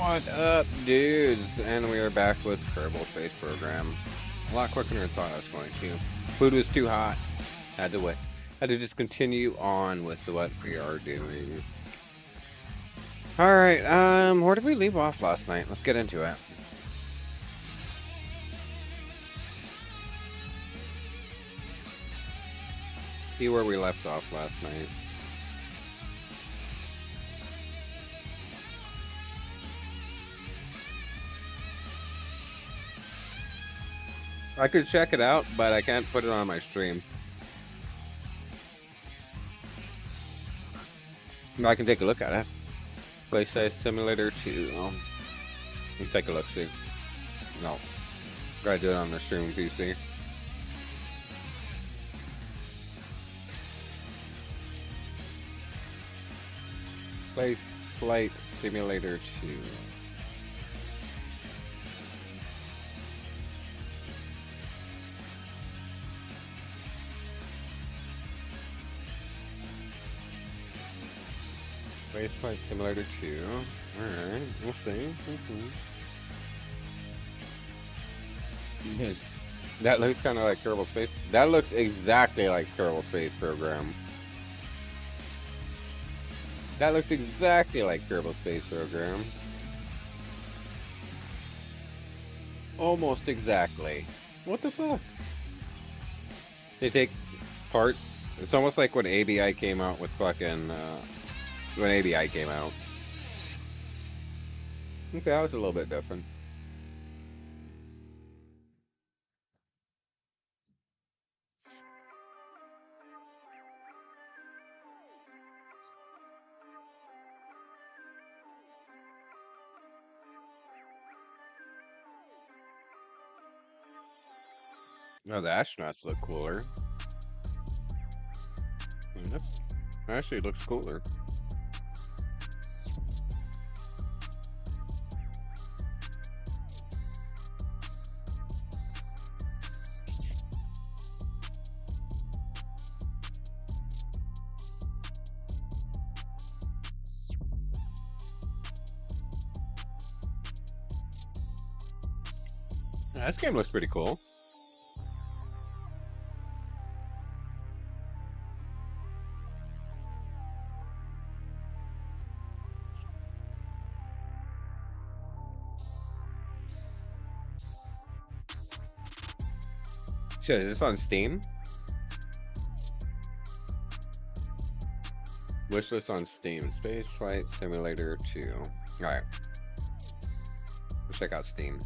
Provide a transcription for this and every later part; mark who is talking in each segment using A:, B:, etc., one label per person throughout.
A: What up, dudes? And we are back with Kerbal Space Program. A lot quicker than I thought I was going to. Food was too hot. Had to wait. Had to just continue on with what we are doing. Alright, where did we leave off last night? Let's get into it. See where we left off last night. I could check it out, but I can't put it on my stream. I can take a look at it. Play Size Simulator 2. Let me take a look, see. No. Gotta do it on the stream PC. Space Flight Simulator 2. Space Flight Simulator 2. Alright, we'll see. That looks kind of like Kerbal Space. That looks exactly like Kerbal Space Program. That looks exactly like Kerbal Space Program. Almost exactly. What the fuck? They take part. It's almost like when ABI came out with fucking. When ABI came out. Okay, that was a little bit different. No, the astronauts look cooler. This actually looks cooler. This game looks pretty cool. Shit, is this on Steam? Wishlist on Steam. Space Flight Simulator 2. Alright. Let's check out Steam.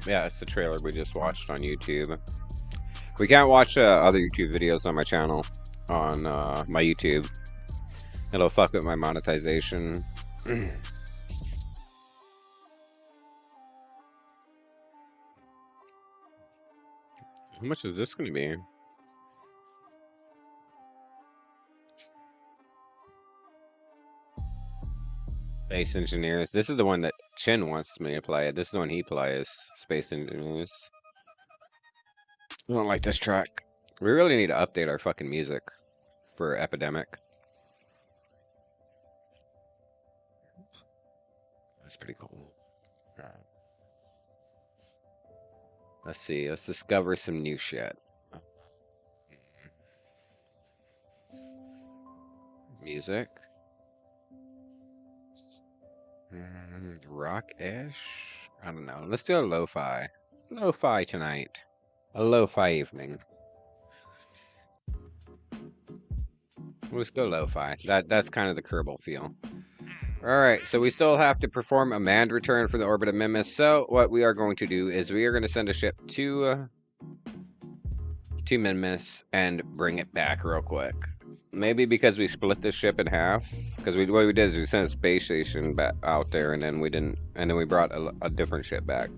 A: Yeah, it's the trailer we just watched on YouTube. We can't watch other YouTube videos on my channel, on my YouTube. It'll fuck with my monetization. How much is this going to be? Space Engineers. This is the one that Chin wants me to play. This is the one he plays. Space Engineers. I don't like this track. We really need to update our fucking music for Epidemic. That's pretty cool. Let's see. Let's discover some new shit. Music. Rock-ish? I don't know. Let's do a lo-fi. Lo-fi tonight. A lo-fi evening. Let's go lo-fi. That's kind of the Kerbal feel. Alright, so we still have to perform a manned return for the orbit of Mimas. So what we are going to do is we are going to send a ship to Mimas and bring it back real quick. Maybe because we split this ship in half. Because what we did is we sent a space station back out there, and then we didn't, and then we brought a different ship back.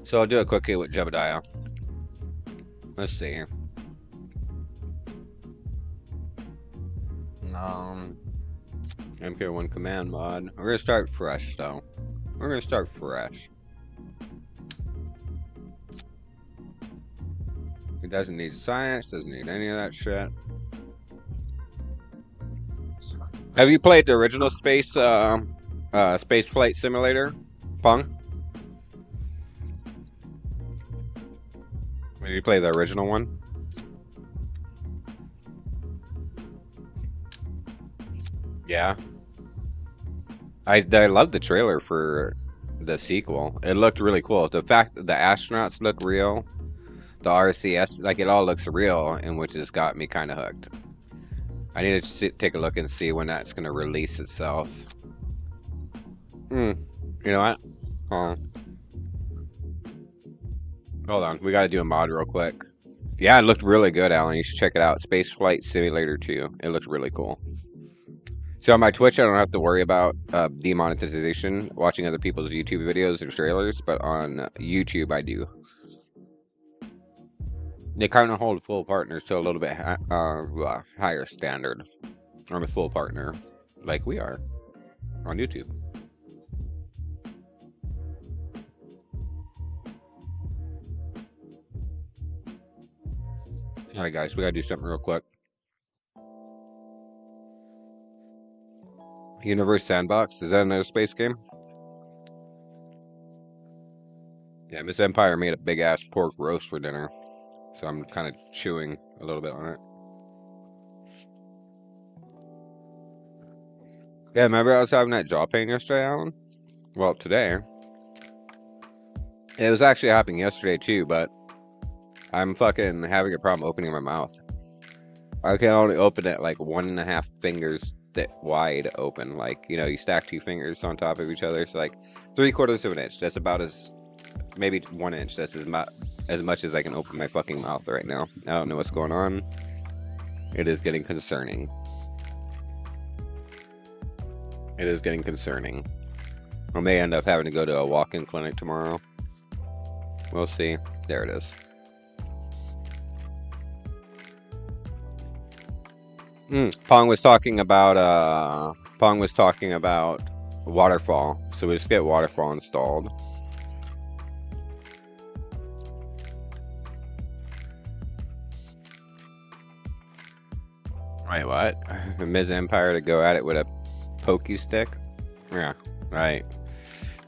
A: So I'll do it quickly with Jebediah. Let's see. MK1 command mod. We're gonna start fresh though. We're gonna start fresh. It doesn't need science, doesn't need any of that shit. Have you played the original space flight simulator, Pong? Did you play the original one? Yeah. I love the trailer for the sequel. It looked really cool. The fact that the astronauts look real, the RCS, like it all looks real, and which has got me kind of hooked. I need to take a look and see when that's going to release itself. You know what? Hold on. We got to do a mod real quick. Yeah, it looked really good, Alan. You should check it out. Space Flight Simulator 2. It looked really cool. So on my Twitch, I don't have to worry about demonetization, watching other people's YouTube videos or trailers, but on YouTube, I do. They kind of hold full partners to a little bit higher standard. I'm a full partner, like we are, on YouTube. Alright guys, we gotta do something real quick. Universe Sandbox, is that another space game? Yeah, Miss Empire made a big ass pork roast for dinner, so I'm kind of chewing a little bit on it. Yeah, remember I was having that jaw pain yesterday, Alan? Well, today. It was actually happening yesterday too, but I'm fucking having a problem opening my mouth. I can only open it like 1.5 fingers wide open. Like, you know, you stack 2 fingers on top of each other. So like 3/4 of an inch. That's about as, maybe 1 inch. That's as much as I can open my fucking mouth right now. I don't know what's going on. It is getting concerning. It is getting concerning. I may end up having to go to a walk-in clinic tomorrow. We'll see. There it is. Pong was talking about waterfall, so we just get waterfall installed. Wait, what? Ms. Empire to go at it with a pokey stick? Yeah, right.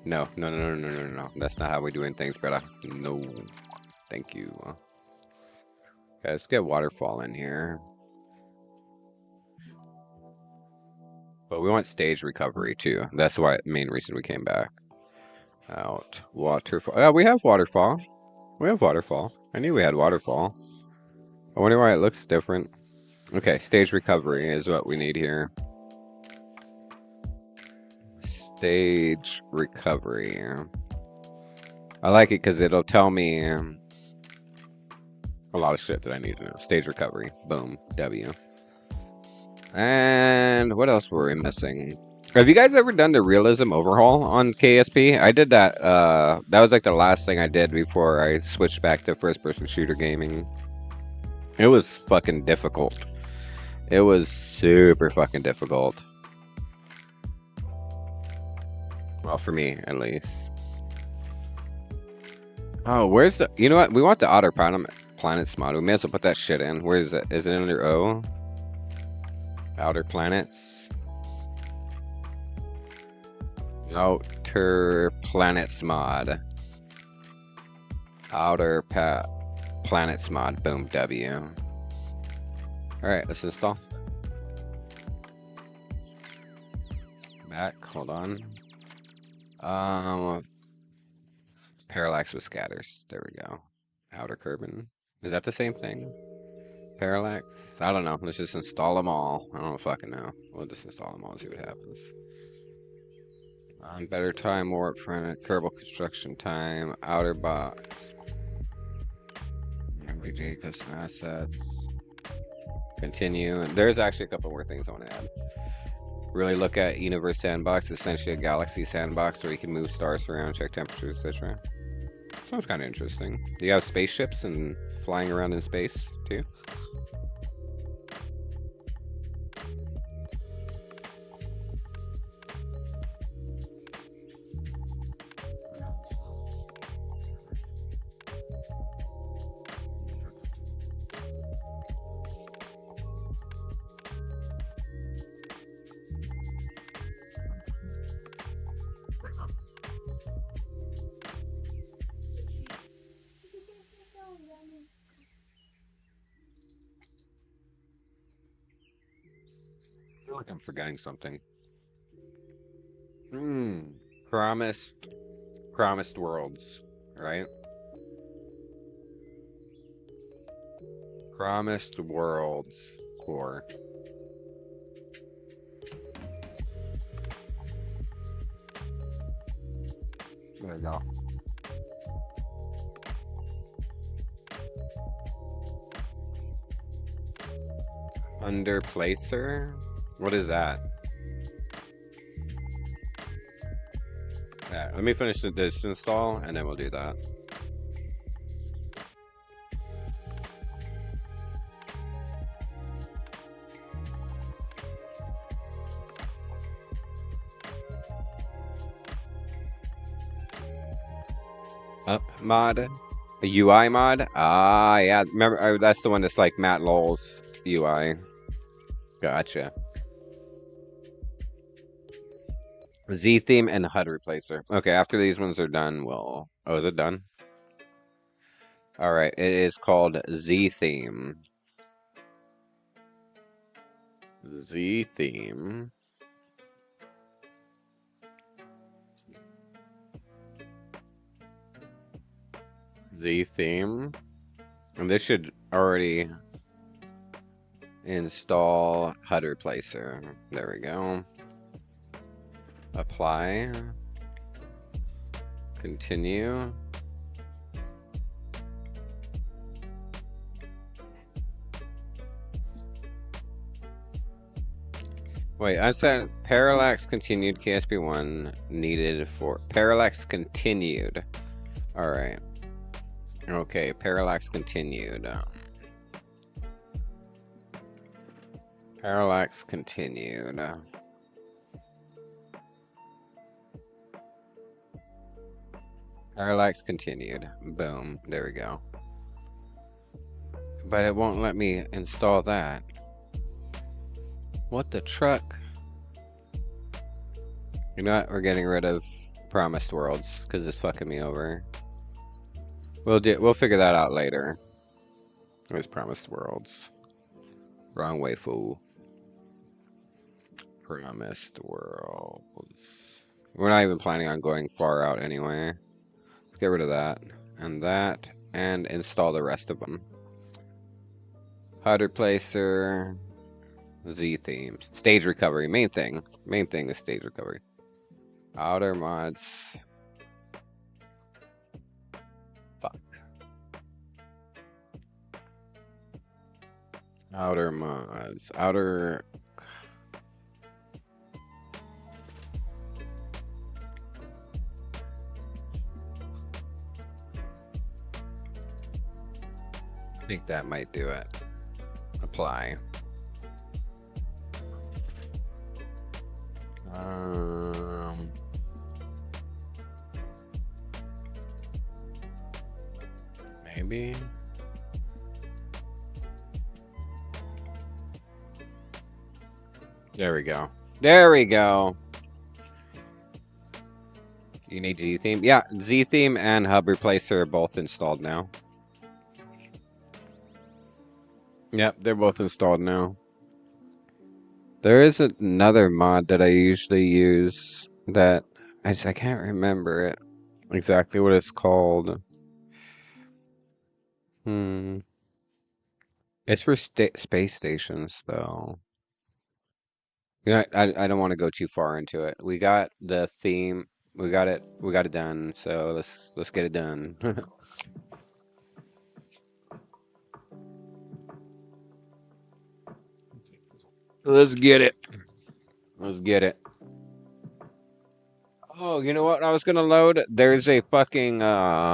A: No. That's not how we're doing things, brother. No. Thank you. Okay, let's get waterfall in here. But we want stage recovery too. That's the main reason we came back. Out. Waterfall. Oh, we have waterfall. We have waterfall. I knew we had waterfall. I wonder why it looks different. Okay, stage recovery is what we need here. Stage recovery. I like it because it'll tell me a lot of shit that I need to know. Stage recovery. Boom. W. And what else were we missing? Have you guys ever done the realism overhaul on KSP? I did that. That was like the last thing I did before I switched back to first-person shooter gaming. It was fucking difficult. It was super fucking difficult. Well, for me, at least. Oh, where's the... You know what? We want the Outer Planets mod. We may as well put that shit in. Where is it? Is it under O? Outer Planets. Outer Planets mod. Outer Planets mod. Boom. W. Alright, let's install. Back. Hold on. Parallax with scatters. There we go. Outer Kerbal. Is that the same thing? Parallax? I don't know. Let's just install them all. I don't fucking know. We'll just install them all and see what happens. Better time, warp front, Kerbal construction time, outer box. MPG custom assets. Continue. There's actually a couple more things I want to add. Really look at Universe Sandbox, essentially a galaxy sandbox where you can move stars around, check temperatures, etc. Sounds kind of interesting. Do you have spaceships and flying around in space too? feel like I'm forgetting something. Hmm. Promised worlds, right? Promised worlds core. There we go. Underplacer? What is that? Yeah, let me finish this install and then we'll do that. Up mod? A UI mod? Ah, yeah. Remember, that's the one that's like Matt Lowell's UI. Gotcha. Z theme and HUD replacer. Okay, after these ones are done, we'll. Oh, is it done? All right, it is called Z theme. Z theme. Z theme. And this should already install HUD replacer. There we go. Apply. Continue. Wait, I said parallax continued KSP1 needed for parallax continued. All right. Okay, parallax continued. Parallax continued. Parallax continued. Boom. There we go. But it won't let me install that. What the truck? You know what? We're getting rid of Promised Worlds because it's fucking me over. We'll figure that out later. There's Promised Worlds. Wrong way, fool. Promised Worlds. We're not even planning on going far out anyway. Let's get rid of that and install the rest of them. HUD replacer, Z themes, stage recovery, main thing is stage recovery. Outer mods. Fuck. Outer mods. Outer. I think that might do it. Apply. Maybe. There we go. There we go. You need Z theme? Yeah, Z theme and hub replacer are both installed now. Yep, they're both installed now. There is another mod that I usually use that I can't remember it exactly what it's called. It's for space stations though. Yeah, I don't want to go too far into it. We got the theme. We got it done. So let's get it done. Let's get it. Let's get it. Oh, you know what I was gonna load? There's a fucking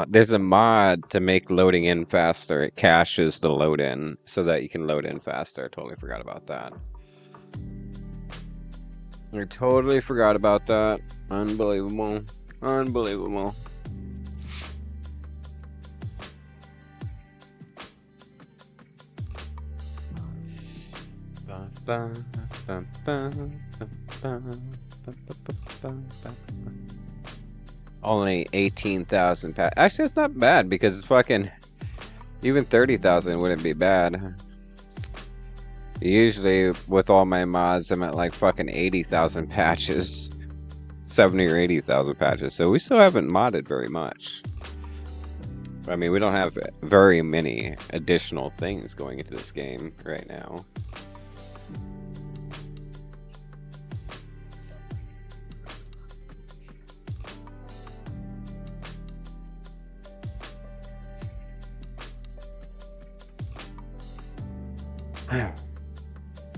A: there's a mod to make loading in faster. It caches the load in so that you can load in faster. I totally forgot about that. I totally forgot about that. Unbelievable. Unbelievable. Only 18,000 pa- Actually, it's not bad because it's fucking even 30,000 wouldn't be bad. Usually, with all my mods, I'm at like fucking 80,000 patches. 70 or 80,000 patches, so we still haven't modded very much. I mean, we don't have very many additional things going into this game right now.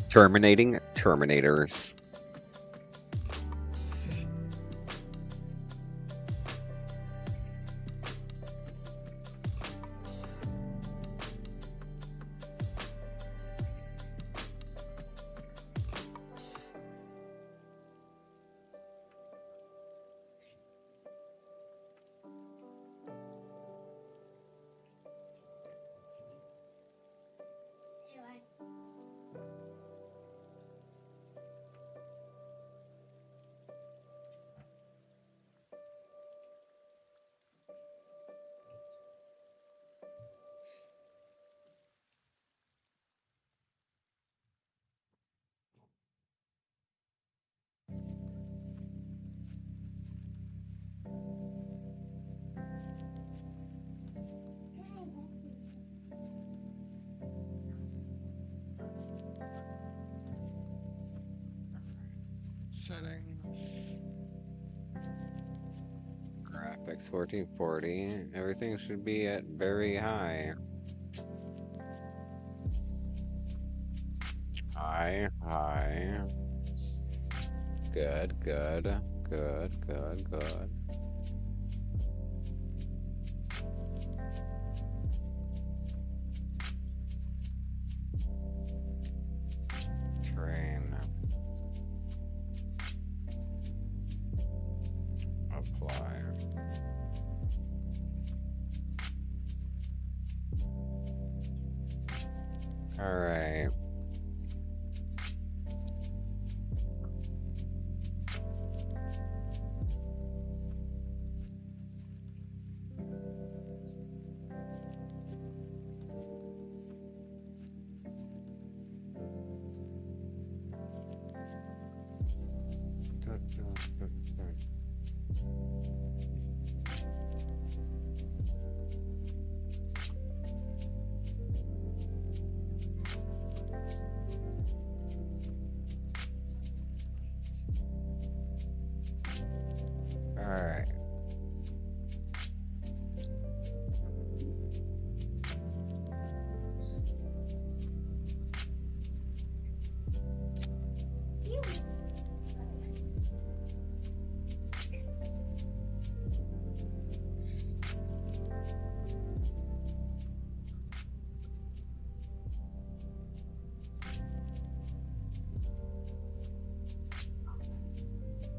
A: Terminating Terminators. Settings. Graphics 1440. Everything should be at very high. High. Good. Train. Apply. All right. Alright.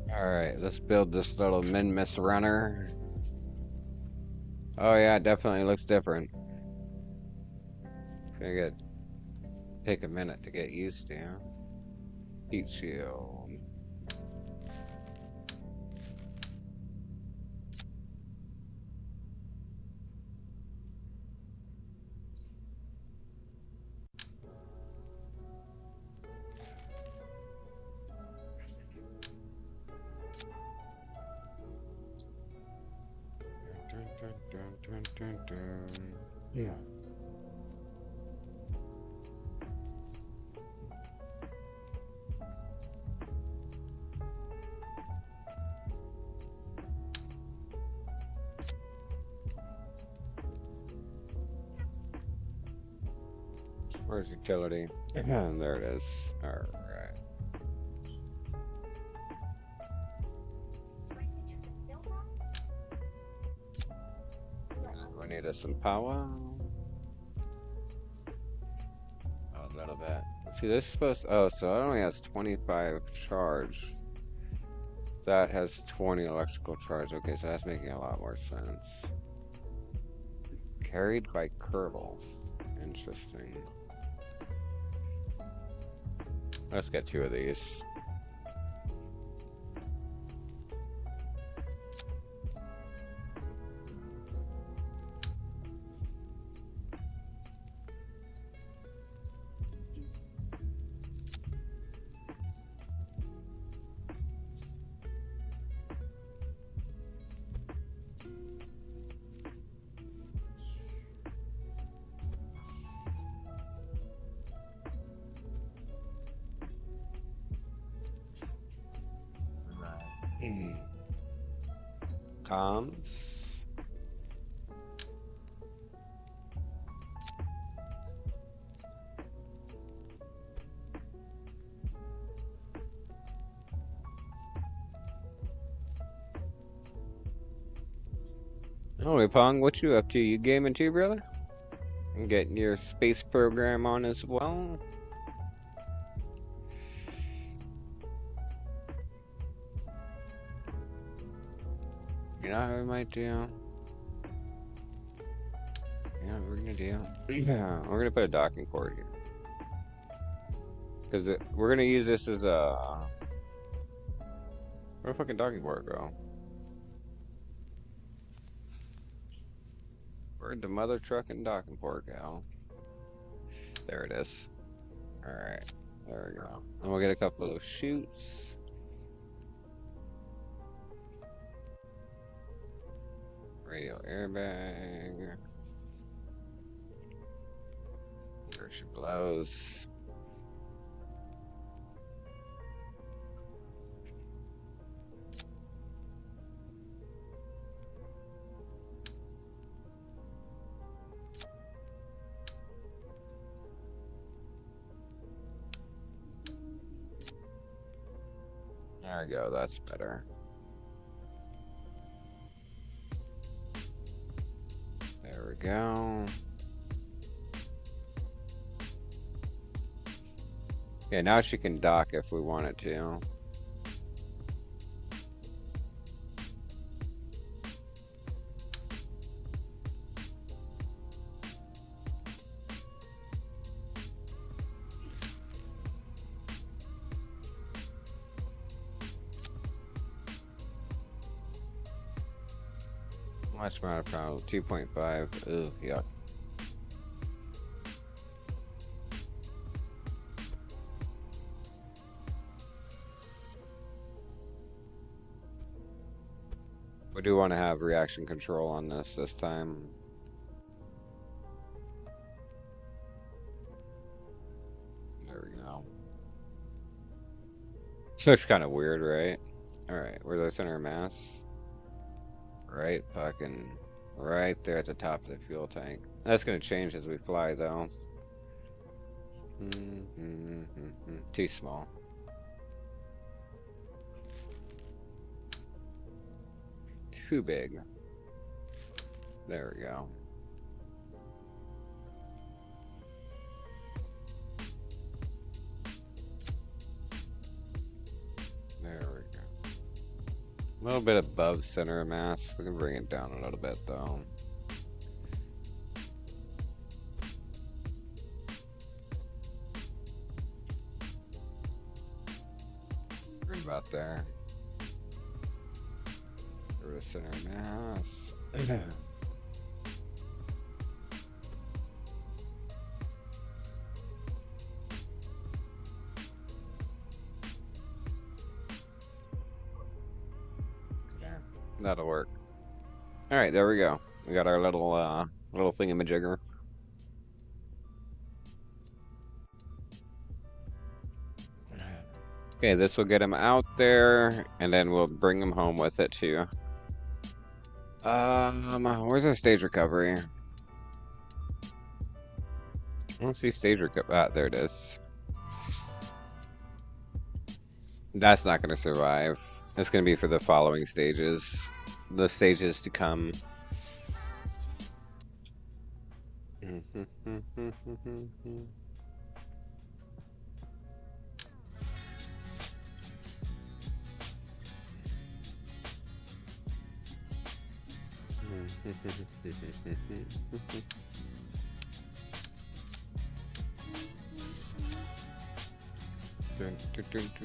A: Alright, let's build this little min-miss runner. Oh yeah, it definitely looks different. It's gonna take a minute to get used to. Heat shield. Yeah. Where's utility? There it is. Alright. We need some power. A little bit. See, this is supposed to, oh, so it only has 25 charge. That has 20 electrical charge. Okay, so that's making a lot more sense. Carried by Kerbal. Interesting. Let's get 2 of these. Comms. Oh, hey, Pong, what you up to? You gaming too, brother? And getting your space program on as well? You know what we might do? Yeah, what we're gonna do? Yeah, we're gonna put a docking port here. Because we're gonna use this as a... Where'd the fucking docking port go? Where'd the mother trucking docking port go? There it is. Alright, there we go. And we'll get a couple of those chutes. Radio airbag. There she blows. There we go, that's better. There we go. Yeah, now she can dock if we wanted to. Watch my problem 2.5. Ugh, yuck. We do want to have reaction control on this time. There we go. This looks kind of weird, right? Alright, where's our center of mass? Right fucking right there at the top of the fuel tank. That's gonna change as we fly though. Too small. Too big. There we go. There we go. A little bit above center of mass. We can bring it down a little bit though. Right about there. Go to center of mass. That'll work. All right, there we go. We got our little thingamajigger. Okay, this will get him out there, and then we'll bring him home with it too. Where's our stage recovery? I don't see stage recovery. Ah, there it is. That's not going to survive. It's going to be for the following stages. The stages to come. Dun, dun,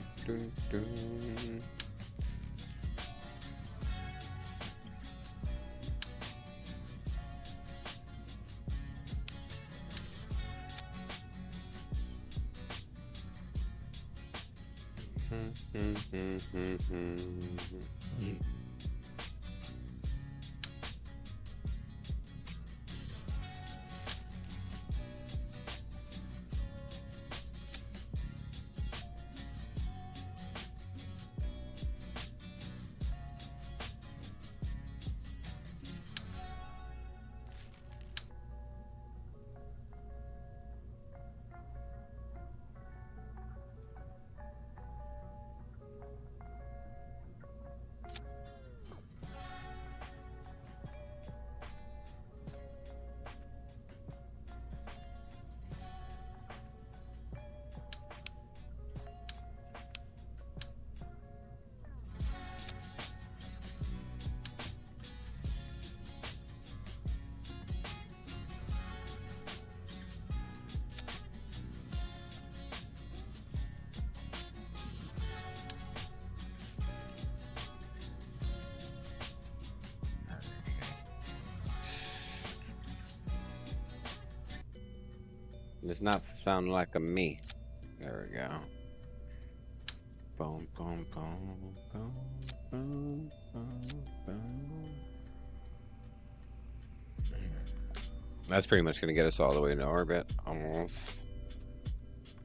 A: dun, dun, dun. Does not sound like a me. There we go. Boom, boom, boom, boom, boom, boom, boom. That's pretty much gonna get us all the way into orbit, almost.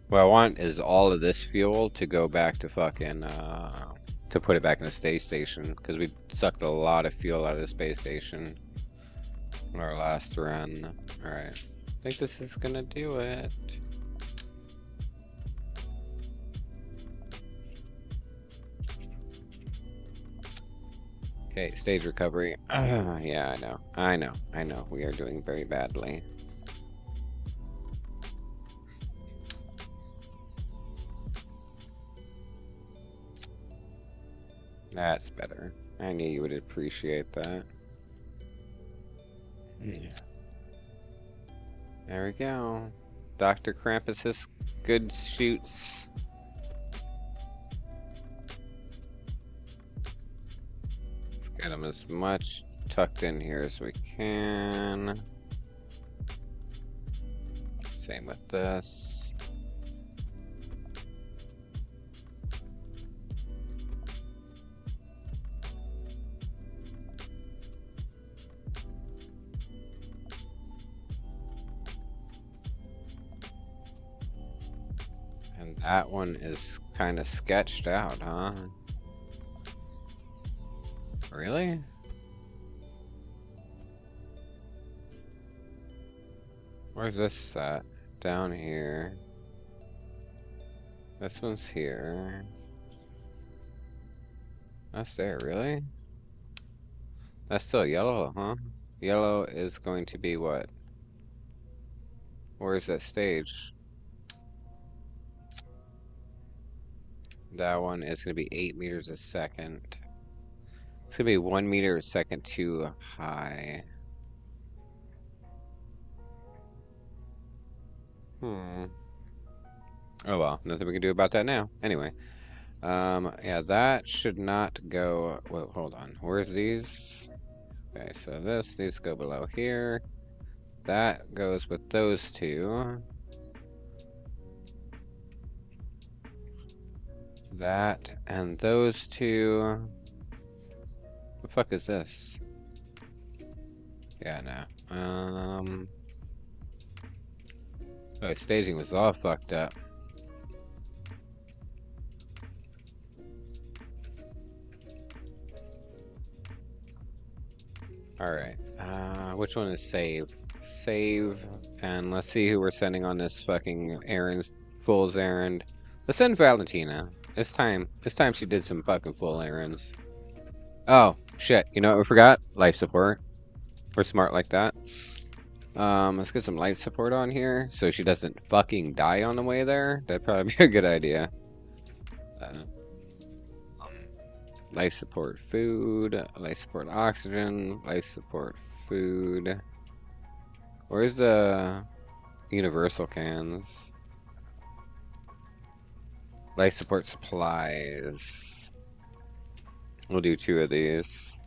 A: What I want is all of this fuel to go back to fucking, to put it back in the space station, because we sucked a lot of fuel out of the space station on our last run. Alright, I think this is gonna do it. Okay, stage recovery. Yeah, I know. We are doing very badly. That's better. I knew you would appreciate that. Yeah. There we go. Dr. Krampus's good shoots. Let's get them as much tucked in here as we can. Same with this. And that one is kind of sketched out, huh? Really? Where's this at? Down here. This one's here. That's there, really? That's still yellow, huh? Yellow is going to be what? Where is that stage? That one is going to be 8 meters a second. It's going to be 1 meter a second too high. Oh well, nothing we can do about that now. Anyway. Yeah, that should not go. Well, hold on. Where's these? Okay, so this needs to go below here. That goes with those two. That and those two. The fuck is this? Yeah, no. Oh, staging was all fucked up. Alright, which one is save? Save, and let's see who we're sending on this fucking errands, fool's errand. Let's send Valentina. It's time she did some fucking full errands. Oh, shit, you know what we forgot? Life support. We're smart like that. Let's get some life support on here, so she doesn't fucking die on the way there. That'd probably be a good idea. Life support food, life support oxygen, life support food. Where's the universal cans? Life support supplies. We'll do 2 of these.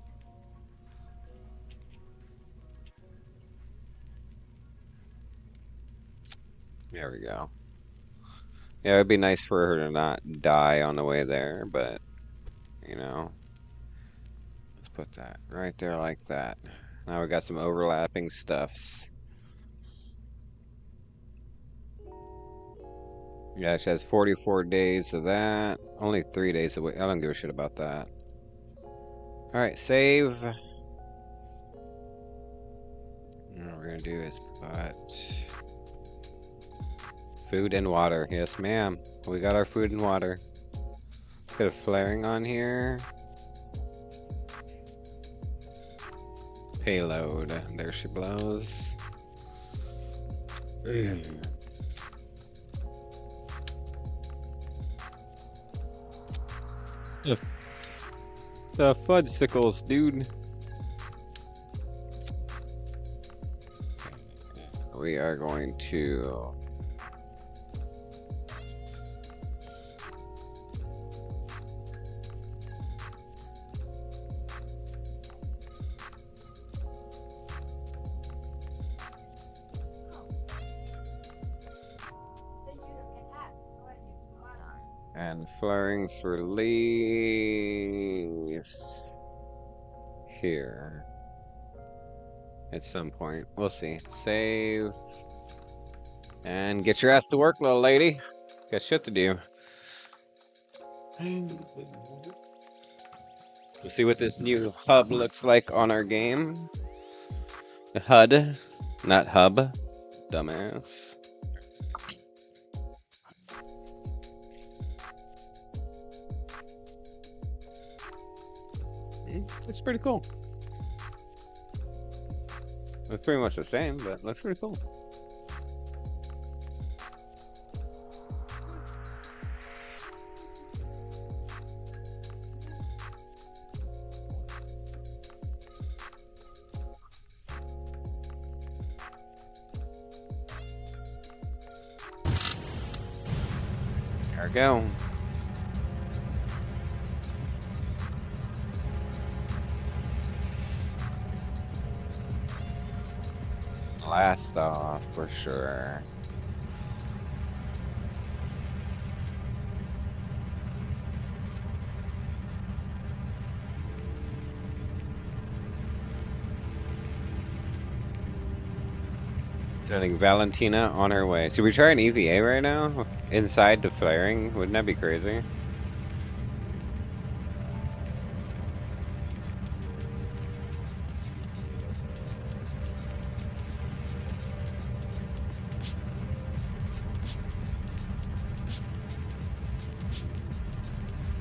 A: There we go. Yeah, it'd be nice for her to not die on the way there, but you know, let's put that right there like that. Now we got some overlapping stuffs. Yeah, she has 44 days of that. Only 3 days away. I don't give a shit about that. Alright, save. What we're gonna do is put food and water. Yes, ma'am. We got our food and water. Bit of flaring on here. Payload. There she blows. The fudgesicles, dude. We are going to And flaring's release here at some point. We'll see. Save. And get your ass to work, little lady. Got shit to do. We'll see what this new hub looks like on our game. HUD, not hub. Dumbass. It's pretty cool. It's pretty much the same, but looks pretty cool. There we go. Blast off for sure. Sending Valentina on her way. Should we try an EVA right now? Inside the flaring? Wouldn't that be crazy?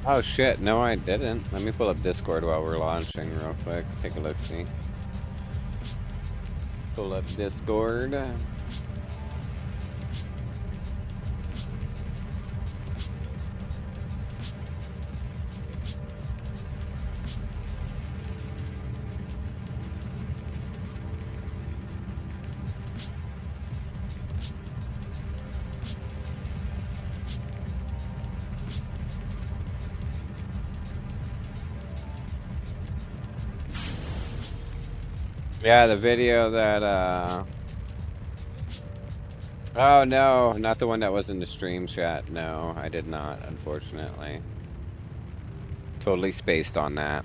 A: Oh shit, no I didn't. Let me pull up Discord while we're launching real quick. Take a look, see. Pull up Discord. Yeah, the video that, oh no, not the one that was in the stream chat. No, I did not, unfortunately. Totally spaced on that.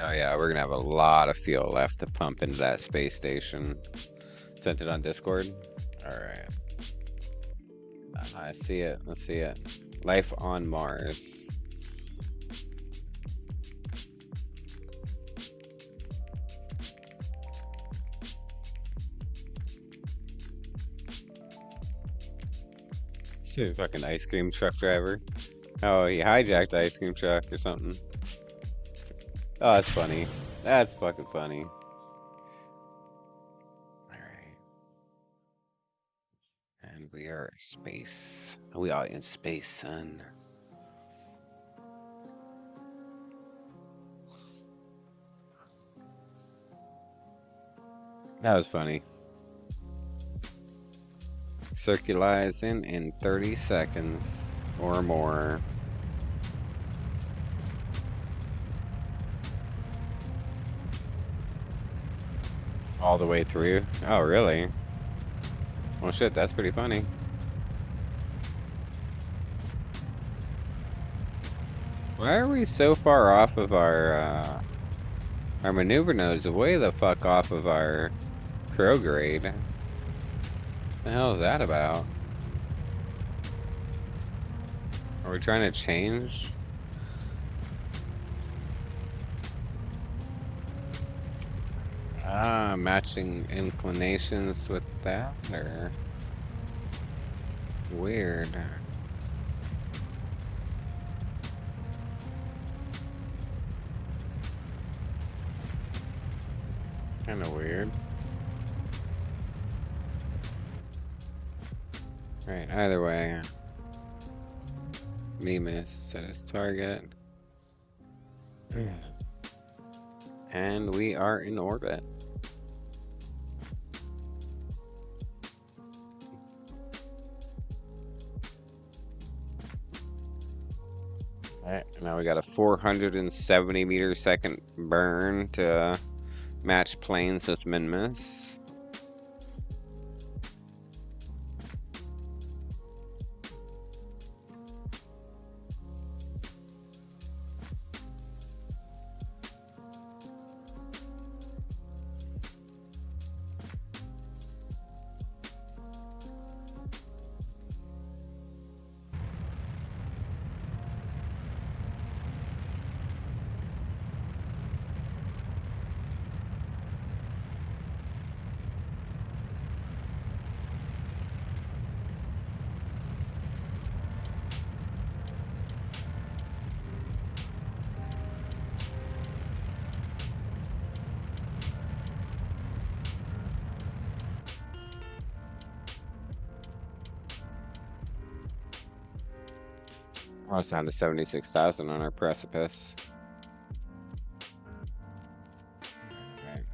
A: Oh yeah, we're gonna have a lot of fuel left to pump into that space station. Sent it on Discord? Alright. I see it. Let's see it. Life on Mars. See a fucking ice cream truck driver. Oh, he hijacked the ice cream truck or something. Oh, that's funny. That's fucking funny. We are in space. We are in space, son. That was funny. Circularizing in 30 seconds or more. All the way through? Oh, really? Well, shit, that's pretty funny. Why are we so far off of our maneuver nodes? Way the fuck off of our crow grade. What the hell is that about? Are we trying to change? Ah, matching inclinations with that, or weird. Kind of weird. Right, either way. Mimus set his target. And we are in orbit. Alright, now we got a 470 meter second burn to Match planes with Minmus. Oh, it's down to 76,000 on our precipice. Right.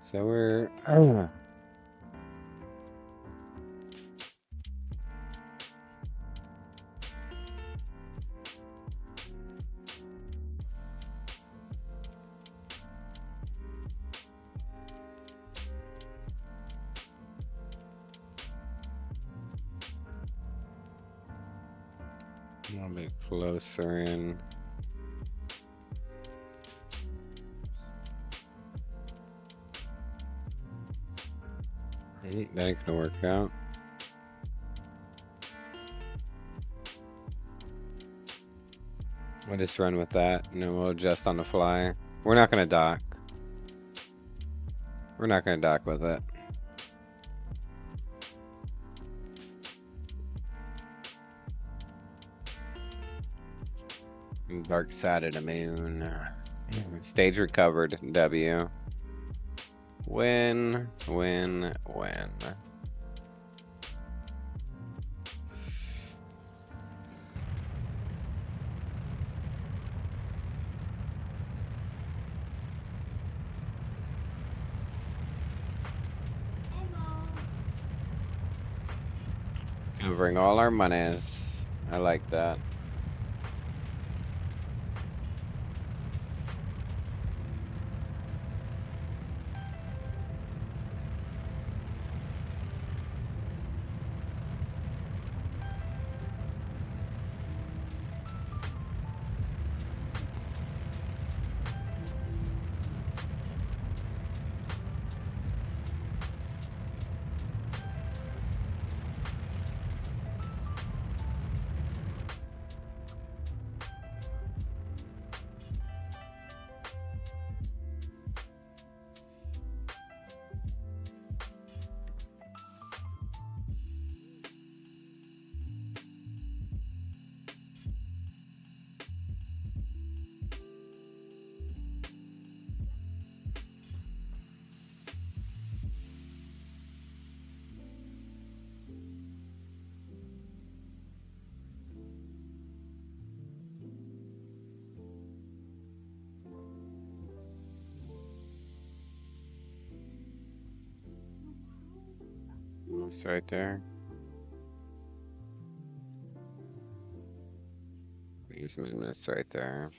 A: So we're a little bit closer in. That ain't gonna work out. We'll just run with that, and then we'll adjust on the fly. We're not gonna dock. We're not gonna dock with it. Dark side of the moon. Stage recovered. W. Win. Covering all our monies. I like that. It's right there. These movements right there.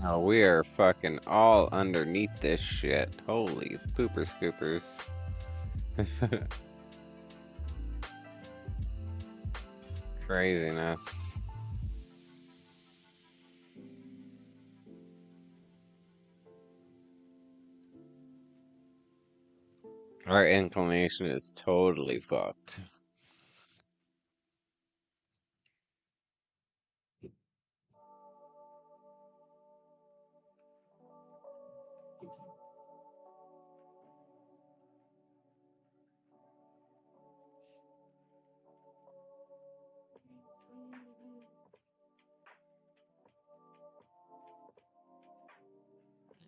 A: Oh, we are fucking all underneath this shit. Holy pooper scoopers. Craziness. Our inclination is totally fucked.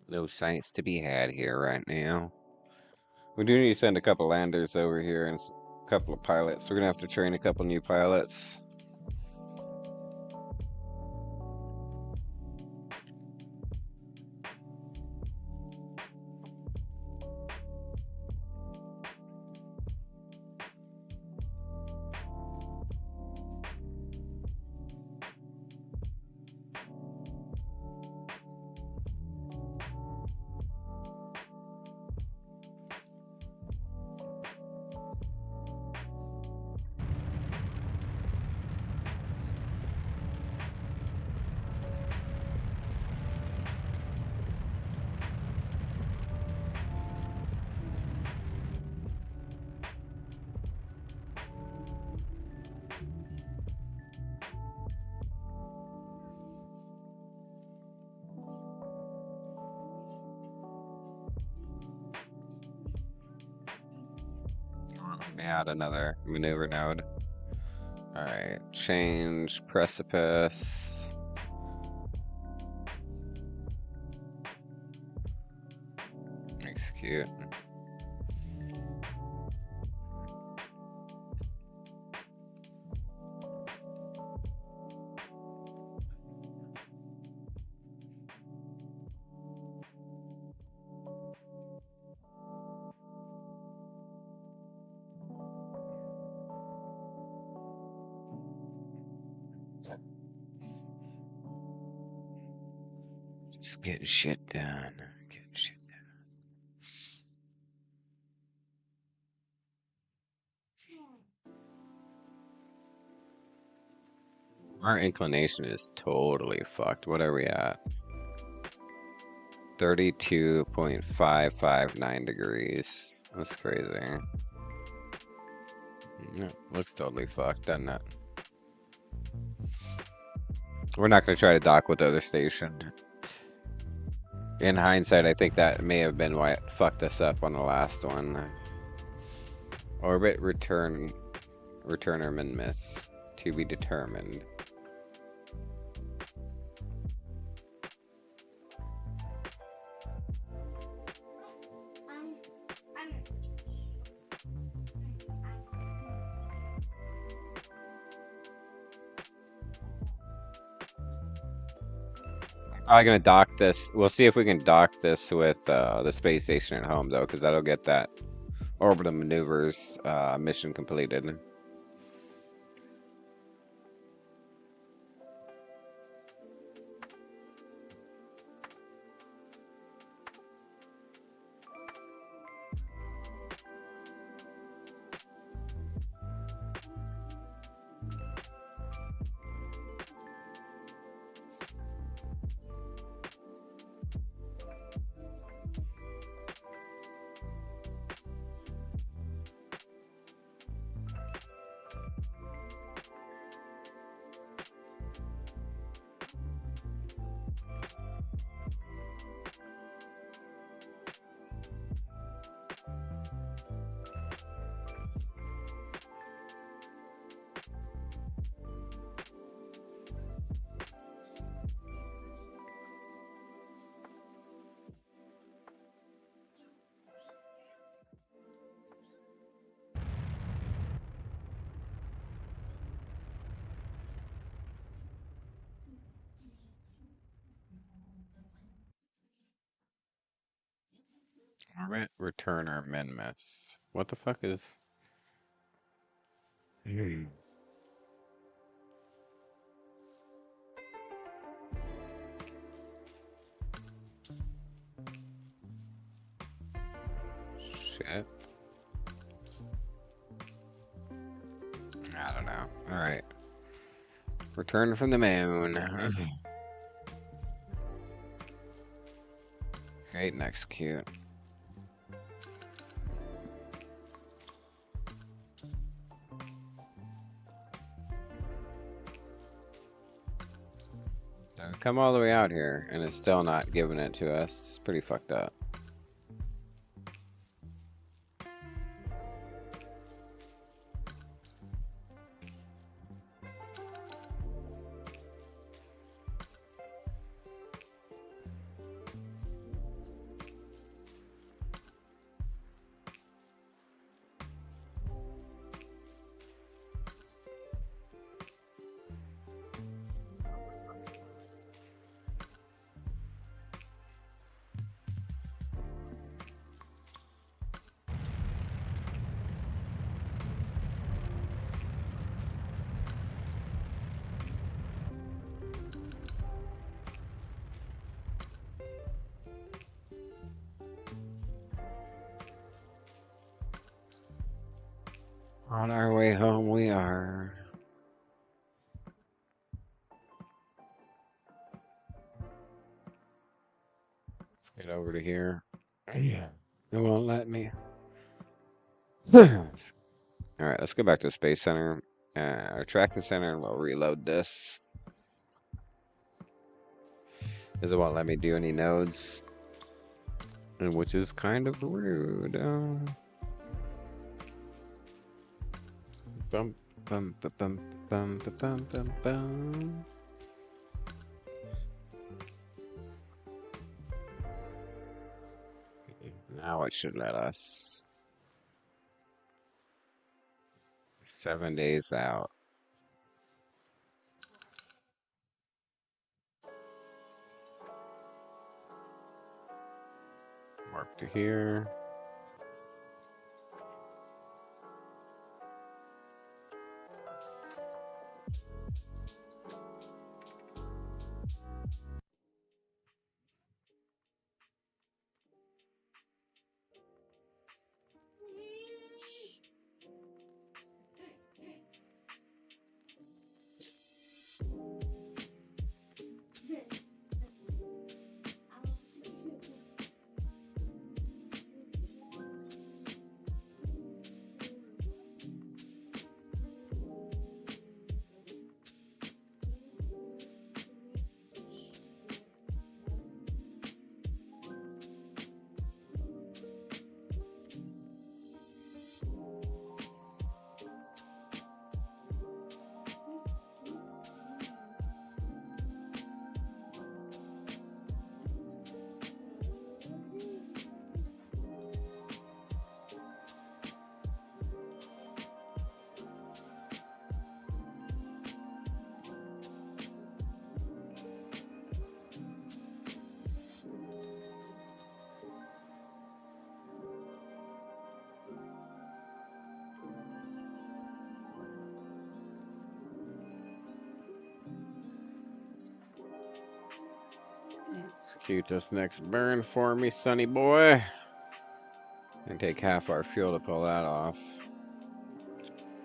A: No science to be had here right now. We do need to send a couple landers over here and a couple of pilots. We're gonna have to train a couple new pilots. Let me add another maneuver node. Alright, change precipice. Execute. Just getting shit done. Getting shit done. Our inclination is totally fucked. What are we at? 32.559 degrees. That's crazy. Yeah, looks totally fucked, doesn't it? We're not going to try to dock with the other station. In hindsight, I think that may have been why it fucked us up on the last one. Orbit returner min miss. To be determined. Probably gonna dock this. We'll see if we can dock this with the space station at home, though, because that'll get that orbital maneuvers mission completed. Orbit returner min miss. What the fuck is? Shit. I don't know. All right. Return from the moon. Great and execute. Come all the way out here, and it's still not giving it to us. It's pretty fucked up. On our way home, we are. Let's get over to here. Yeah, it won't let me. All right, let's go back to the Space Center, our tracking center, and we'll reload this. Because it won't let me do any nodes, and which is kind of rude. Bum bum bum bum bum bum bum bum. Now it should let us. 7 days out. Warp to here. Execute this next burn for me, sonny boy. And take half our fuel to pull that off.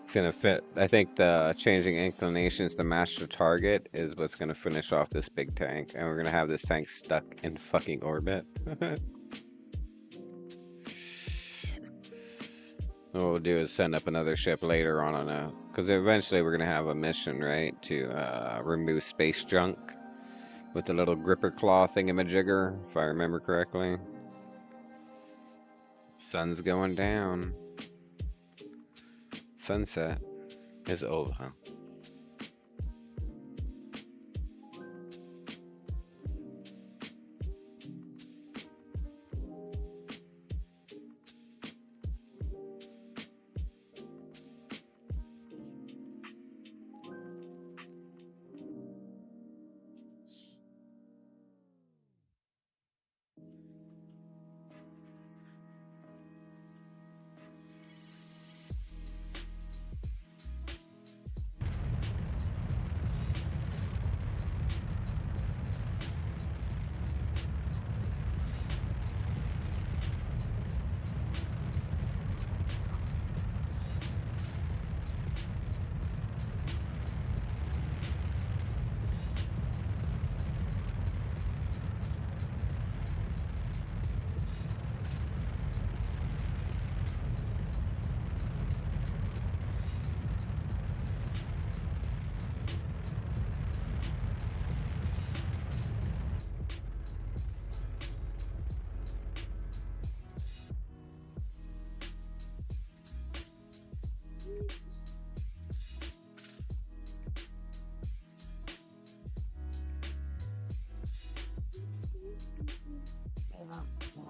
A: It's gonna fit. I think the changing inclinations to match the target is what's gonna finish off this big tank. And we're gonna have this tank stuck in fucking orbit. What we'll do is send up another ship later on a... Because eventually we're gonna have a mission, right? To remove space junk. With the little gripper claw thingamajigger, if I remember correctly. Sun's going down. Sunset is over.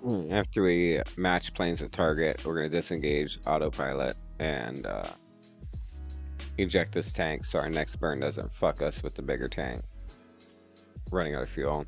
A: After we match planes with target, we're gonna disengage autopilot and eject this tank so our next burn doesn't fuck us with the bigger tank running out of fuel.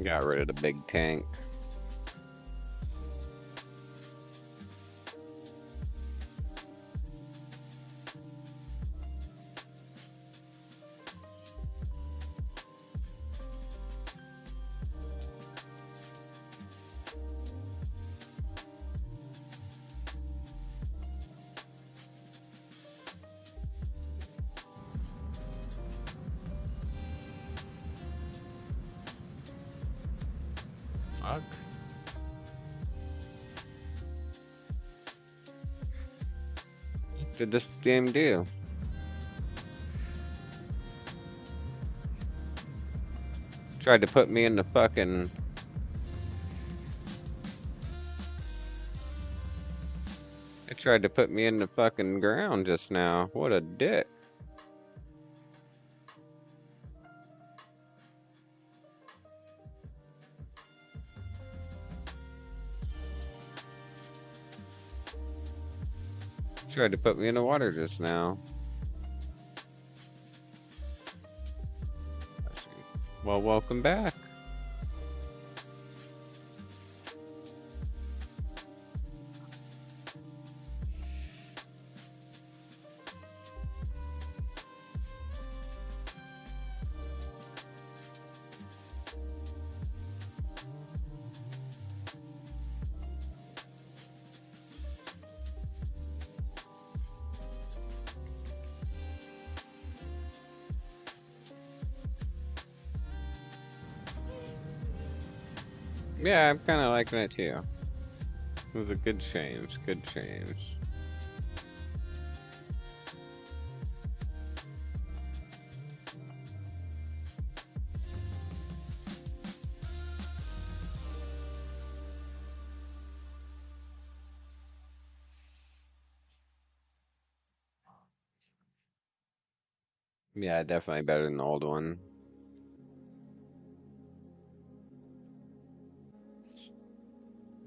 A: Got rid of the big tank. Fuck. What did this game do? Tried to put me in the fucking... It tried to put me in the fucking ground just now. What a dick. Tried to put me in the water just now. Well, welcome back. Yeah, I'm kind of liking it too. It was a good change, good change. Yeah, definitely better than the old one.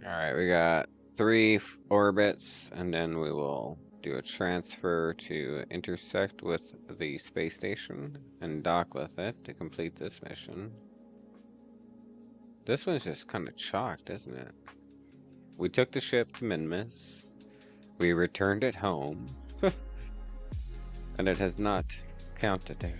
A: Alright, we got 3 orbits, and then we will do a transfer to intersect with the space station and dock with it to complete this mission. This one's just kind of chalked, isn't it? We took the ship to Minmus. We returned it home. And it has not count it there.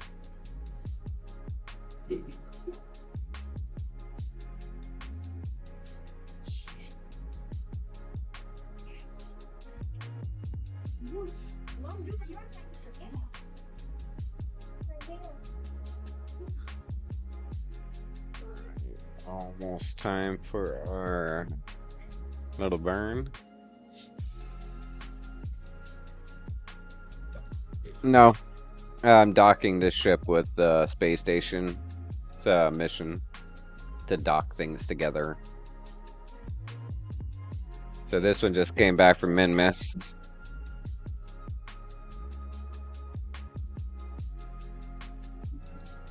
A: Almost time for our little burn. No, I'm docking this ship with the space station. It's a mission to dock things together. So this one just came back from Min Mists.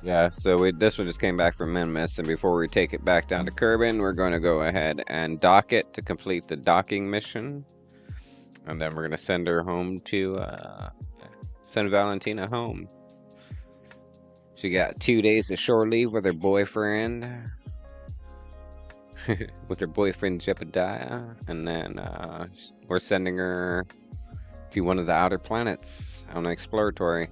A: Yeah, so this one just came back from Min Mists, and before we take it back down to Kerbal, we're going to go ahead and dock it to complete the docking mission. And then we're going to send her home to, send Valentina home. She got 2 days of shore leave with her boyfriend. With her boyfriend Jebediah. And then we're sending her to one of the outer planets on an exploratory.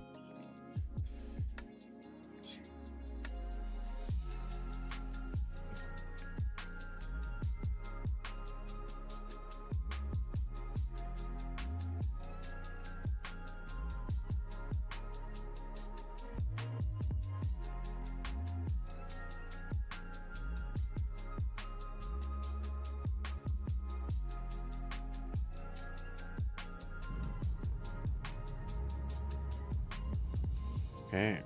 A: Okay.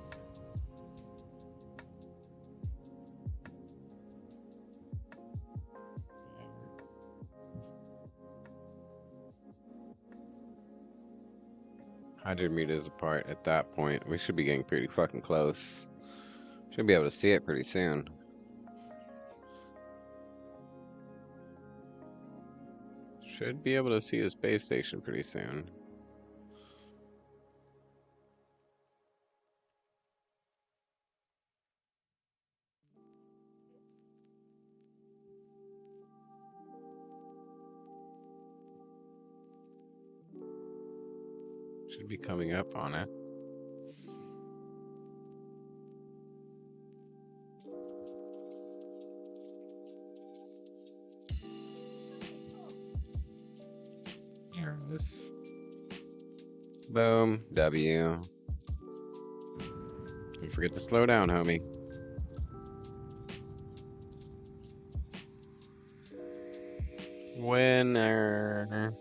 A: Hydrometers apart at that point. We should be getting pretty fucking close. Should be able to see it pretty soon. Should be able to see the space station pretty soon. Should be coming up on it. Here it is. Boom. W. Don't forget to slow down, homie. Winner.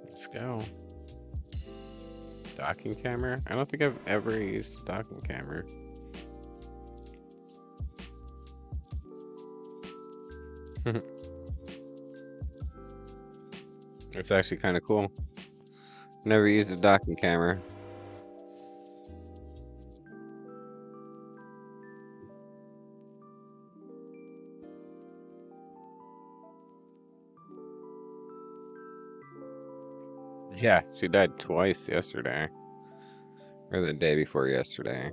A: Let's go. Docking camera? I don't think I've ever used a docking camera. It's actually kind of cool. Never used a docking camera. Yeah, she died twice yesterday. Or the day before yesterday.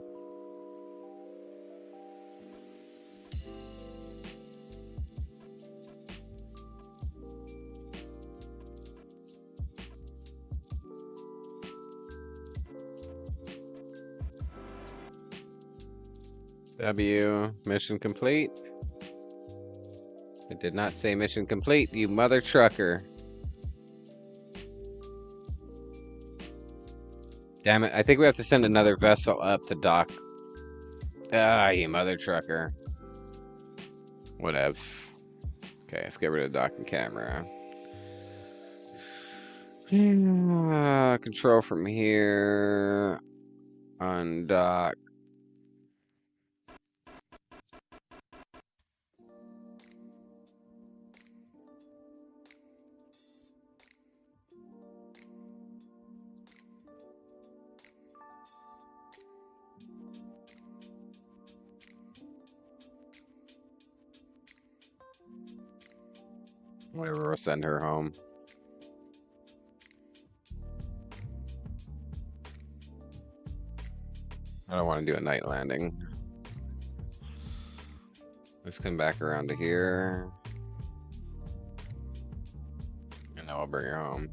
A: W, mission complete. It did not say mission complete, you mother trucker. Damn it, I think we have to send another vessel up to dock. Ah, you mother trucker. Whatevs. Okay, let's get rid of the docking camera. Control from here. Undock. Whatever, we'll send her home. I don't want to do a night landing. Let's come back around to here. And then we'll bring her home.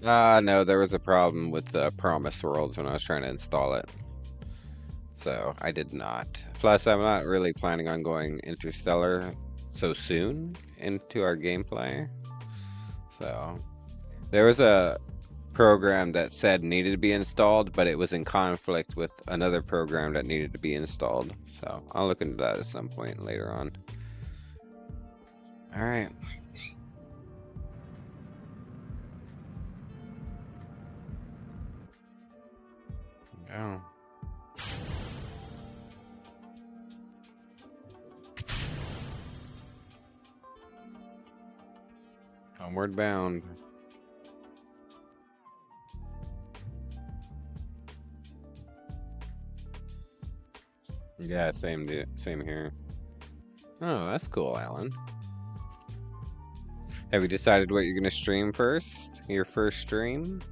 A: No, there was a problem with the Promise Worlds when I was trying to install it. So I did not. Plus, I'm not really planning on going interstellar so soon into our gameplay. So there was a program that said needed to be installed, but it was in conflict with another program that needed to be installed. So I'll look into that at some point later on. All right. Go. Homeward bound. Yeah, same here. Oh, that's cool, Alan. Have you decided what you're gonna stream first? Your first stream?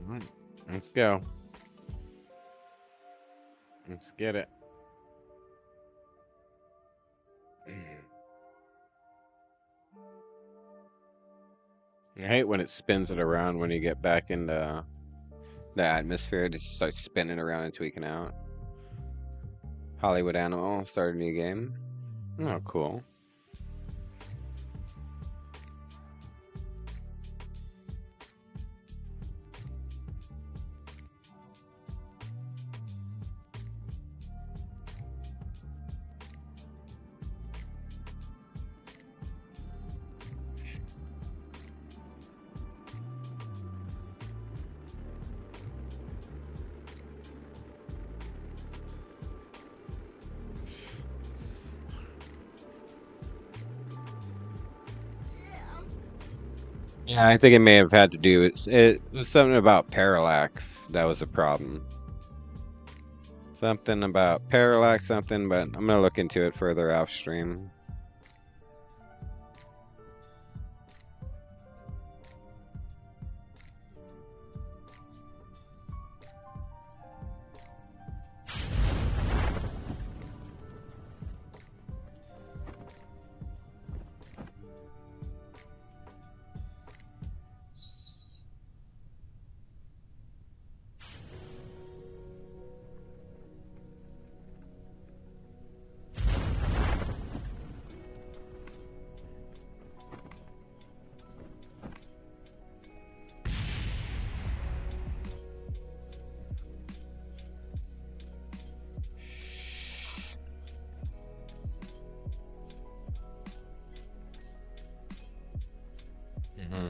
A: All right, let's go. Let's get it. I hate when it spins it around when you get back into the atmosphere. It just starts spinning around and tweaking out. Hollywood Animal, start a new game. Oh, cool. Yeah, I think it may have had to do it was something about parallax that was a problem. Something about parallax, something, but I'm gonna look into it further off stream. Mm-hmm.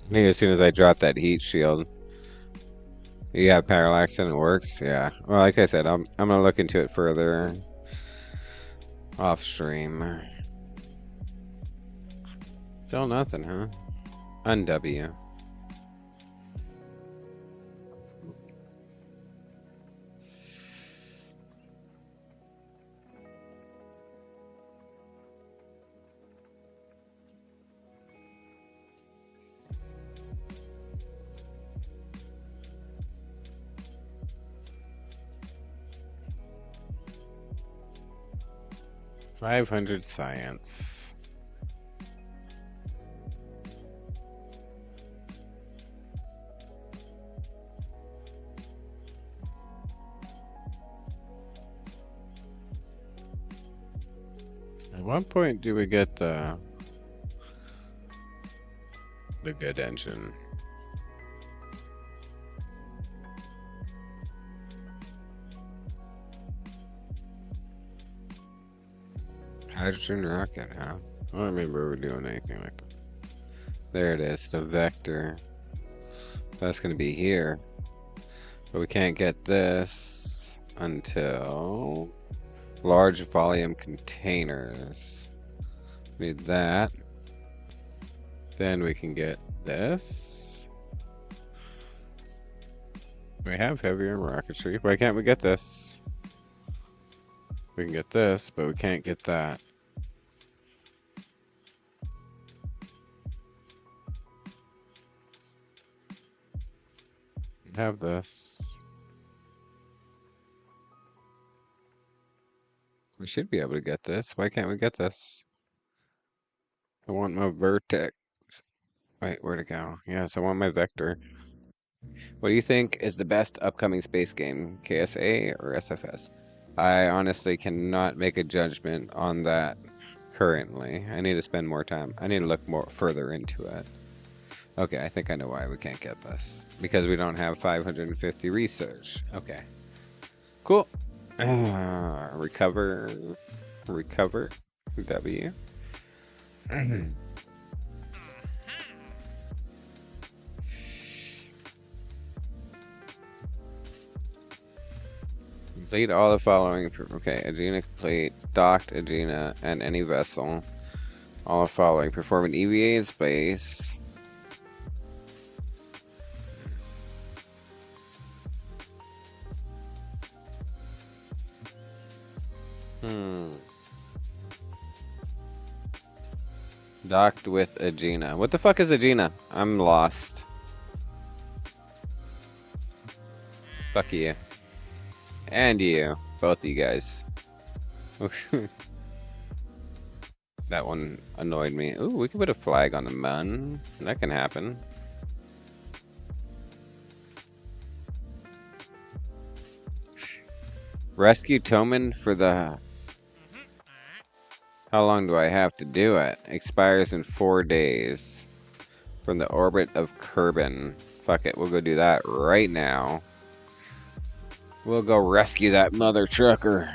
A: I think as soon as I drop that heat shield, you have parallax and it works. Yeah. Well, like I said, I'm gonna look into it further off stream. Still nothing, huh? Un-W. $500 science. At what point do we get the good engine? Hydrogen rocket, huh? I don't remember we doing anything like that. There it is, the vector. That's going to be here. But we can't get this until large volume containers. We need that. Then we can get this. We have heavier rocketry. Why can't we get this? We can get this, but we can't get that. We have this. We should be able to get this. Why can't we get this? I want my vertex. Wait, where'd it go? Yes, I want my vector. What do you think is the best upcoming space game, KSA or SFS? I honestly cannot make a judgment on that currently. I need to spend more time. I need to look more further into it. Okay, I think I know why we can't get this. Because we don't have 550 research. Okay. Cool. Recover. Recover. W. Complete all the following. Okay, Agena complete. Docked Agena and any vessel. All the following. Perform an EVA in space. Docked with Agena. What the fuck is Agena? I'm lost. Fuck you. And you. Both of you guys. That one annoyed me. Ooh, we can put a flag on the mountain. That can happen. Rescue Toman for the... How long do I have to do it? Expires in 4 days. From the orbit of Kerbal. Fuck it, we'll go do that right now. We'll go rescue that mother trucker.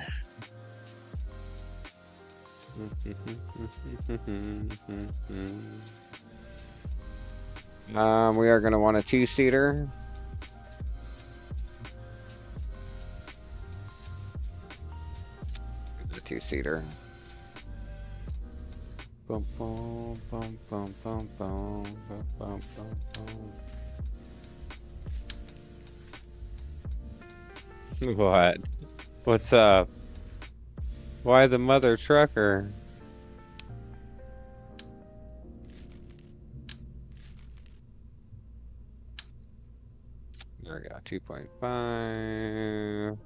A: We are going to want a 2-seater. A 2-seater. Bum, bum, bum, bum, bum, bum, bum, bum, bum. What? What's up? Why the mother trucker? There we go, 2.5.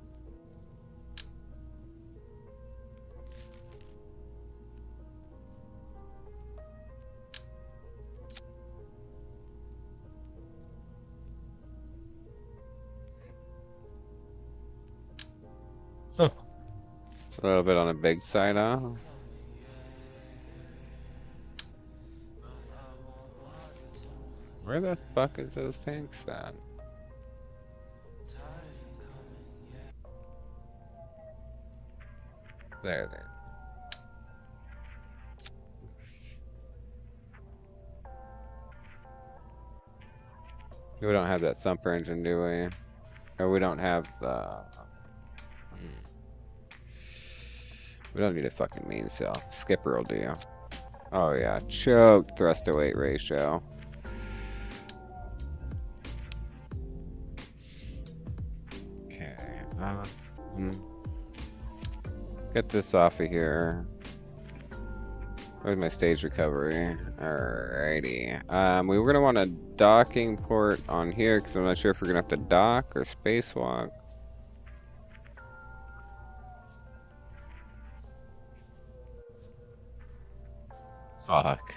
A: So it's a little bit on the big side, huh? Where the fuck is those tanks at? There. We don't have that thumper engine, do we? Or we don't have the... We don't need a fucking main cell. Skipper will do. Oh yeah, choke thrust to weight ratio. Okay. Get this off of here. Where's my stage recovery? Alrighty. We were gonna want a docking port on here because I'm not sure if we're gonna have to dock or spacewalk. Fuck.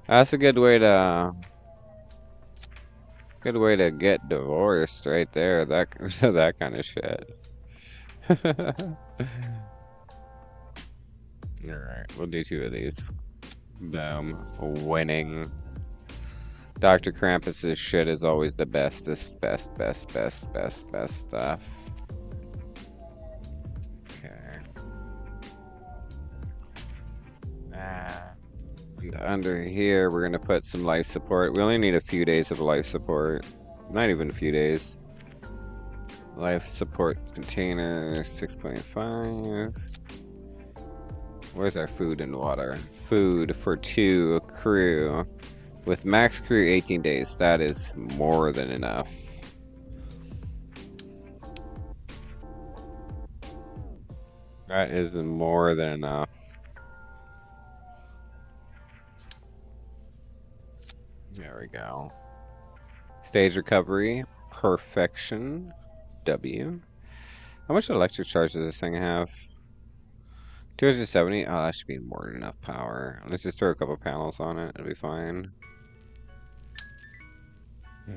A: That's a good way to get divorced right there. That that kind of shit. Alright, we'll do 2 of these. Boom. Winning. Dr. Krampus's shit is always the bestest, best stuff. Okay. Under here, we're gonna put some life support. We only need a few days of life support. Not even a few days. Life support container 6.5. Where's our food and water? Food for 2 crew. With max crew 18 days. That is more than enough. That is more than enough. There we go. Stage recovery. Perfection. W. How much electric charge does this thing have? 270? Oh, that should be more than enough power. Let's just throw a couple panels on it. It'll be fine. There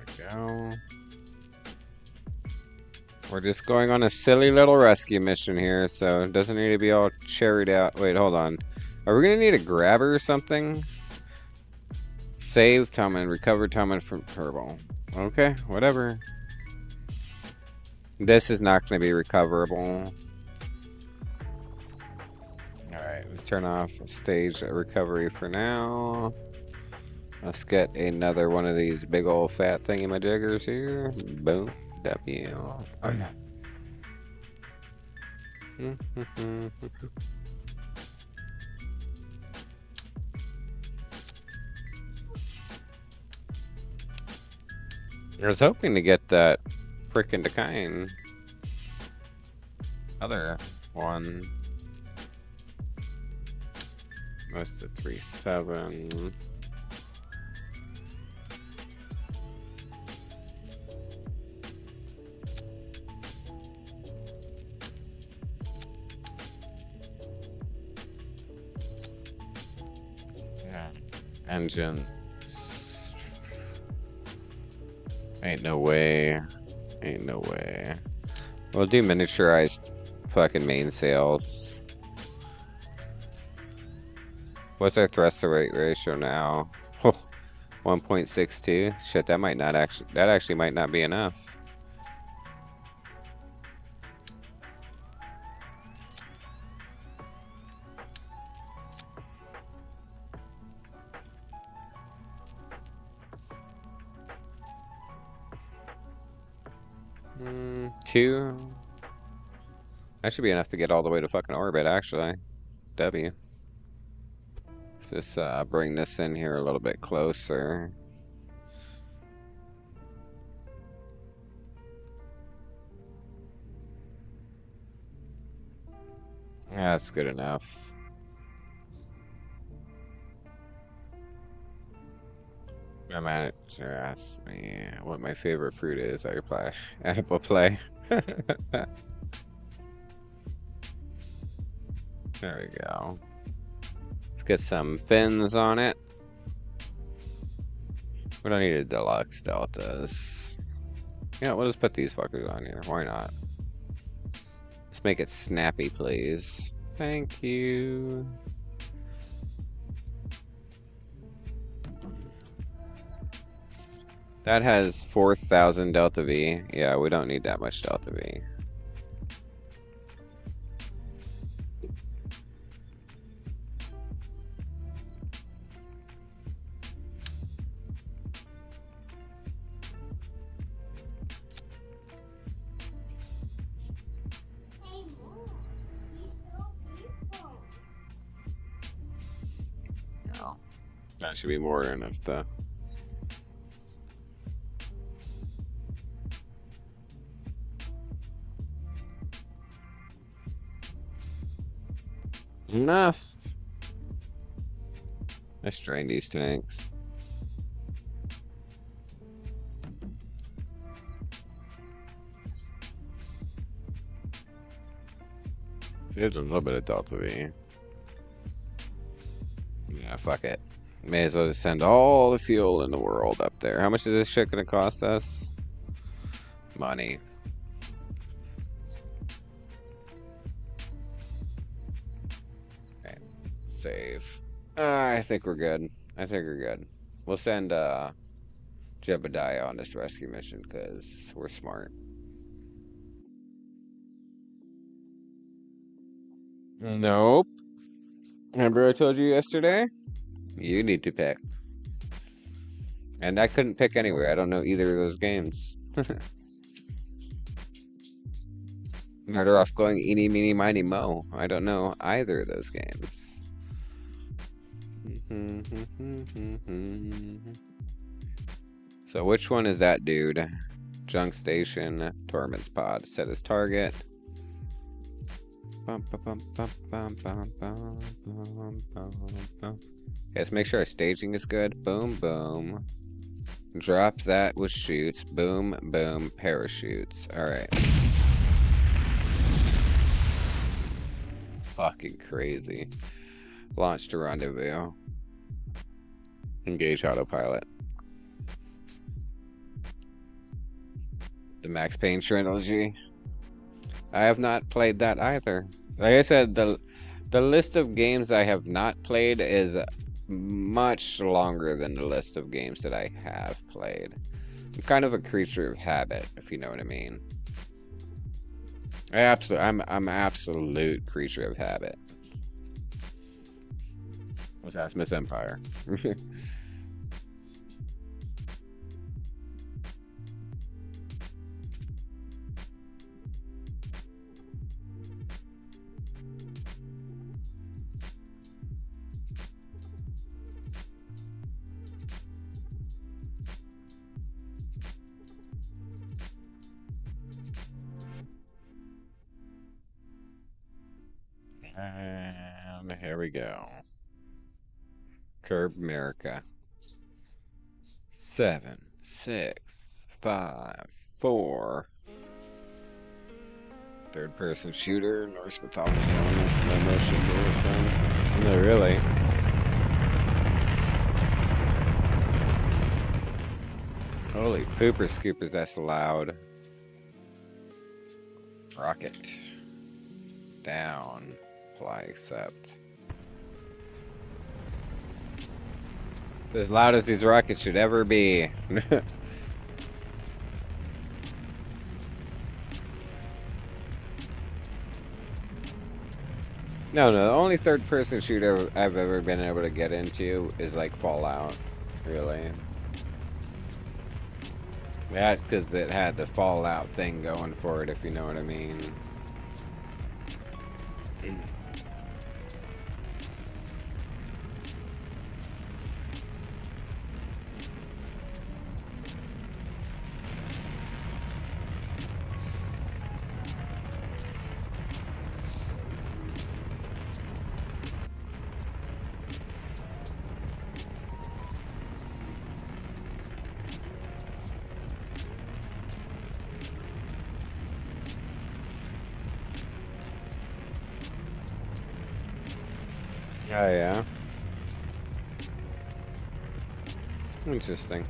A: we go. We're just going on a silly little rescue mission here, so it doesn't need to be all cherried out. Wait, hold on. Are we gonna need a grabber or something? Save Tommen, recover Tommen from Kerbal. Okay, whatever. This is not gonna be recoverable. Alright, let's turn off stage recovery for now. Let's get another one of these big old fat thingy-majiggers here. Boom. W. Oh, no. I was hoping to get that frickin' decaying other one. That's the 3.7. Engine. Ain't no way. Ain't no way. We'll do miniaturized fucking mainsails. What's our thruster weight ratio now? Oh, 1.62. Shit, that actually might not be enough. Two. That should be enough to get all the way to fucking orbit, actually. W. Let's just bring this in here a little bit closer. Yeah, that's good enough. My manager asked me what my favorite fruit is. I reply, apple play. There we go. Let's get some fins on it. We don't need a deluxe deltas. Yeah, we'll just put these fuckers on here. Why not? Let's make it snappy, please. Thank you. That has 4,000 Delta V. Yeah, we don't need that much Delta V. No, that should be more than enough, though. Enough. Let's drain these tanks. There's a little bit of Delta V. Yeah, fuck it. May as well just send all the fuel in the world up there. How much is this shit gonna cost us? Money. Okay. Save. I think we're good. I think we're good. We'll send Jebediah on this rescue mission because we're smart. Nope. Remember I told you yesterday? You need to pick. And I couldn't pick anywhere. I don't know either of those games. Better off going eeny, meeny, miny, mo. I don't know either of those games. So which one is that dude? Junk Station, Torment's Pod. Set his target. Let's make sure our staging is good. Boom, boom. Drop that with shoots. Boom, boom. Parachutes. Alright. Fucking crazy. Launch to rendezvous. Engage autopilot. The Max Payne trilogy. I have not played that either. Like I said, the list of games I have not played is much longer than the list of games that I have played. I'm kind of a creature of habit, if you know what I mean. I'm absolute creature of habit. What's that? Miss Empire. And here we go. Curb America. 7, 6, 5, 4. Third person shooter, Norse mythology elements, no motion bullet time. No, really. Holy pooper scoopers, that's loud. Rocket. Down. Apply accept. It's as loud as these rockets should ever be. No, the only third person shooter I've ever been able to get into is like Fallout, really. That's because it had the Fallout thing going for it, if you know what I mean. Oh, yeah. Interesting.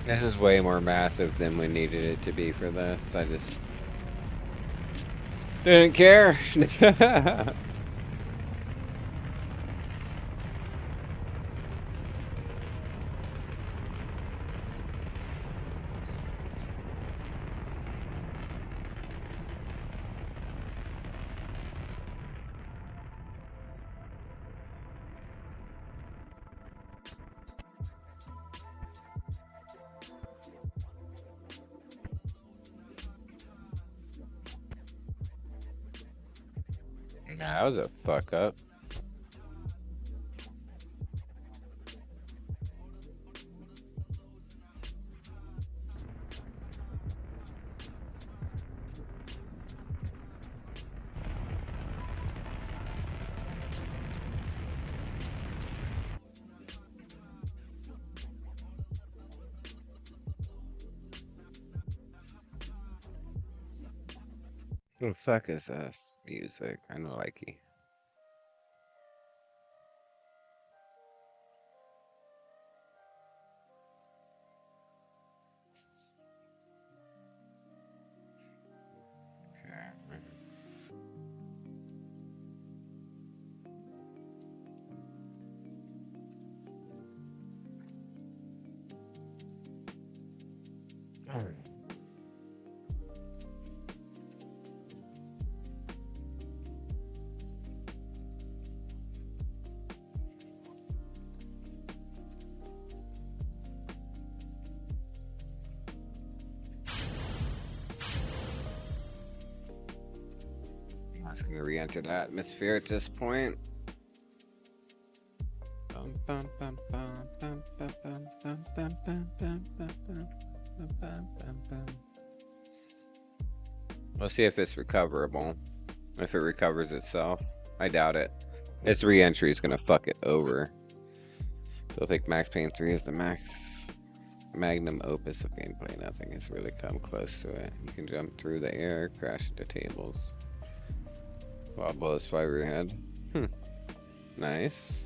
A: This is way more massive than we needed it to be for this. I just didn't care. Nah, that was a fuck up. What the fuck is this music? I know like it. Okay. I was gonna re-enter the atmosphere at this point. Bum, bum, bum, bum, bum, bum, bum, bum, bum, bum, bum, bum, bum, bum, bum, bum. We'll see if it's recoverable. If it recovers itself. I doubt it. Its re-entry is gonna fuck it over. So I think Max Payne 3 is the max magnum opus of gameplay. Nothing has really come close to it. You can jump through the air, crash into tables. While bullets fly over your head. Nice.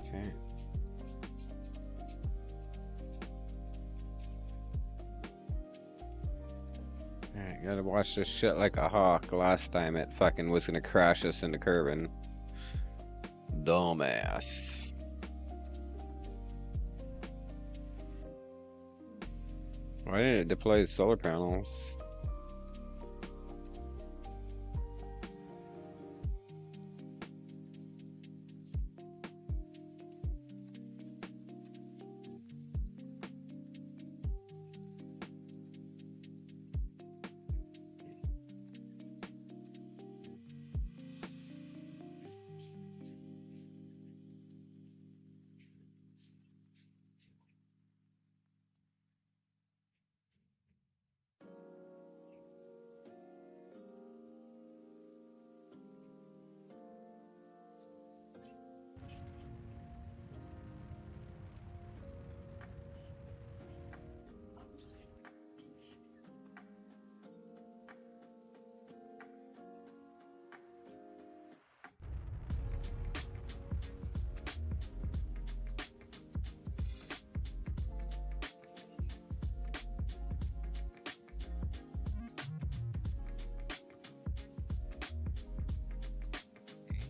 A: Okay. Alright, gotta watch this shit like a hawk. Last time it fucking was gonna crash us into Kerbal. Dumbass. Why didn't it deploy the solar panels?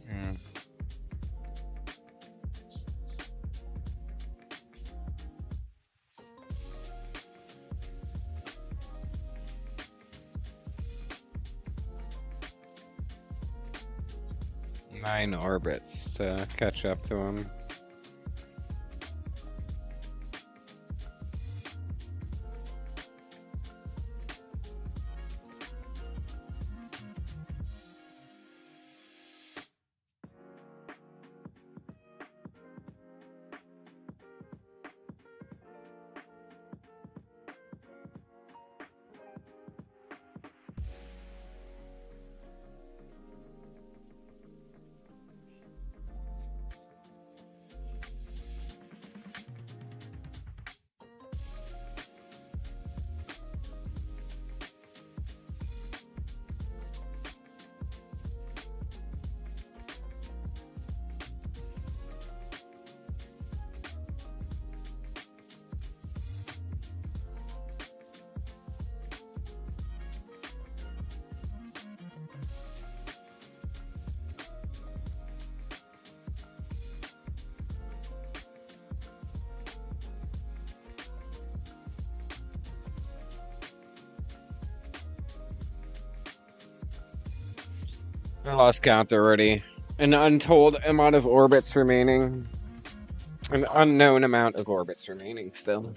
A: Hmm. 9 orbits to catch up to him. I lost count already. An untold amount of orbits remaining. An unknown amount of orbits remaining still.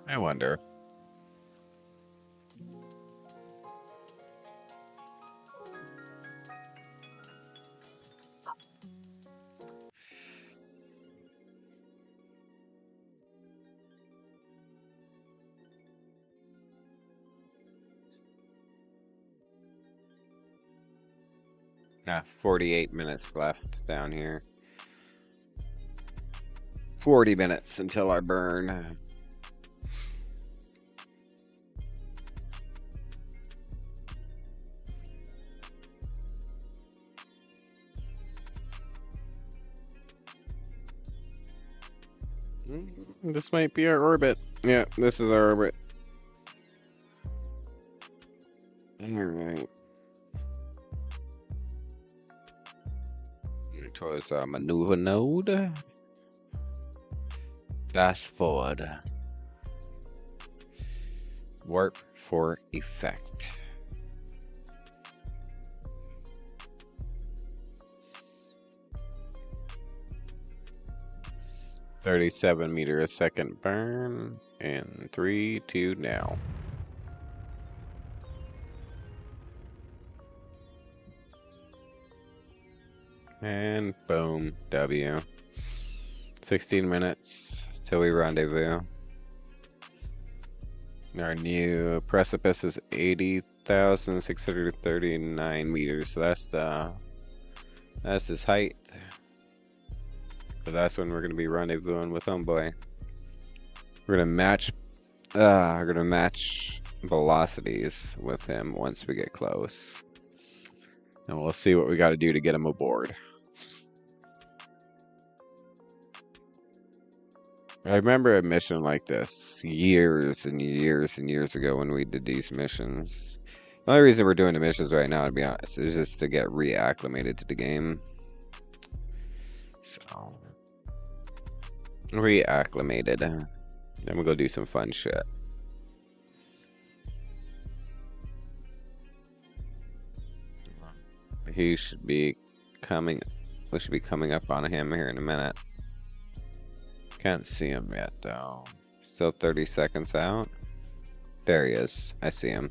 A: I wonder. Ah, 48 minutes left down here. 40 minutes until I burn. This might be our orbit. Yeah, this is our orbit. Alright. Towards our maneuver node. Fast forward. Warp for effect. $37 a second burn. And 3, 2 now. And boom, W. 16 minutes till we rendezvous. Our new precipice is 80,639 meters. So that's his height. So that's when we're gonna be rendezvousing with Homeboy. We're gonna match velocities with him once we get close. And we'll see what we gotta do to get him aboard. I remember a mission like this years and years and years ago when we did these missions. The only reason we're doing the missions right now, to be honest, is just to get reacclimated to the game. So, reacclimated. Then we'll go do some fun shit. He should be coming. We should be coming up on him here in a minute. Can't see him yet, though. Still 30 seconds out. There he is. I see him.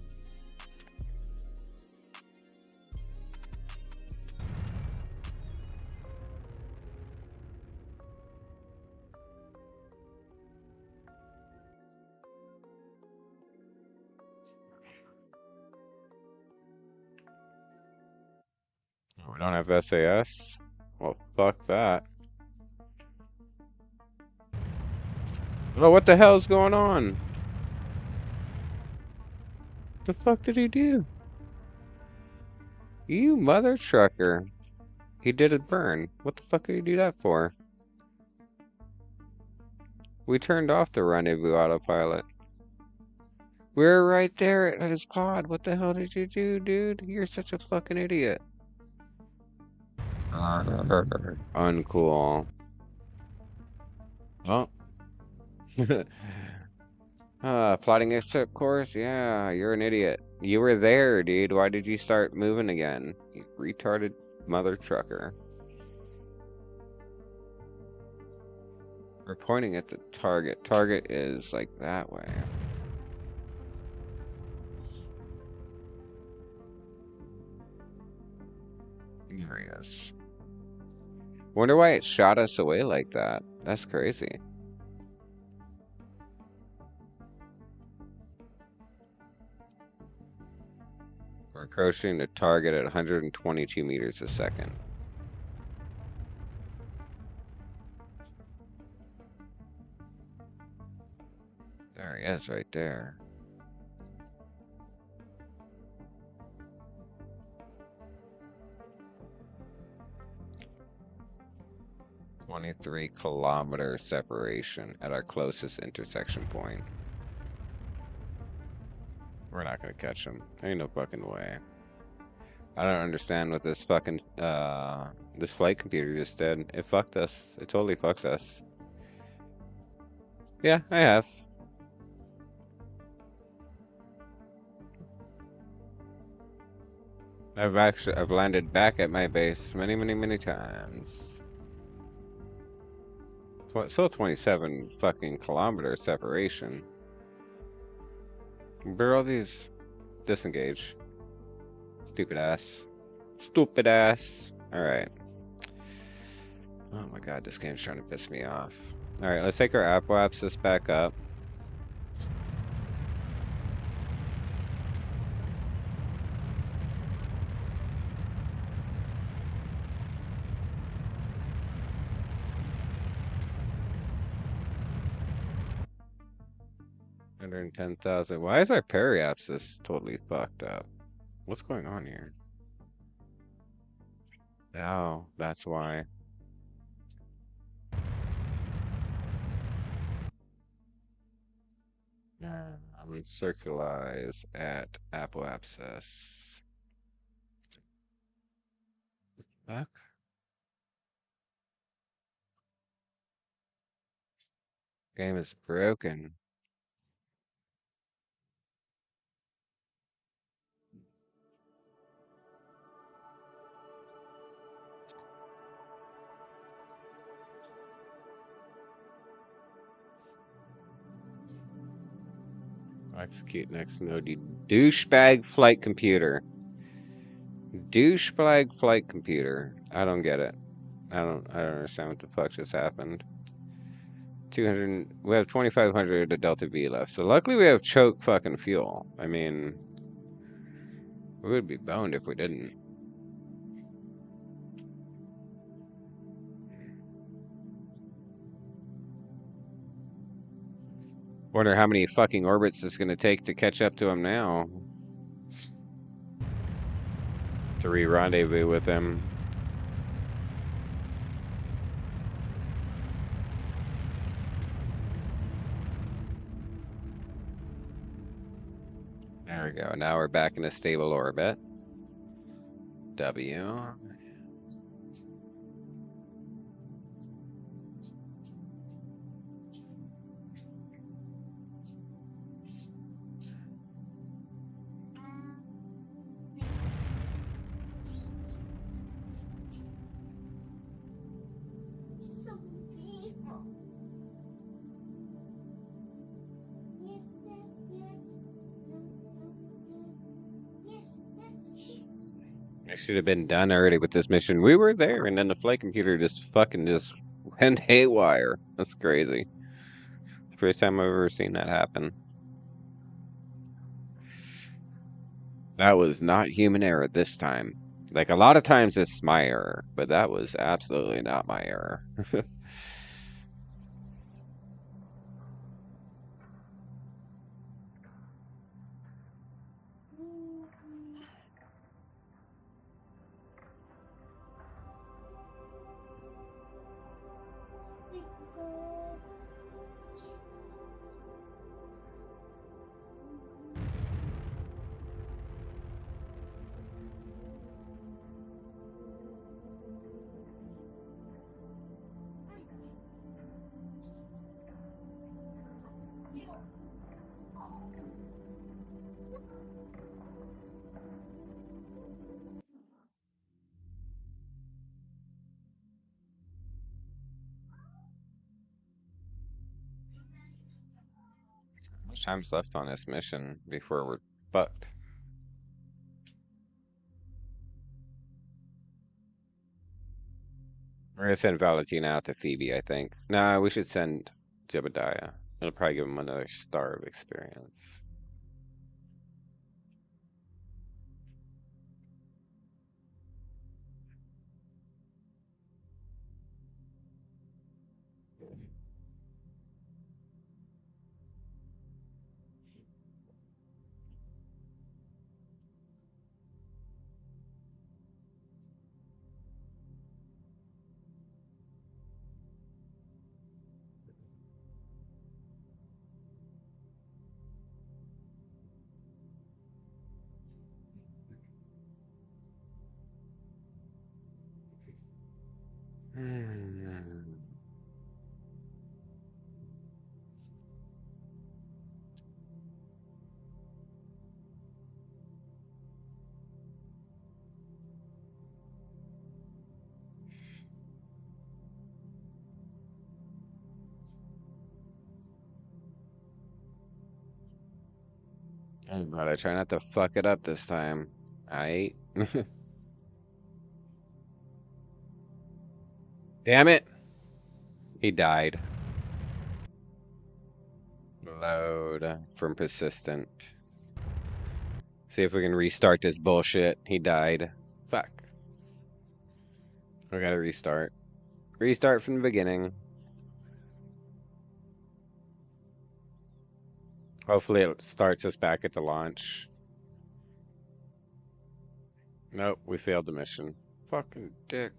A: We don't have SAS? Well, fuck that. Oh, what the hell's going on? The fuck did he do? You mother trucker. He did a burn. What the fuck did he do that for? We turned off the rendezvous autopilot. We're right there at his pod. What the hell did you do, dude? You're such a fucking idiot. Uncool. Oh. Plotting exit course? Yeah, you're an idiot. You were there, dude. Why did you start moving again? You retarded mother trucker. We're pointing at the target. Target is like that way. Here he is. Wonder why it shot us away like that. That's crazy. We're approaching the target at 122 meters a second. There he is, right there. $23-kilometer separation at our closest intersection point. We're not gonna catch him. Ain't no fucking way. I don't understand what this fucking this flight computer just did. It fucked us. It totally fucked us. Yeah, I have. I've landed back at my base many times. Still 27 fucking kilometer separation. Where are all these? Disengage. Stupid ass. Stupid ass. Alright. Oh my god, this game's trying to piss me off. Alright, let's take our Apoapsis back up. $110,000. Why is our periapsis totally fucked up? What's going on here? Oh, that's why. I'm gonna circularize at Apoapsis. Fuck. Game is broken. Execute next node. You douchebag flight computer. Douchebag flight computer. I don't get it. I don't understand what the fuck just happened. 200. We have 2,500 of Delta V left. So luckily we have choke fucking fuel. I mean, we would be boned if we didn't. Wonder how many fucking orbits it's gonna take to catch up to him now. To re-rendezvous with him. There we go. Now we're back in a stable orbit. W. I should have been done already with this mission. We were there, and then the flight computer just fucking just went haywire. That's crazy. First time I've ever seen that happen. That was not human error this time. Like, a lot of times it's my error, but that was absolutely not my error. How much time's left on this mission before we're fucked? We're gonna send Valentina out to Phoebe, I think. Nah, we should send Jebediah. It'll probably give him another star of experience. But I try not to fuck it up this time. Aight. Damn it! He died. Load from persistent. See if we can restart this bullshit. He died. Fuck. We gotta restart. Restart from the beginning. Hopefully it starts us back at the launch. Nope, we failed the mission. Fucking dick.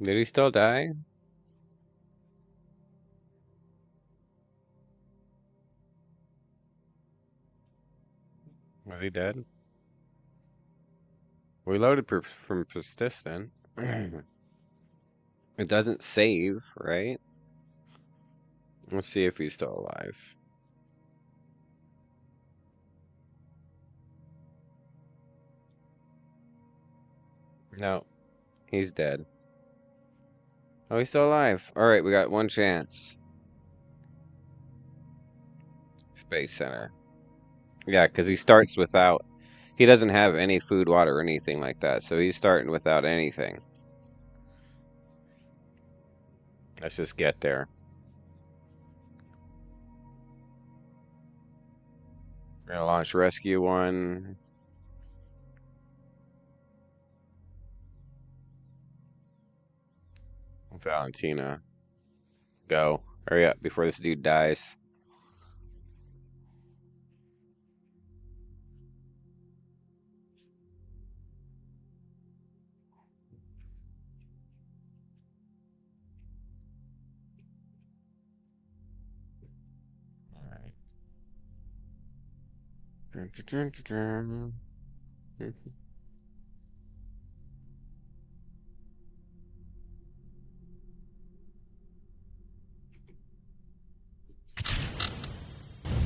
A: Did he still die? Was he dead? We loaded from persistent. It doesn't save, right? Let's see if he's still alive. No, he's dead. Oh, he's still alive. Alright, we got one chance. Space Center. Yeah, because he starts without... He doesn't have any food, water, or anything like that, so he's starting without anything. Let's just get there. We're gonna launch Rescue 1. Valentina. Go. Hurry up before this dude dies. Alright.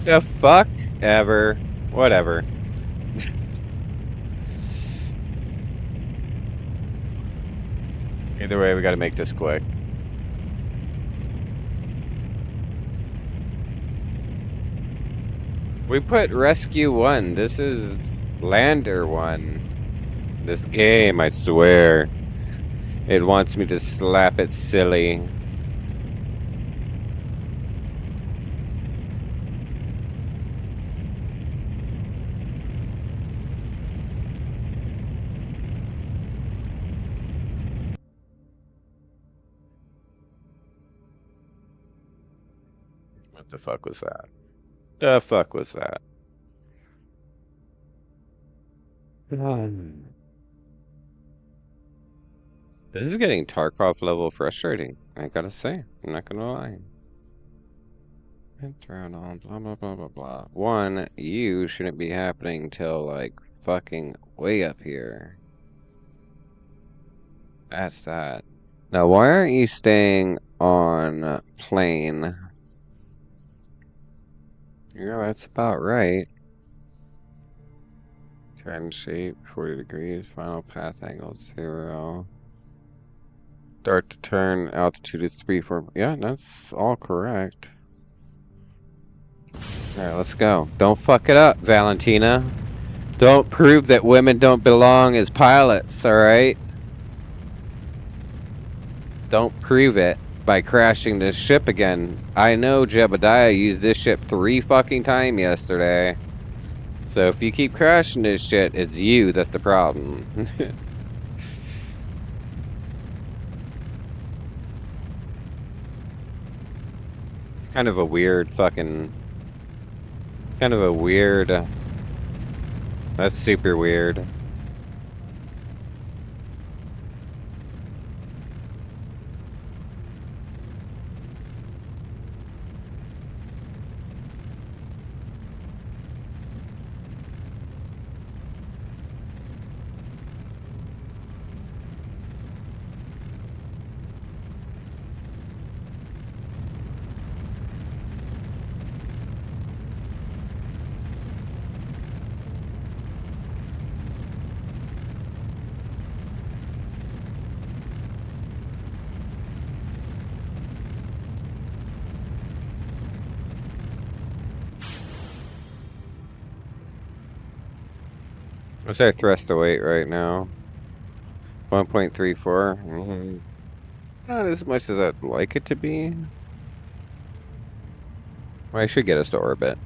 A: The fuck ever. Whatever. Either way, we gotta make this quick. We put Rescue 1. This is Lander 1. This game, I swear. It wants me to slap it silly. What the fuck was that? The fuck was that? This is getting Tarkov level frustrating, I gotta say. I'm not gonna lie. Thrown on, blah, blah, blah, blah, blah. One, you shouldn't be happening till, like, fucking way up here. That's that. Now, why aren't you staying on plane? Yeah, that's about right. Turn shape, 40 degrees, final path angle, 0. Start to turn, altitude is 3, 4. Yeah, that's all correct. Alright, let's go. Don't fuck it up, Valentina. Don't prove that women don't belong as pilots, alright? Don't prove it by crashing this ship again. I know Jebediah used this ship 3 fucking times yesterday. So if you keep crashing this shit, it's you that's the problem. It's kind of a weird fucking... Kind of a weird... That's super weird. What's our thrust to weight right now? 1.34. Not as much as I'd like it to be. Well, I should get us to orbit.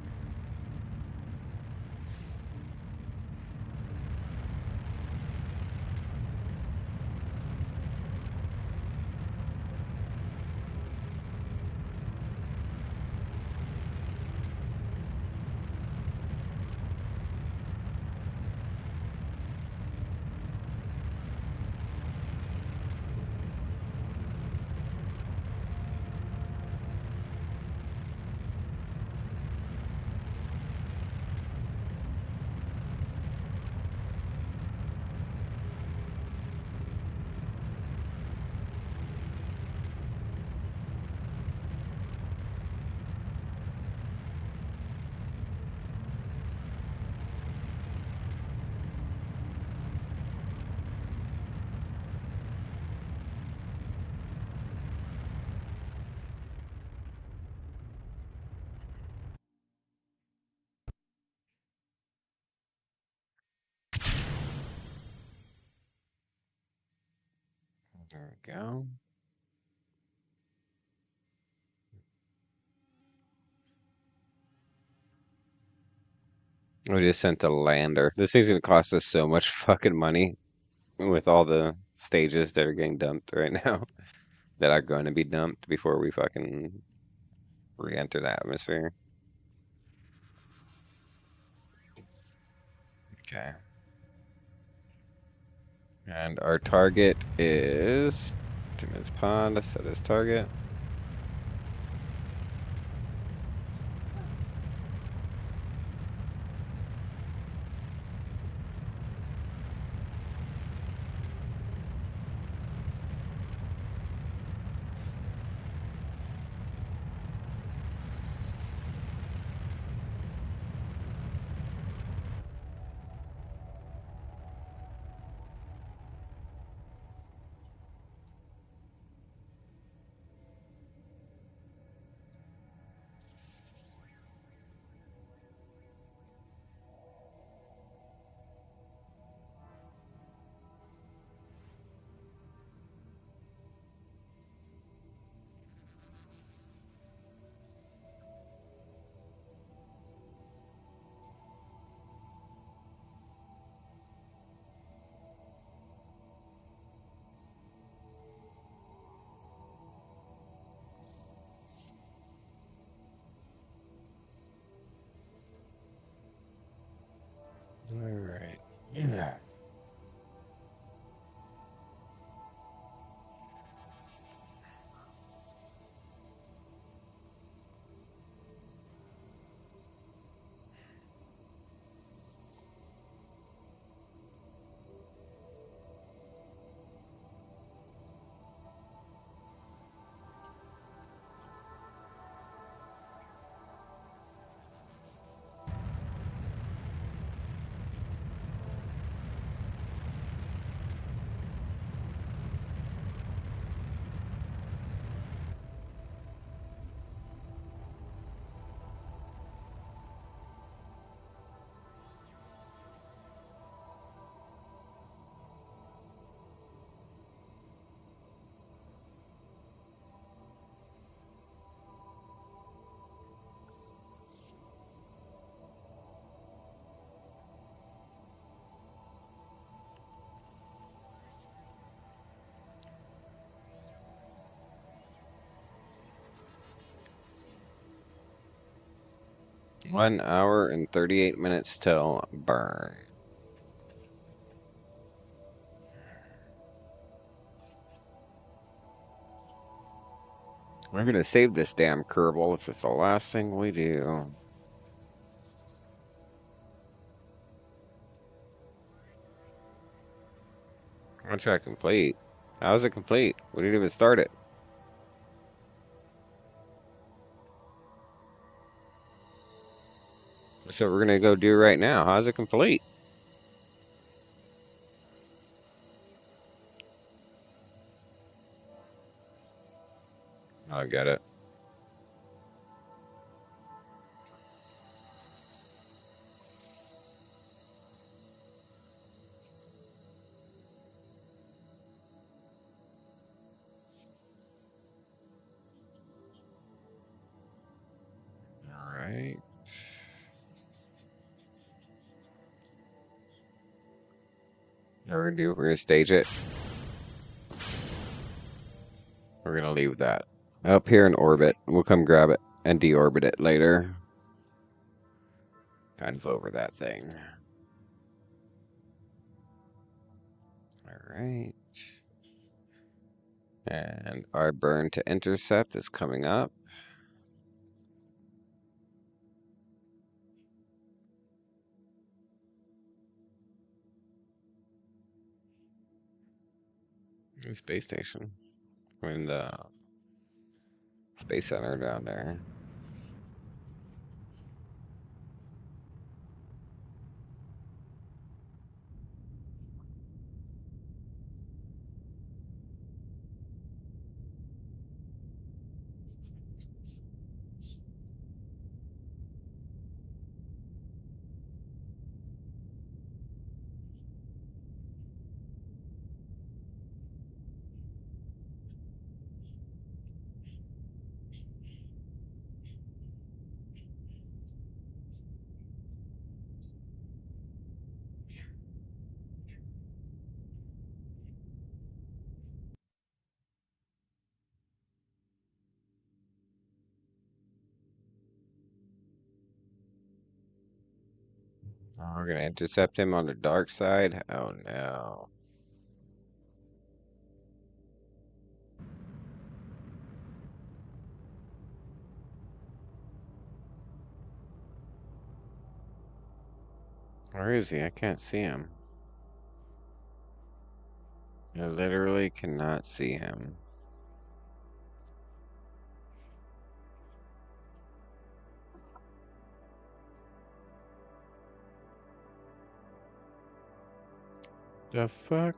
A: There we go. We just sent a lander. This thing's gonna cost us so much fucking money with all the stages that are getting dumped right now that are going to be dumped before we fucking re-enter the atmosphere. Okay. And our target is 2 minutes pond. Set as target. All right. Yeah. One hour and 38 minutes till burn. We're gonna save this damn Kerbal if it's the last thing we do. Contract complete. How is it complete? We didn't even start it. That's what we're gonna go do right now. How's it complete? I get it. We're gonna stage it. We're gonna leave that up here in orbit. We'll come grab it and deorbit it later. Kind of over that thing. Alright. And our burn to intercept is coming up. The space station. I mean, the space center down there. Oh, we're gonna intercept him on the dark side? Oh no. Where is he? I can't see him. I literally cannot see him. The fuck?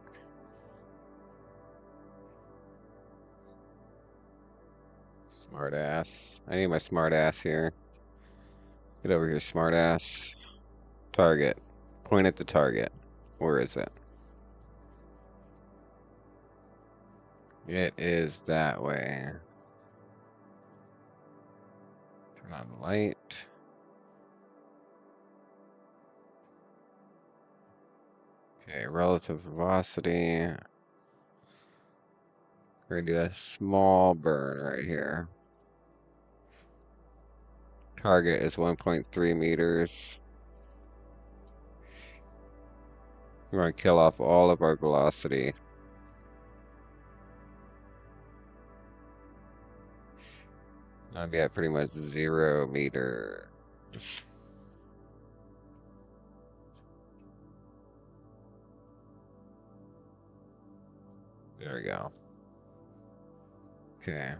A: Smart ass. I need my smart ass here. Get over here, smart ass. Target. Point at the target. Where is it? It is that way. Turn on the light. Okay, relative velocity. We're gonna do a small burn right here. Target is 1.3 meters. We're gonna kill off all of our velocity. I'll be at pretty much 0 meters. There we go. Okay.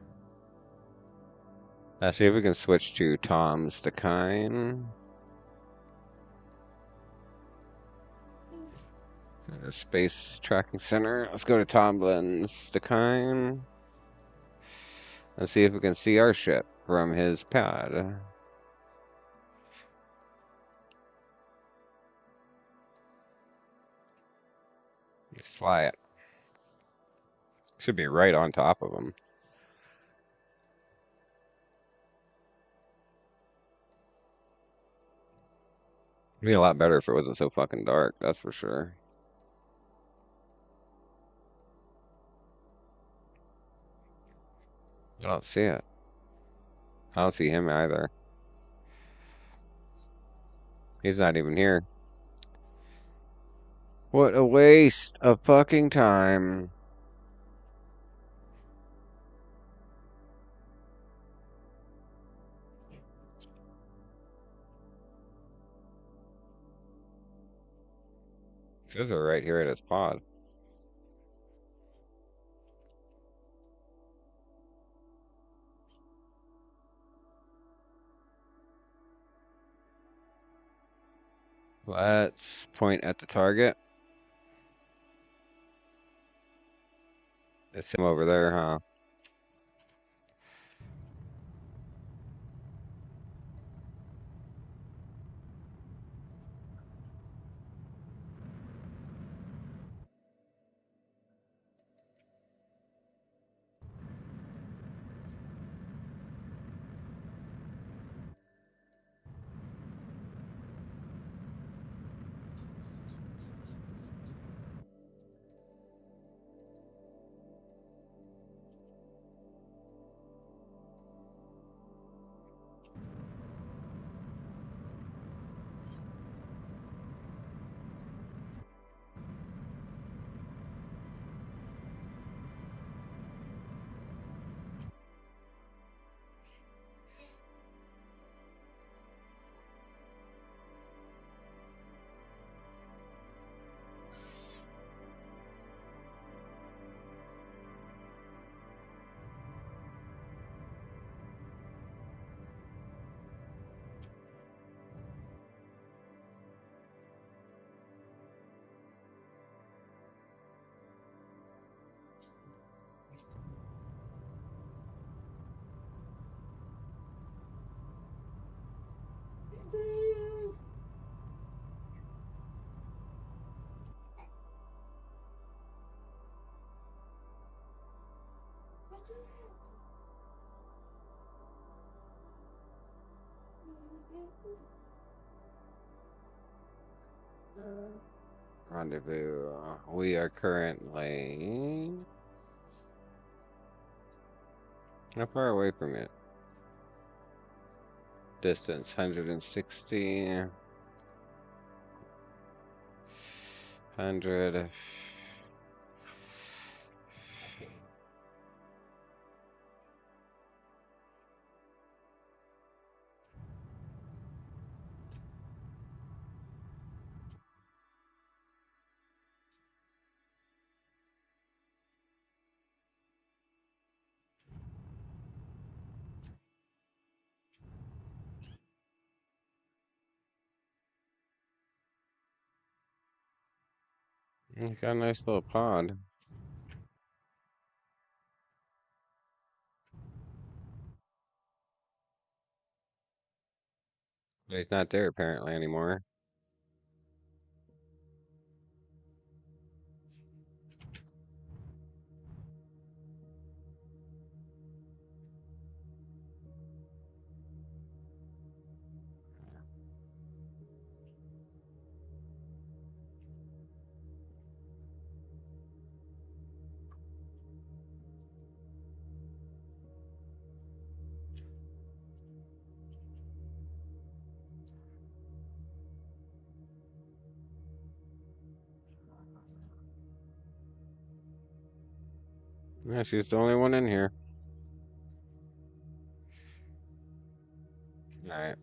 A: Let's see if we can switch to Tom's Stakine. The Space Tracking Center. Let's go to Tomlin's Stakine. Let's see if we can see our ship from his pad. Let's fly it. Should be right on top of him. It'd be a lot better if it wasn't so fucking dark, that's for sure. I don't see it. I don't see him either. He's not even here. What a waste of fucking time. It says it right here at his pod. Let's point at the target. It's him over there, huh? Rendezvous. We are currently... How far away from it? Distance 160. 100. He's got a nice little pond. But he's not there apparently anymore. Yeah, she's the only one in here. Alright.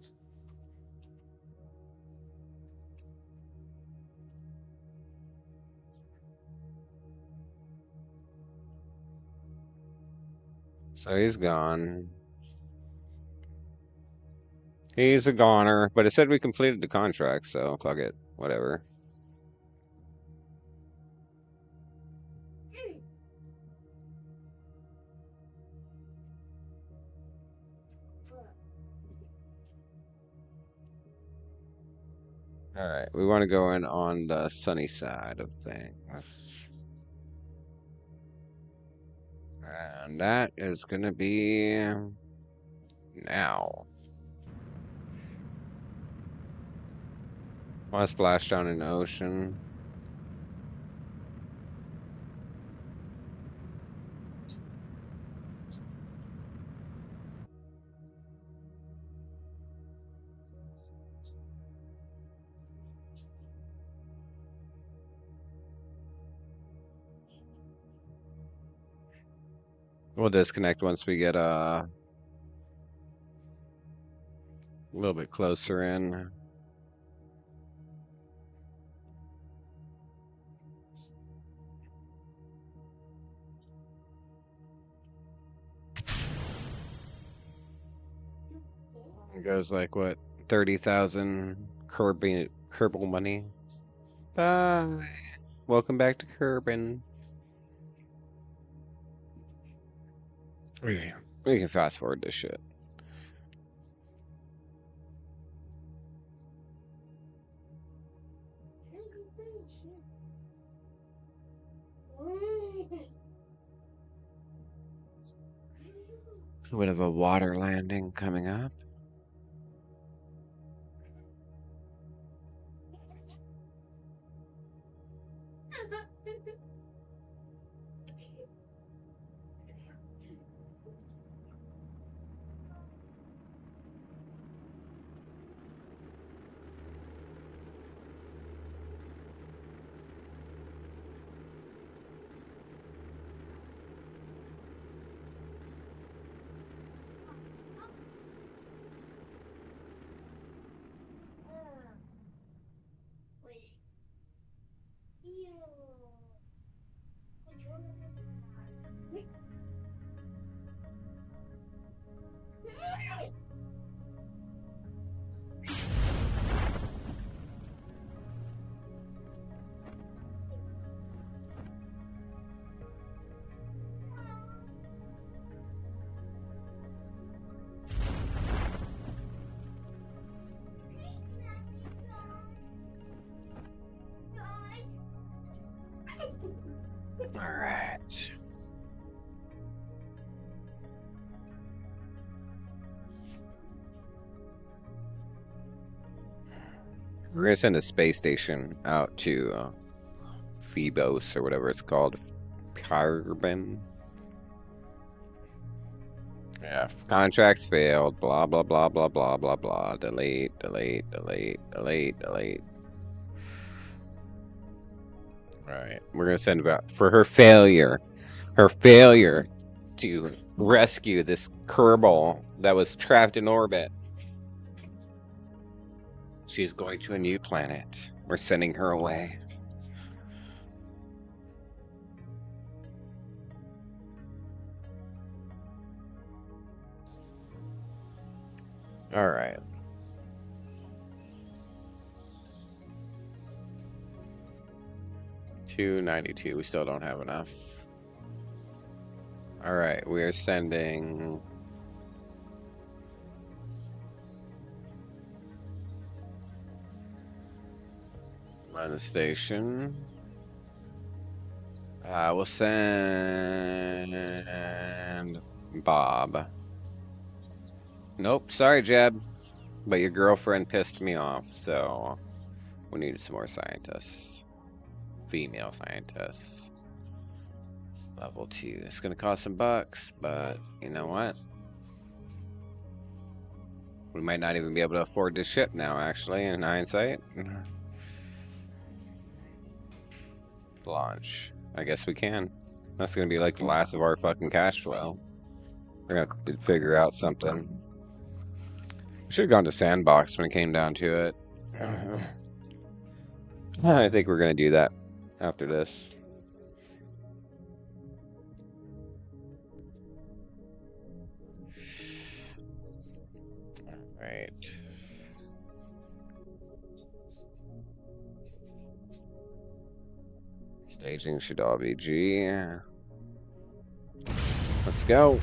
A: So he's gone. He's a goner, but it said we completed the contract, so fuck it. Whatever. Alright, we want to go in on the sunny side of things. And that is going to be now. Want to splash down in the ocean. We'll disconnect once we get a little bit closer in. It goes like what, 30,000 Kerbal money. Bye. Welcome back to Kerbin. Yeah. We can fast forward this shit. A bit of a water landing coming up. All right. We're gonna send a space station out to Phoebos or whatever it's called. Kerbal. Yeah, contracts failed. Blah blah blah blah blah blah blah. Delete, delete, delete, delete, delete. All right, we're gonna send about for her failure to rescue this Kerbal that was trapped in orbit. She's going to a new planet. We're sending her away. All right. 292. We still don't have enough. All right, we are sending run the station. We'll send Bob. Nope, sorry, Jeb, but your girlfriend pissed me off, so we need some more scientists. Female scientists. Level 2. It's gonna cost some bucks, but you know what? We might not even be able to afford this ship now, actually, in hindsight. Launch. I guess we can. That's gonna be like the last of our fucking cash flow. We're gonna have to figure out something. We should have gone to Sandbox when it came down to it. I think we're gonna do that after this. Alright. Staging should all be G. Let's go.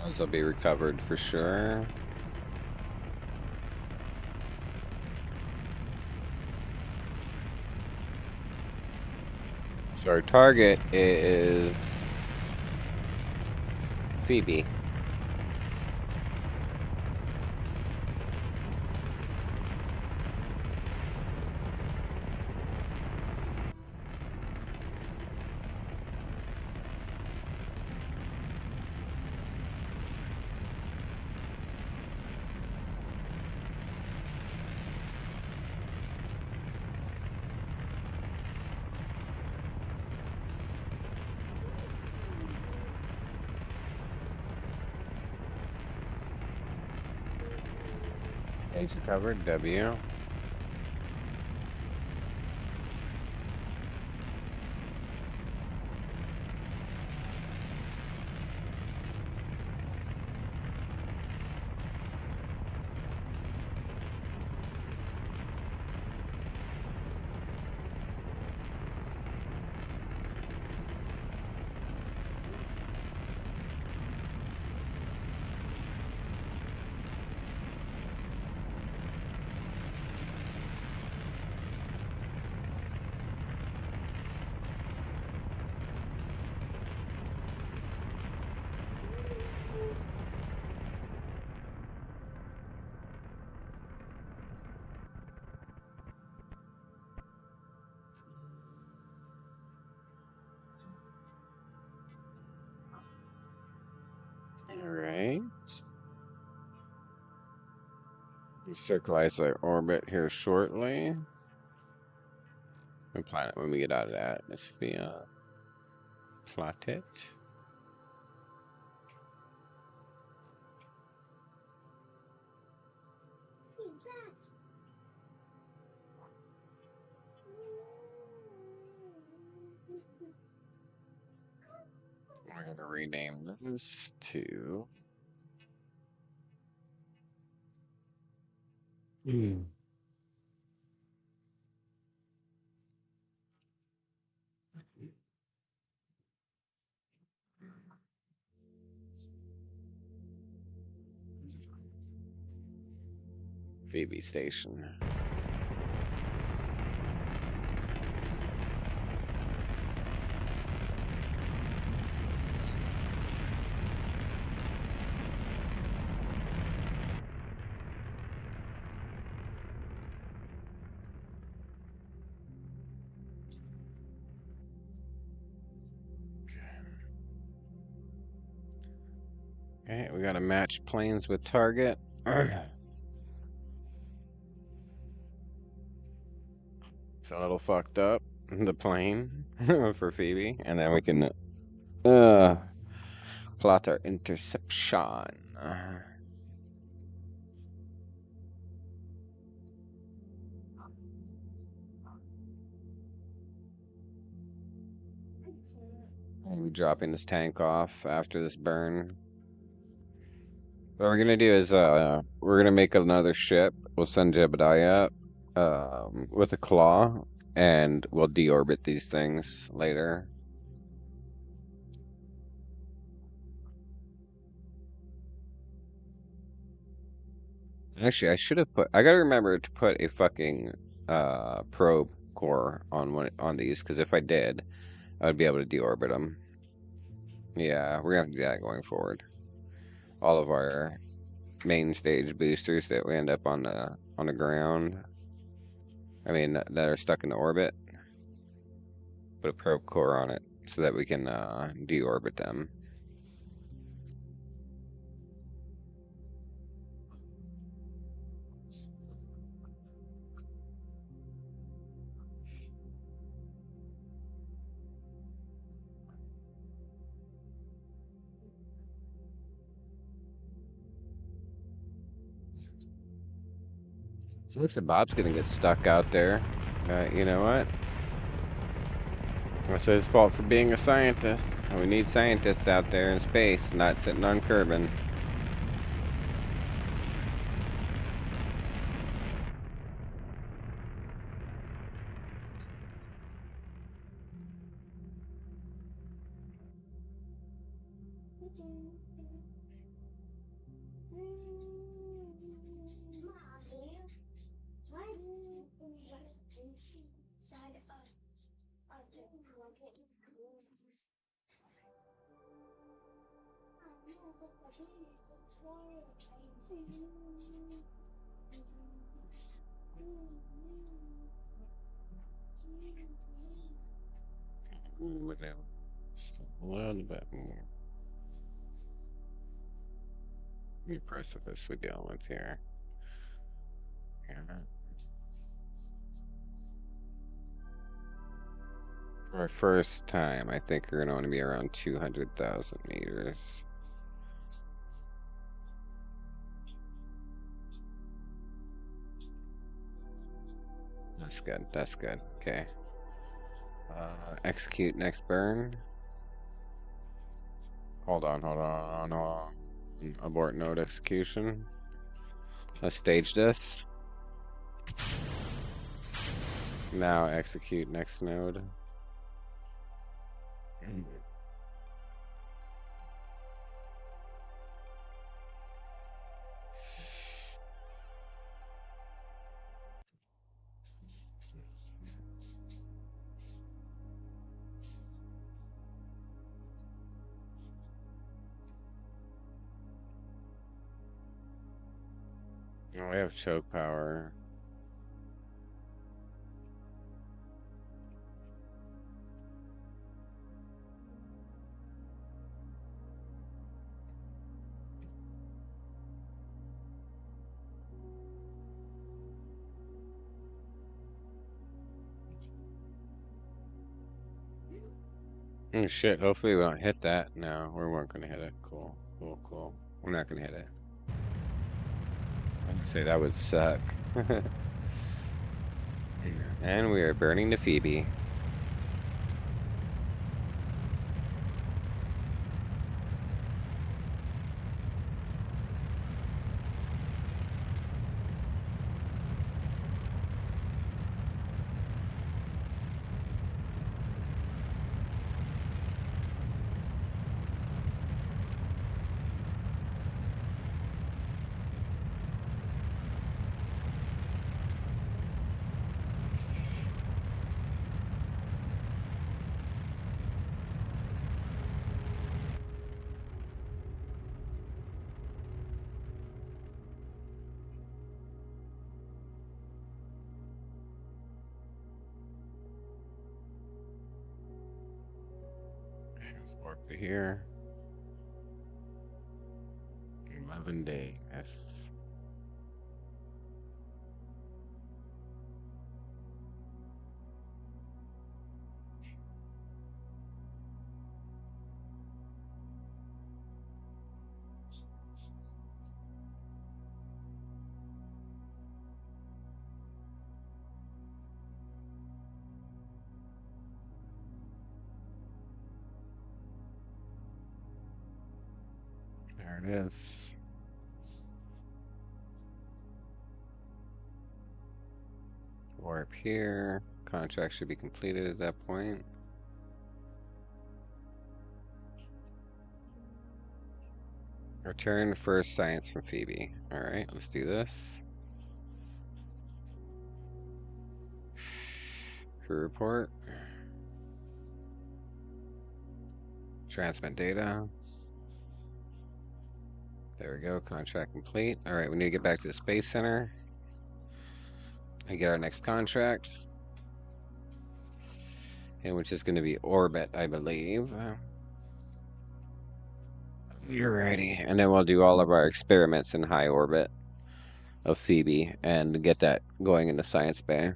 A: Those will be recovered for sure. So our target is Phoebe. Stage recovered, W. All right. Circleize our orbit here shortly. We plan it when we get out of the atmosphere. Plot it. We're going to rename this to... Phoebe Station. Okay, we gotta match planes with target. It's a little fucked up, the plane for Phoebe, and then we can plot our interception. We're dropping this tank off after this burn. What we're gonna do is we're gonna make another ship. We'll send Jebediah up with a claw, and we'll deorbit these things later. Actually, I should have put. I gotta remember to put a fucking probe core on these, because if I did, I would be able to deorbit them. Yeah, we're gonna have to do that going forward. All of our main stage boosters that we end up on the ground. I mean that are stuck in the orbit. Put a probe core on it so that we can deorbit them. So looks like Bob's gonna get stuck out there. You know what? That's his fault for being a scientist. We need scientists out there in space, not sitting on Kerbal. Just a little bit more. Let me precipice we're dealing with here. Yeah. For our first time, I think we're gonna want to be around 200,000 meters. That's good. That's good. Okay. Execute next burn. Hold on. Hold on. Hold on. Abort node execution. Let's stage this. Now execute next node. Oh, we have choke power. Oh shit, hopefully we don't hit that. No, we weren't gonna hit it. Cool, cool, cool. We're not gonna hit it. I'd say that would suck. And we are burning the Phoebe. Warp to here. 11 days. There it is. Warp here. Contract should be completed at that point. Return first science from Phoebe. Alright, let's do this. Crew report. Transmit data. There we go, contract complete. Alright, we need to get back to the Space Center and get our next contract. And which is going to be orbit, I believe. You're ready. And then we'll do all of our experiments in high orbit of Phoebe and get that going into Science Bay.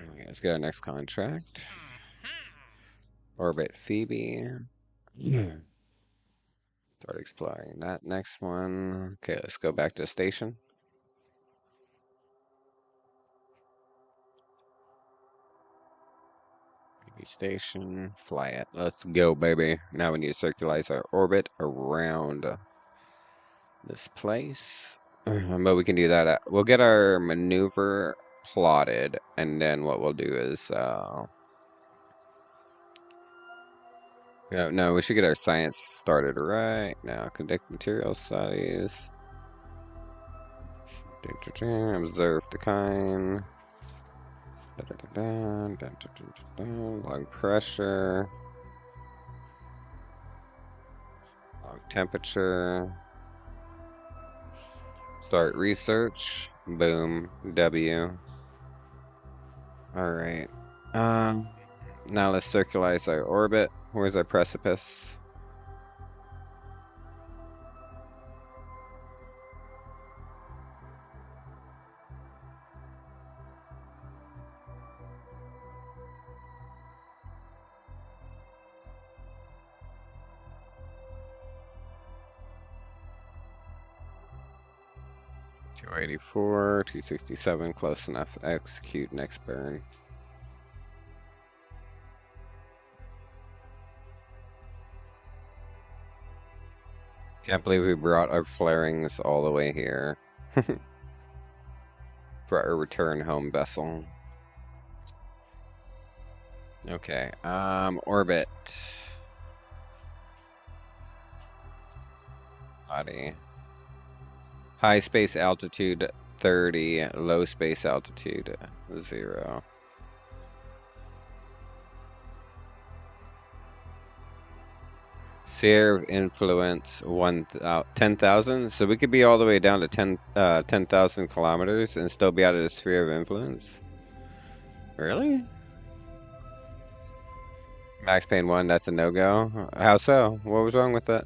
A: Okay, let's get our next contract. Orbit Phoebe. Start exploring that next one. Okay, let's go back to the station. Phoebe station, fly it. Let's go, baby. Now we need to circularize our orbit around this place. But we can do that. We'll get our maneuver plotted, and then what we'll do is, no, we should get our science started right now. Conduct material studies. Observe the kind. Lung pressure. Lung temperature. Start research. Boom. W. Alright. Now let's circularize our orbit. Where's our precipice? $284, $267, close enough. Execute next burn. Can't believe we brought our flarings all the way here. For our return home vessel. Okay, orbit. Body. High space altitude 30, low space altitude 0. Sphere of influence 10,000. So we could be all the way down to 10,000 kilometers and still be out of the sphere of influence. Really? Max Payne 1, that's a no-go. How so? What was wrong with that?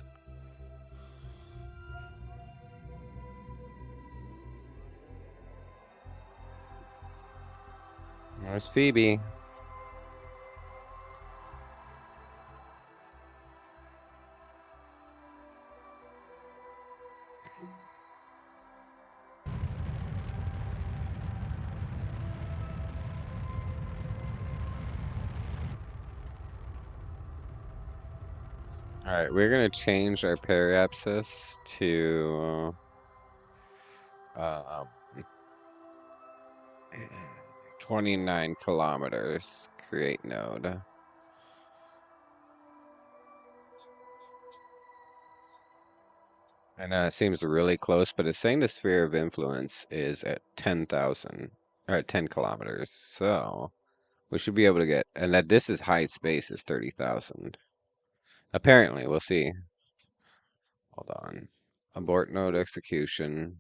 A: There's Phoebe. Alright, we're gonna change our periapsis to 29 kilometers. Create node. I know it seems really close, but it's saying the sphere of influence is at 10,000 or at 10 kilometers. So we should be able to get, and that this is high space is 30,000. Apparently, we'll see. Hold on. Abort node execution.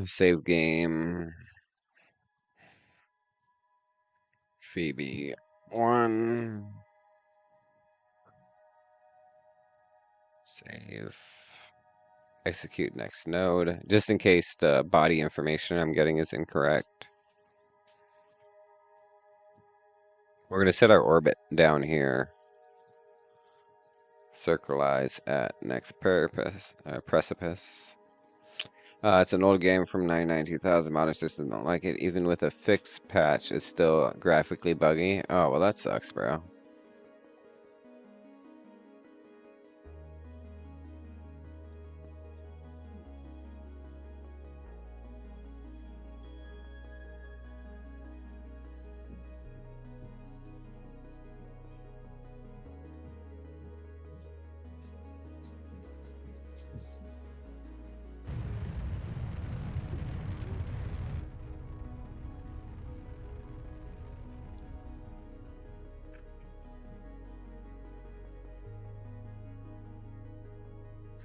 A: Save game. Phoebe 1. Save. Execute next node, just in case the body information I'm getting is incorrect. We're going to set our orbit down here. Circleize at next precipice. It's an old game from 99-2000. Modern systems don't like it. Even with a fixed patch, it's still graphically buggy. Oh, well, that sucks, bro.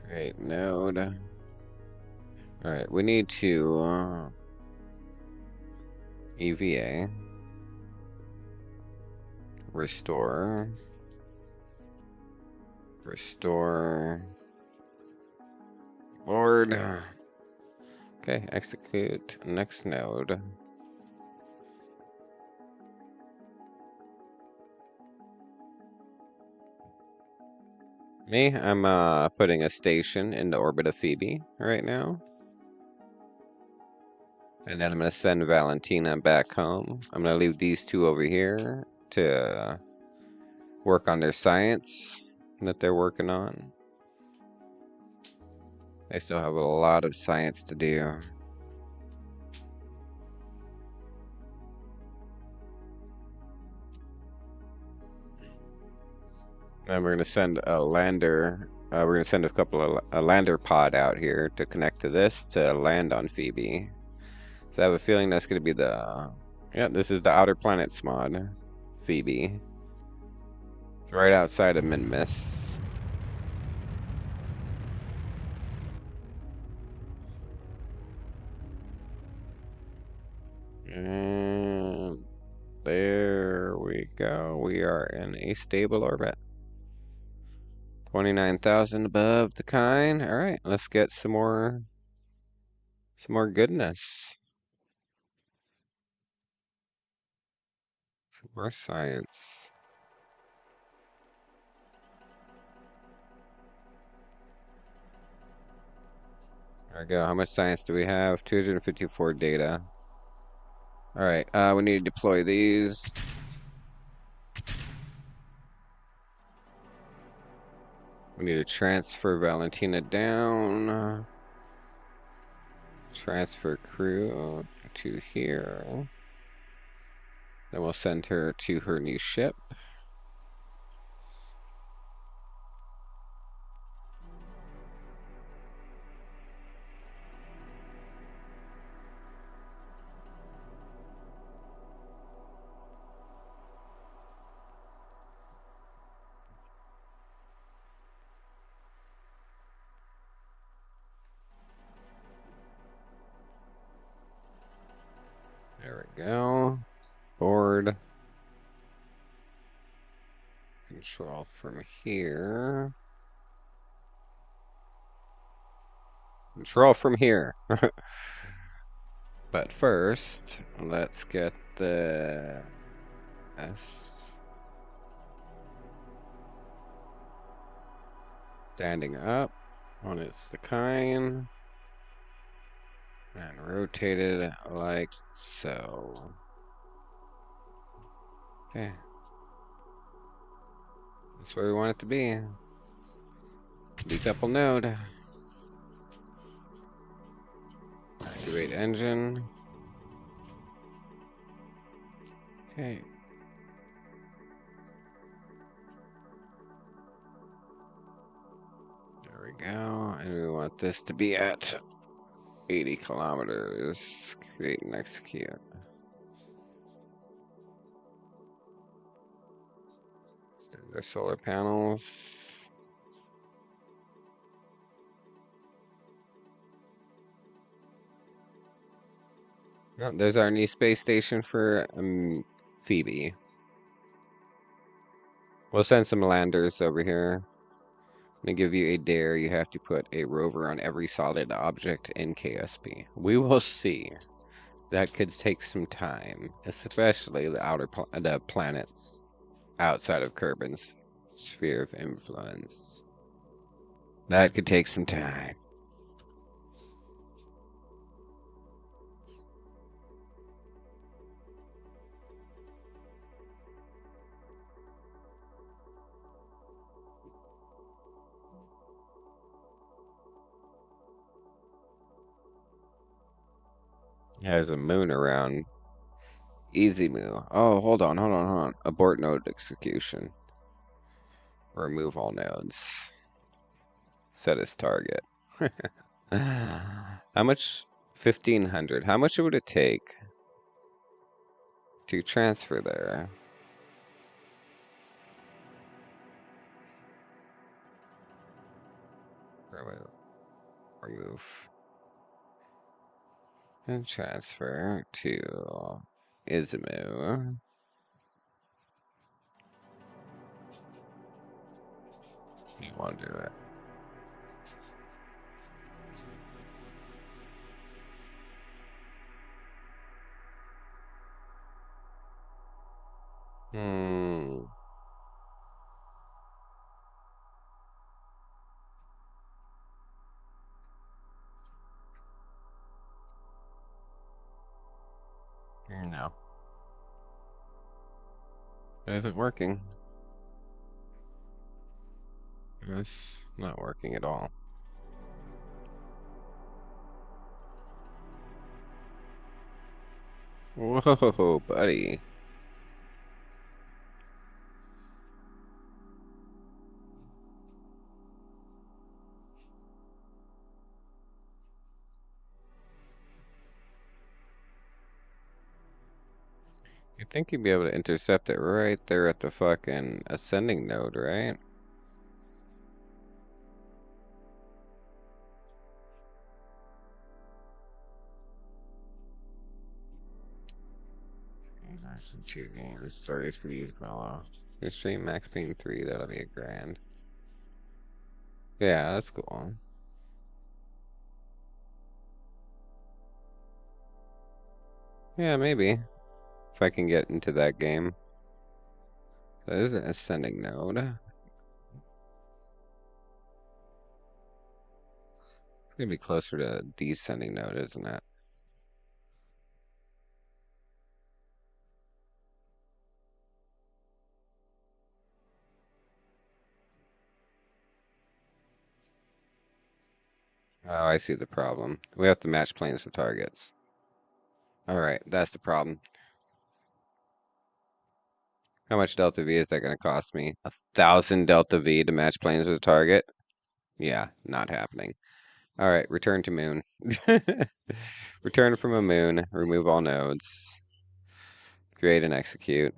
A: Create node. All right, we need to EVA, restore, board. Okay, execute next node. Me, I'm putting a station in the orbit of Phoebe right now. And then I'm going to send Valentina back home. I'm going to leave these two over here to work on their science that they're working on. They still have a lot of science to do. And we're going to send a lander. We're going to send a lander pod out here to connect to this to land on Phoebe. So I have a feeling that's going to be the... Yeah, this is the Outer Planets mod. Phoebe. It's right outside of Minmus. And there we go. We are in a stable orbit. 29,000 above the kind. All right, let's get some more goodness. Some more science. There we go. How much science do we have? 254 data. All right, we need to deploy these. We need to transfer Valentina down. Transfer crew to here. Then we'll send her to her new ship. There we go. Board. Control from here. Control from here. But first, let's get the S standing up on its kind and rotated like so. Okay. That's where we want it to be. Decouple node. Activate engine. Okay. There we go. And we want this to be at 80 kilometers. Create and execute. Extend their solar panels. Oh, there's our new space station for Phoebe. We'll send some landers over here. I'm gonna give you a dare. You have to put a rover on every solid object in KSP. We will see. That could take some time, especially the planets outside of Kerbin's sphere of influence. That could take some time. There's a moon around. Easy move. Oh, hold on. Abort node execution. Remove all nodes. Set as target. How much? 1,500. How much would it take to transfer there? Remove. And transfer to Izumu. You want to do it? Hmm. No. It isn't working. It's not working at all. Whoa, buddy. You think you'd be able to intercept it right there at the fucking ascending node, right? Two games. Stories for use mellow. Your stream max being 3, that'll be $1,000. Yeah, that's cool. Yeah, maybe. If I can get into that game. That is an ascending node. It's gonna be closer to descending node, isn't it? Oh, I see the problem. We have to match planes for targets. Alright, that's the problem. How much Delta V is that gonna cost me? 1,000 Delta V to match planes with a target? Yeah, not happening. Alright, return to moon. Return from a moon, remove all nodes. Create and execute.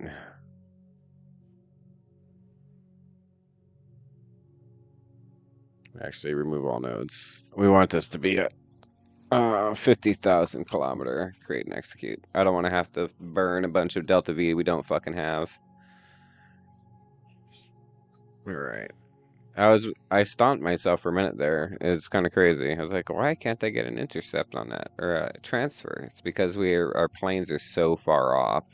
A: Actually, remove all nodes. We want this to be a 50,000 kilometer create and execute. I don't want to have to burn a bunch of Delta V we don't fucking have. Alright. I stomped myself for a minute there. It's kind of crazy. I was like, why can't I get an intercept on that or a transfer? It's because our planes are so far off.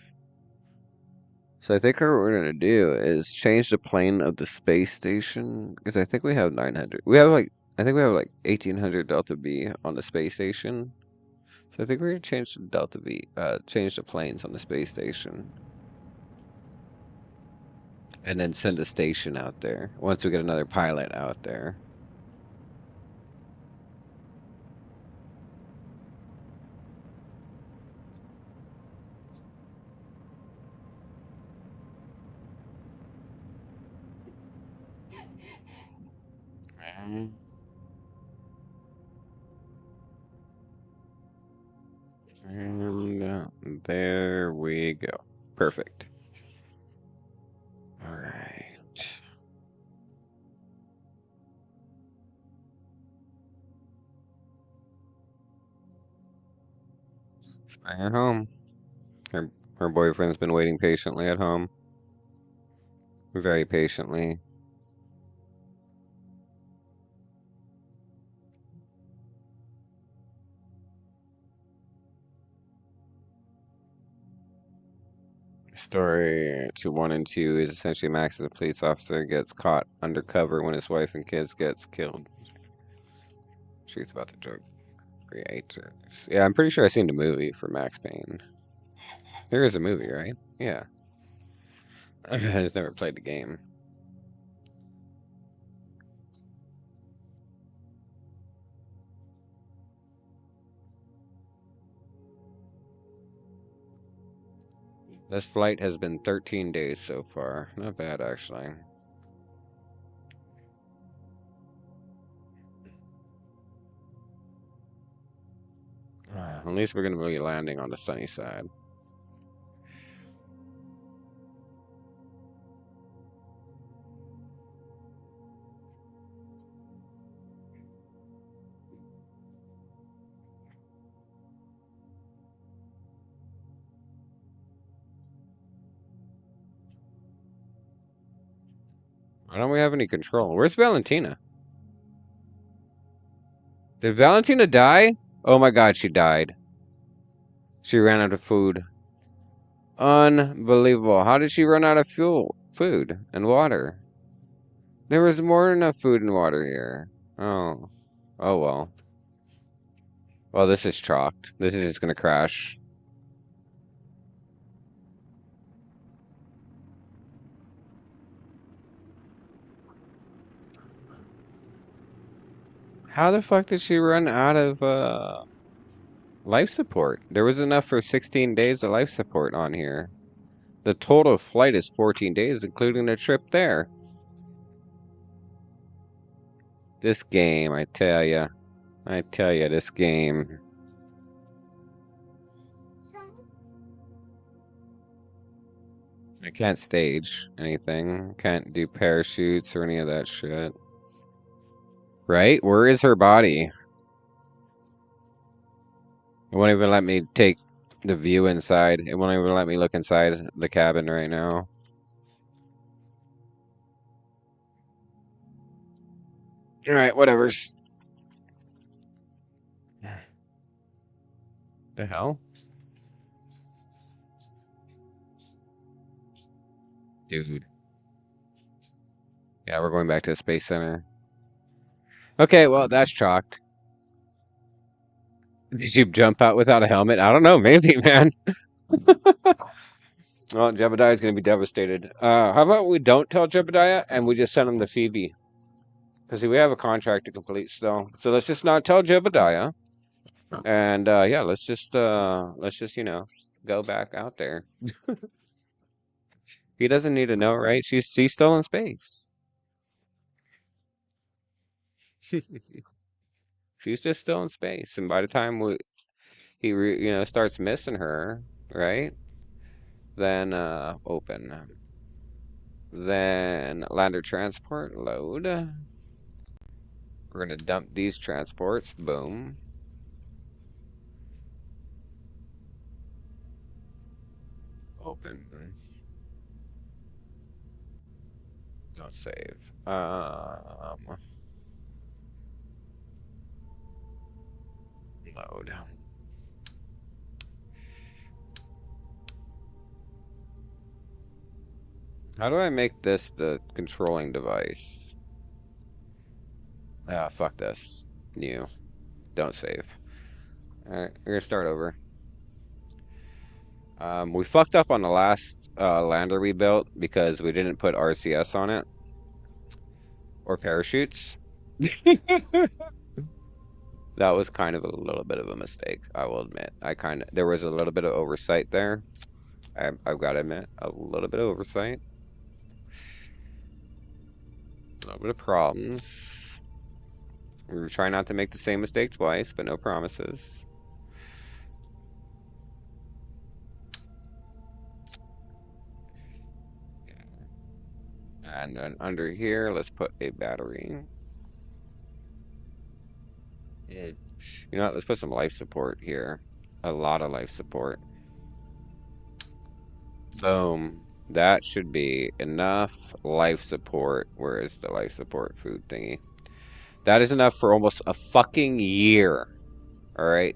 A: So I think what we're gonna do is change the plane of the space station because I think we have 900. I think we have like 1,800 Delta V on the space station. So I think we're gonna change the Delta V, change the planes on the space station, and then send a station out there once we get another pilot out there. And there we go. Perfect. All right. Spire home. Or Her boyfriend's been waiting patiently at home. Very patiently. Story to 1 and 2 is essentially Max as a police officer gets caught undercover when his wife and kids gets killed. Truth about the drug creators. Yeah, I'm pretty sure I've seen the movie for Max Payne. There is a movie, right? Yeah. I just never played the game. This flight has been 13 days so far. Not bad, actually. At least we're going to be landing on the sunny side. Why don't we have any control? Where's Valentina? Did Valentina die? Oh my god, she died. She ran out of food. Unbelievable. How did she run out of food, and water? There was more than enough food and water here. Oh. Oh well. Well, this is chalked. This is just gonna crash. How the fuck did she run out of life support? There was enough for 16 days of life support on here. The total flight is 14 days, including the trip there. This game, I tell ya. I tell ya, this game. I can't stage anything. Can't do parachutes or any of that shit. Right? Where is her body? It won't even let me take the view inside. It won't even let me look inside the cabin right now. Alright, whatever's. The hell? Dude. Yeah, we're going back to the Space Center. Okay, well, that's chalked. Did you jump out without a helmet? I don't know, maybe, man. Well, Jebediah's gonna be devastated. How about we don't tell Jebediah and we just send him to Phoebe? Because we have a contract to complete still. So let's just not tell Jebediah. And yeah, let's just, go back out there. He doesn't need to know, right? She's still in space. She's just still in space. And by the time starts missing her, right? Then open. Then lander transport load. We're gonna dump these transports. Boom. Open. Don't save. Load. How do I make this the controlling device? Ah, fuck this. New. Don't save. Alright, we're gonna start over. We fucked up on the last lander we built because we didn't put RCS on it. Or parachutes. That was kind of a little bit of a mistake, I will admit. There was a little bit of oversight there. I've got to admit, a little bit of oversight. A little bit of problems. We were trying not to make the same mistake twice, but no promises. And then under here, let's put a battery. You know what? Let's put some life support here. A lot of life support. Boom. That should be enough life support. Where is the life support food thingy? That is enough for almost a fucking year. All right.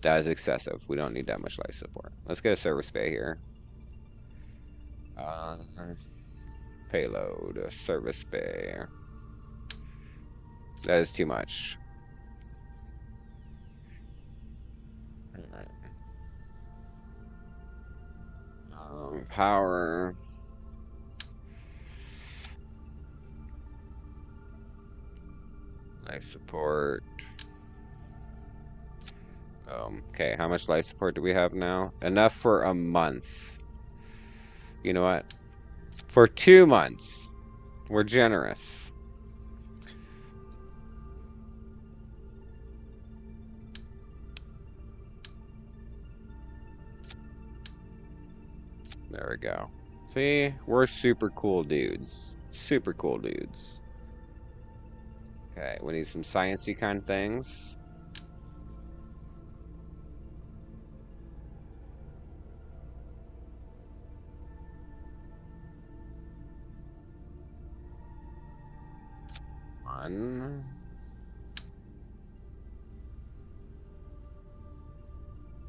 A: That is excessive. We don't need that much life support. Let's get a service bay here. Uh, Payload, a service bay. That is too much. Alright. Power. Life support. Okay, how much life support do we have now? Enough for a month. You know what? For 2 months. We're generous. There we go. See? We're super cool dudes. Super cool dudes. Okay, we need some sciencey kind of things. One.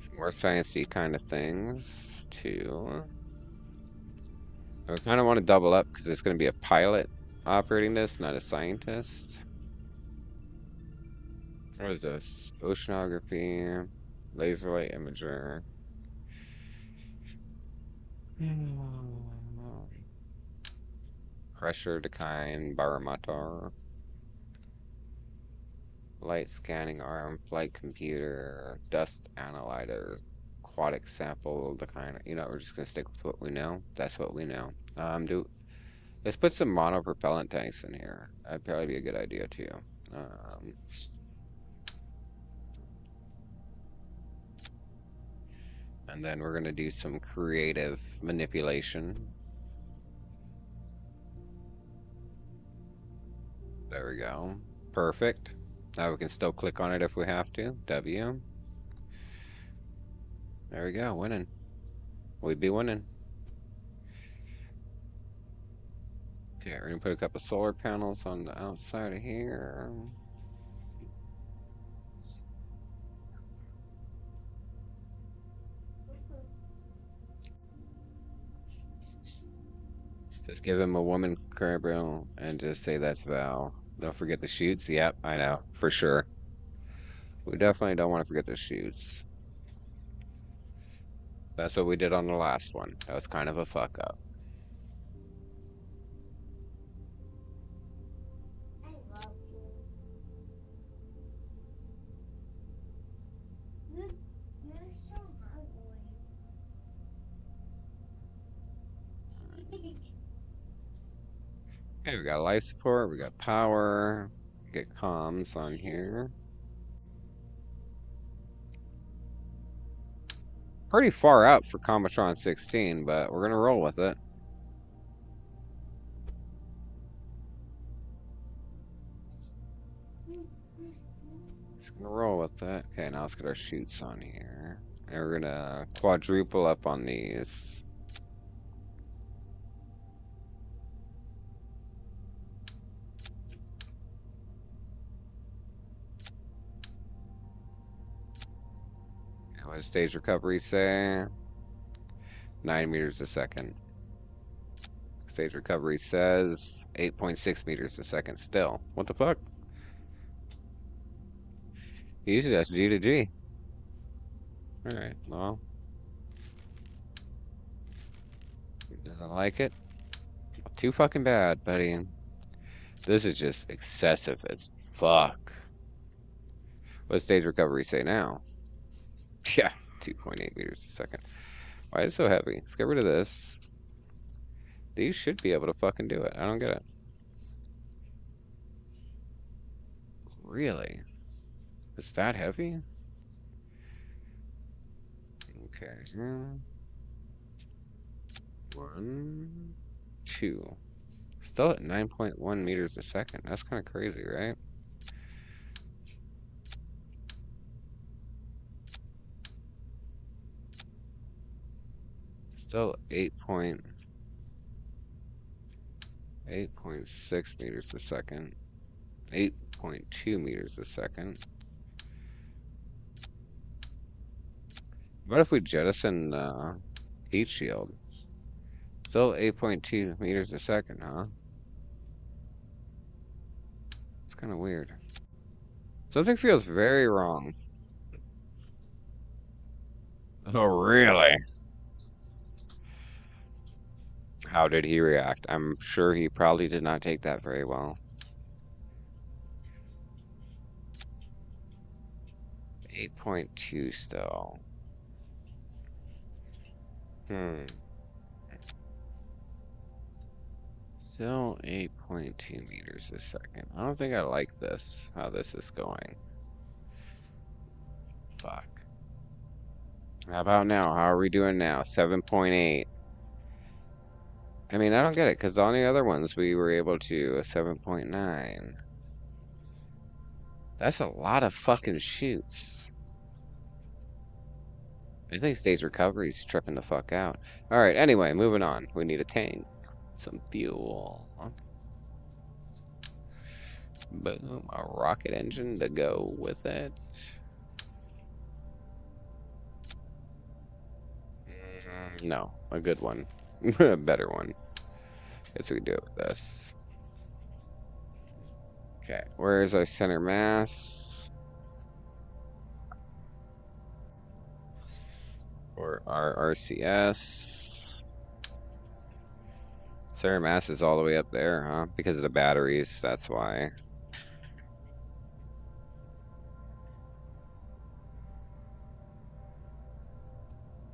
A: Some more sciencey kind of things. Two. I kind of want to double up because it's going to be a pilot operating this, not a scientist. What is this? Oceanography, laser light imager. Pressure decline barometer. Light scanning arm, flight computer, dust analyzer, aquatic sample decliner. You know, we're just gonna stick with what we know. That's what we know. Let's put some monopropellant tanks in here. That'd probably be a good idea too. Um, and then we're gonna do some creative manipulation. There we go. Perfect. Now we can still click on it if we have to. W. There we go. Winning. We'd be winning. Okay, we're gonna put a couple solar panels on the outside of here. Just give him a woman Kerbal and just say that's Val. Don't forget the shoots. Yep, I know. For sure. We definitely don't want to forget the shoots. That's what we did on the last one. That was kind of a fuck up. Okay, we got life support, we got power, we get comms on here. Pretty far out for Comatron 16, but we're gonna roll with it. Just gonna roll with it. Okay, now let's get our shoots on here. And we're gonna quadruple up on these. What does stage recovery say? 9 meters a second. Stage recovery says 8.6 meters a second still. What the fuck? Usually that's G to G. Alright, well. Doesn't like it. Too fucking bad, buddy. This is just excessive as fuck. What does stage recovery say now? Yeah, 2.8 meters a second. Why is it so heavy? Let's get rid of this. These should be able to fucking do it. I don't get it. Really? Is that heavy? Okay. 1, 2. Still at 9.1 meters a second. That's kind of crazy, right? Still 8.6 meters a second. 8.2 meters a second. What if we jettison heat shield? Still 8.2 meters a second, huh? It's kind of weird. Something feels very wrong. Oh, really? How did he react? I'm sure he probably did not take that very well. 8.2 still. Hmm. Still 8.2 meters a second. I don't think I like this, how this is going. Fuck. How about now? How are we doing now? 7.8. I mean, I don't get it, because on the other ones we were able to 7.9. That's a lot of fucking shoots. I think stage recovery's tripping the fuck out. Alright, anyway, moving on. We need a tank. Some fuel. Boom, a rocket engine to go with it. No, a good one. A better one. Guess we can do it with this. Okay, where's our center mass? Or our RCS? Center mass is all the way up there, huh? Because of the batteries, that's why.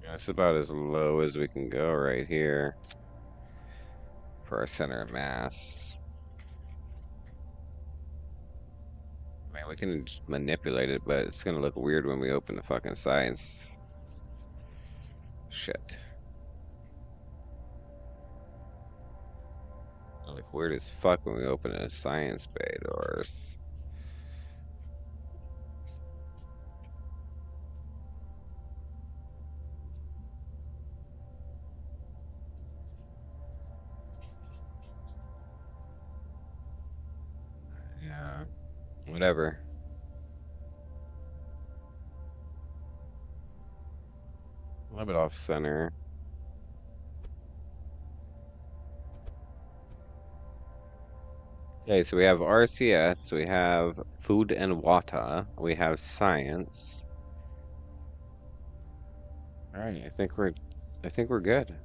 A: That's about as low as we can go right here for our center of mass. I mean, we can manipulate it, but it's gonna look weird when we open the fucking science. Shit. It'll look weird as fuck when we open a science bay doors. Yeah, whatever. A little bit off center. Okay, so we have RCS, we have food and water, we have science. All right, I think we're good.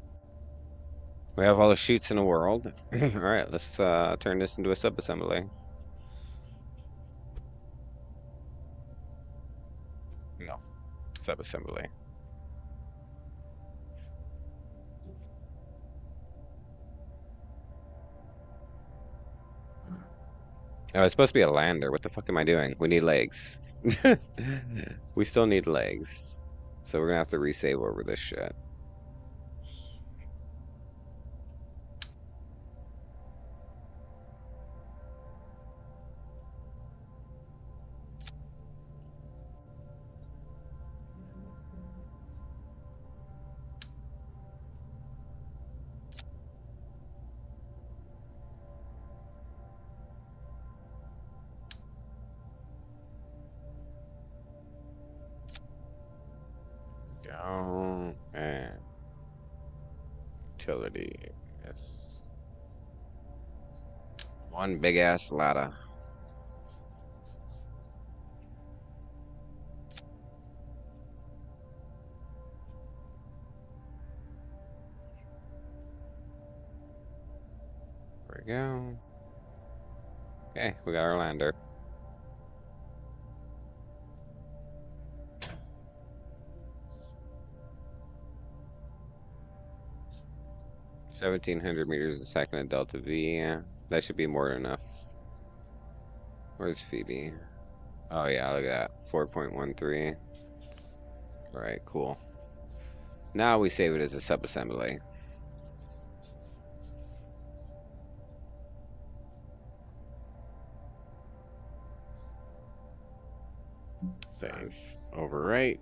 A: We have all the sheets in the world. All right, let's turn this into a subassembly. No, subassembly. Oh, it's supposed to be a lander. What the fuck am I doing? We need legs. We still need legs. So we're gonna have to resave over this shit. Go and utility. Yes. One big ass ladder. There we go. Okay, we got our lander. $1,700 meters a second at Delta V. Yeah, that should be more than enough. Where's Phoebe? Oh yeah, look at that. 4.13. All right, cool. Now we save it as a subassembly. Save. Overwrite.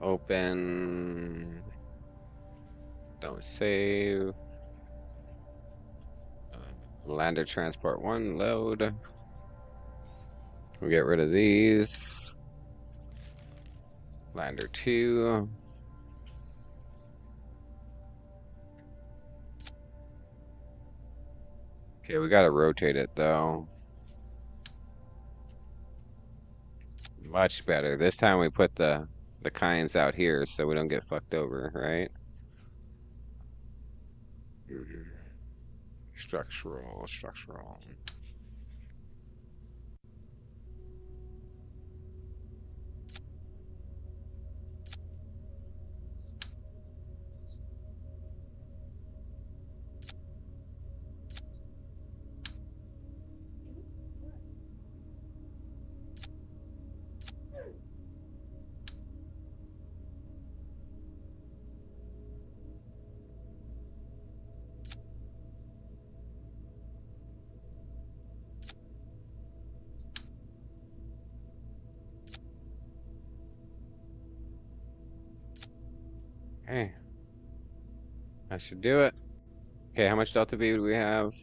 A: Open. Don't save. Lander transport 1, load. We get rid of these. Lander 2. Okay, we gotta rotate it though. Much better. This time we put the kinds out here so we don't get fucked over, right? Structural. Okay. That should do it. Okay, how much Delta V do we have?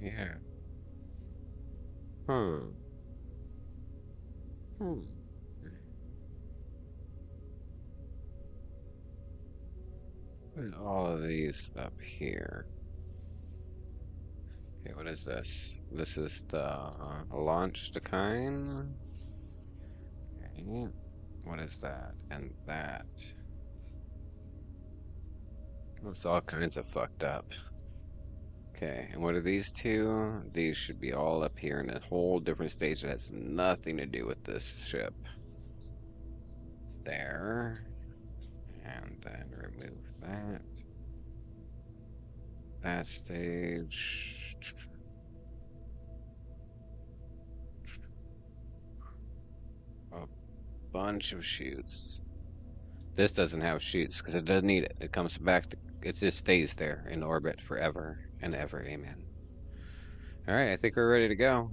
A: Yeah. Hmm. Put all of these up here. Okay, what is this? This is the launch decline. Okay. What is that? And that. It's all kinds of fucked up. Okay, and what are these two? These should be all up here in a whole different stage that has nothing to do with this ship. There. And then remove that. That stage. A bunch of chutes. This doesn't have chutes because it doesn't need it. It comes back to, it just stays there in orbit forever and ever. Amen. All right, I think we're ready to go.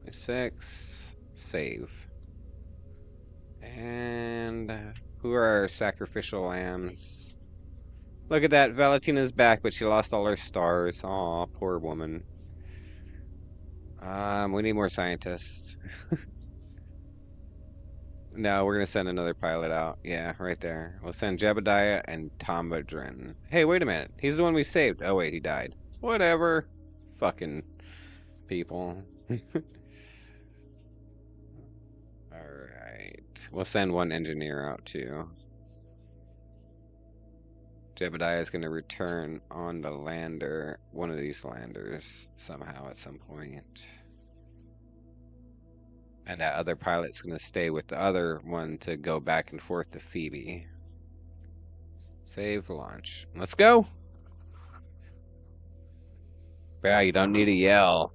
A: 6, save. And who are our sacrificial lambs? Look at that. Valentina's back, but she lost all her stars. Aw, poor woman. We need more scientists. No, we're gonna send another pilot out. Yeah, right there. We'll send Jebediah and Tombadrin. Hey, wait a minute. He's the one we saved. Oh, wait, he died. Whatever. Fucking people. Alright. We'll send one engineer out, too. Jebediah is going to return on the lander, one of these landers, somehow at some point. And that other pilot's going to stay with the other one to go back and forth to Phoebe. Save launch. Let's go! Yeah, you don't need to yell.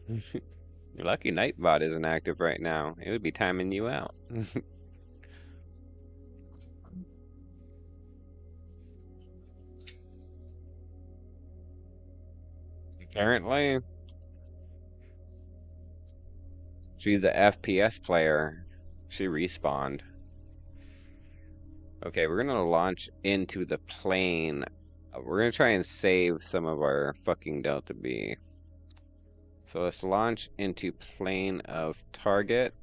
A: You're lucky Nightbot isn't active right now. It would be timing you out. Apparently. She's the FPS player. She respawned. Okay, we're gonna launch into the plane. We're gonna try and save some of our fucking Delta B. So let's launch into plane of target.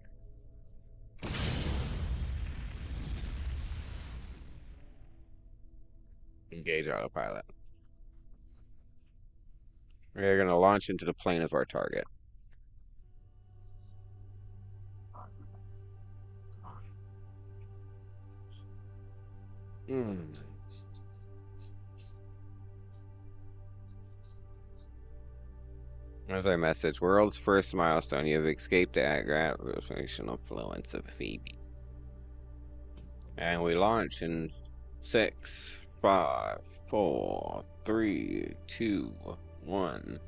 A: Engage autopilot. We're gonna launch into the plane of our target. There's our message. World's first milestone. You have escaped the gravitational influence of Phoebe. And we launch in 6, 5, 4, 3, 2, 1.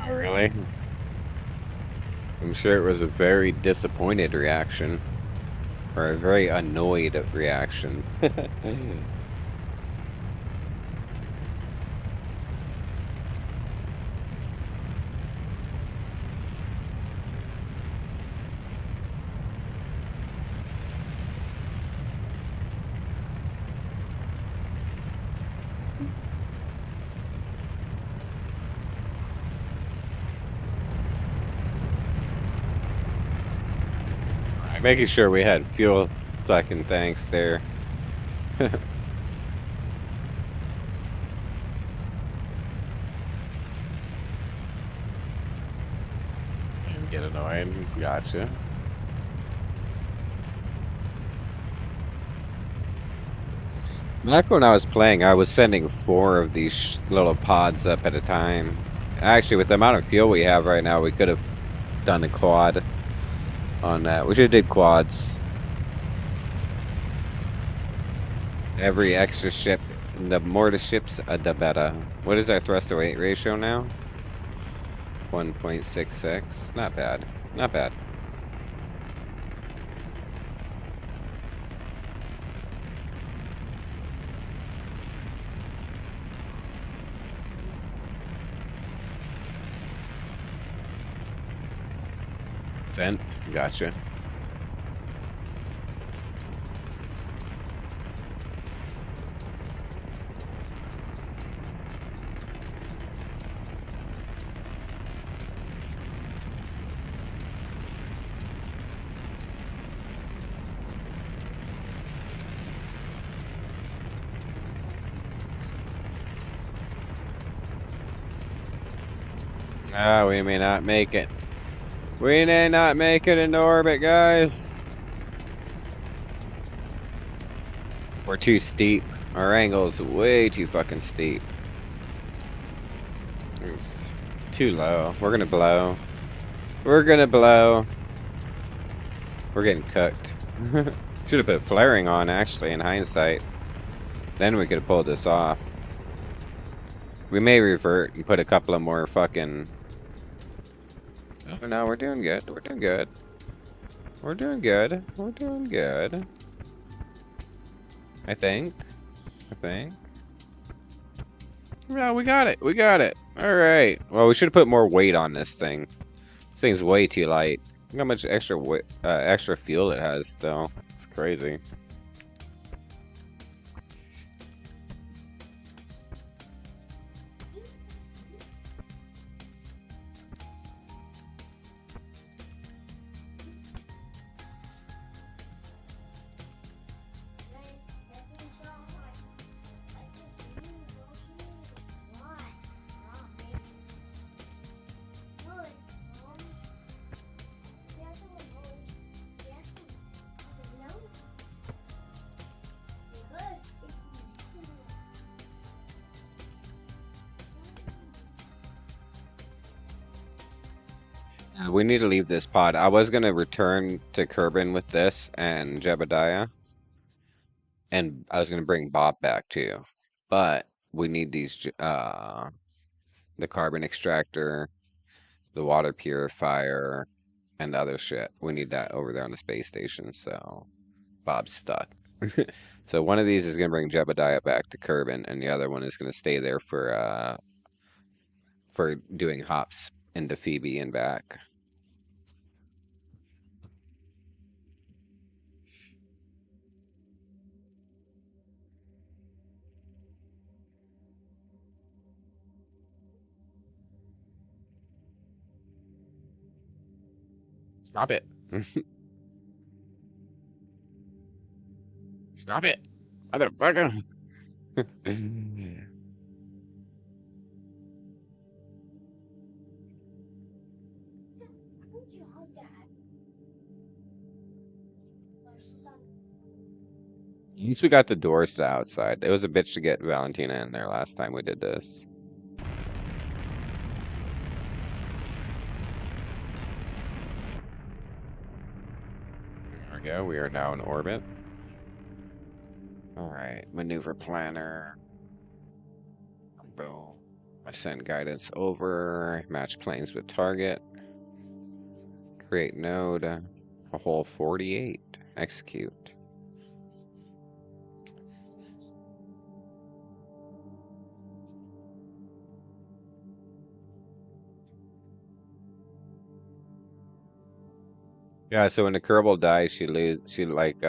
A: Oh, really? I'm sure it was a very disappointed reaction, or a very annoyed reaction. Making sure we had fuel fucking tanks there. And get annoyed. Gotcha. Back when I was playing, I was sending 4 of these little pods up at a time. Actually, with the amount of fuel we have right now, we could have done a quad on that. We should have did quads. Every extra ship, the more the ships, the better. What is our thrust to weight ratio now? 1.66. Not bad. Not bad. Sent. Gotcha. Ah, we may not make it. We may not make it into orbit, guys. We're too steep. Our angle's way too fucking steep. It's too low. We're gonna blow. We're gonna blow. We're getting cooked. Should have put flaring on, actually, in hindsight. Then we could have pulled this off. We may revert and put a couple of more fucking... Oh, no, we're doing good. We're doing good. We're doing good. We're doing good. I think. No, we got it. We got it. Alright. Well, we should have put more weight on this thing. This thing's way too light. Look how much extra fuel it has, though. It's crazy. We need to leave this pod. I was gonna return to Kerbin with this and Jebediah, and I was gonna bring Bob back too. But we need the carbon extractor, the water purifier, and other shit. We need that over there on the space station, so Bob's stuck. So one of these is gonna bring Jebediah back to Kerbin, and the other one is gonna stay there for doing hops into Phoebe and back. Stop it. Stop it. Motherfucker. At least we got the doors to the outside. It was a bitch to get Valentina in there last time we did this. There we go. We are now in orbit. All right. Maneuver planner. Boom. Send guidance over. Match planes with target. Create node. A whole 48. Execute. Yeah, so when the Kerbal dies, she like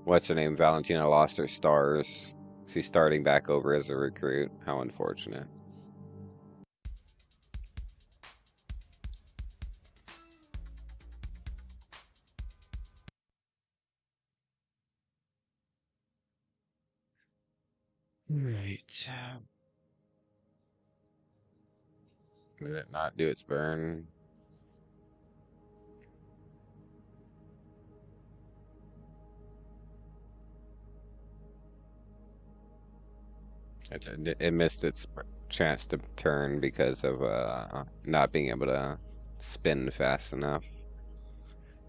A: what's her name? Valentina lost her stars. She's starting back over as a recruit. How unfortunate. Right. Did it not do its burn? It missed its chance to turn because of not being able to spin fast enough.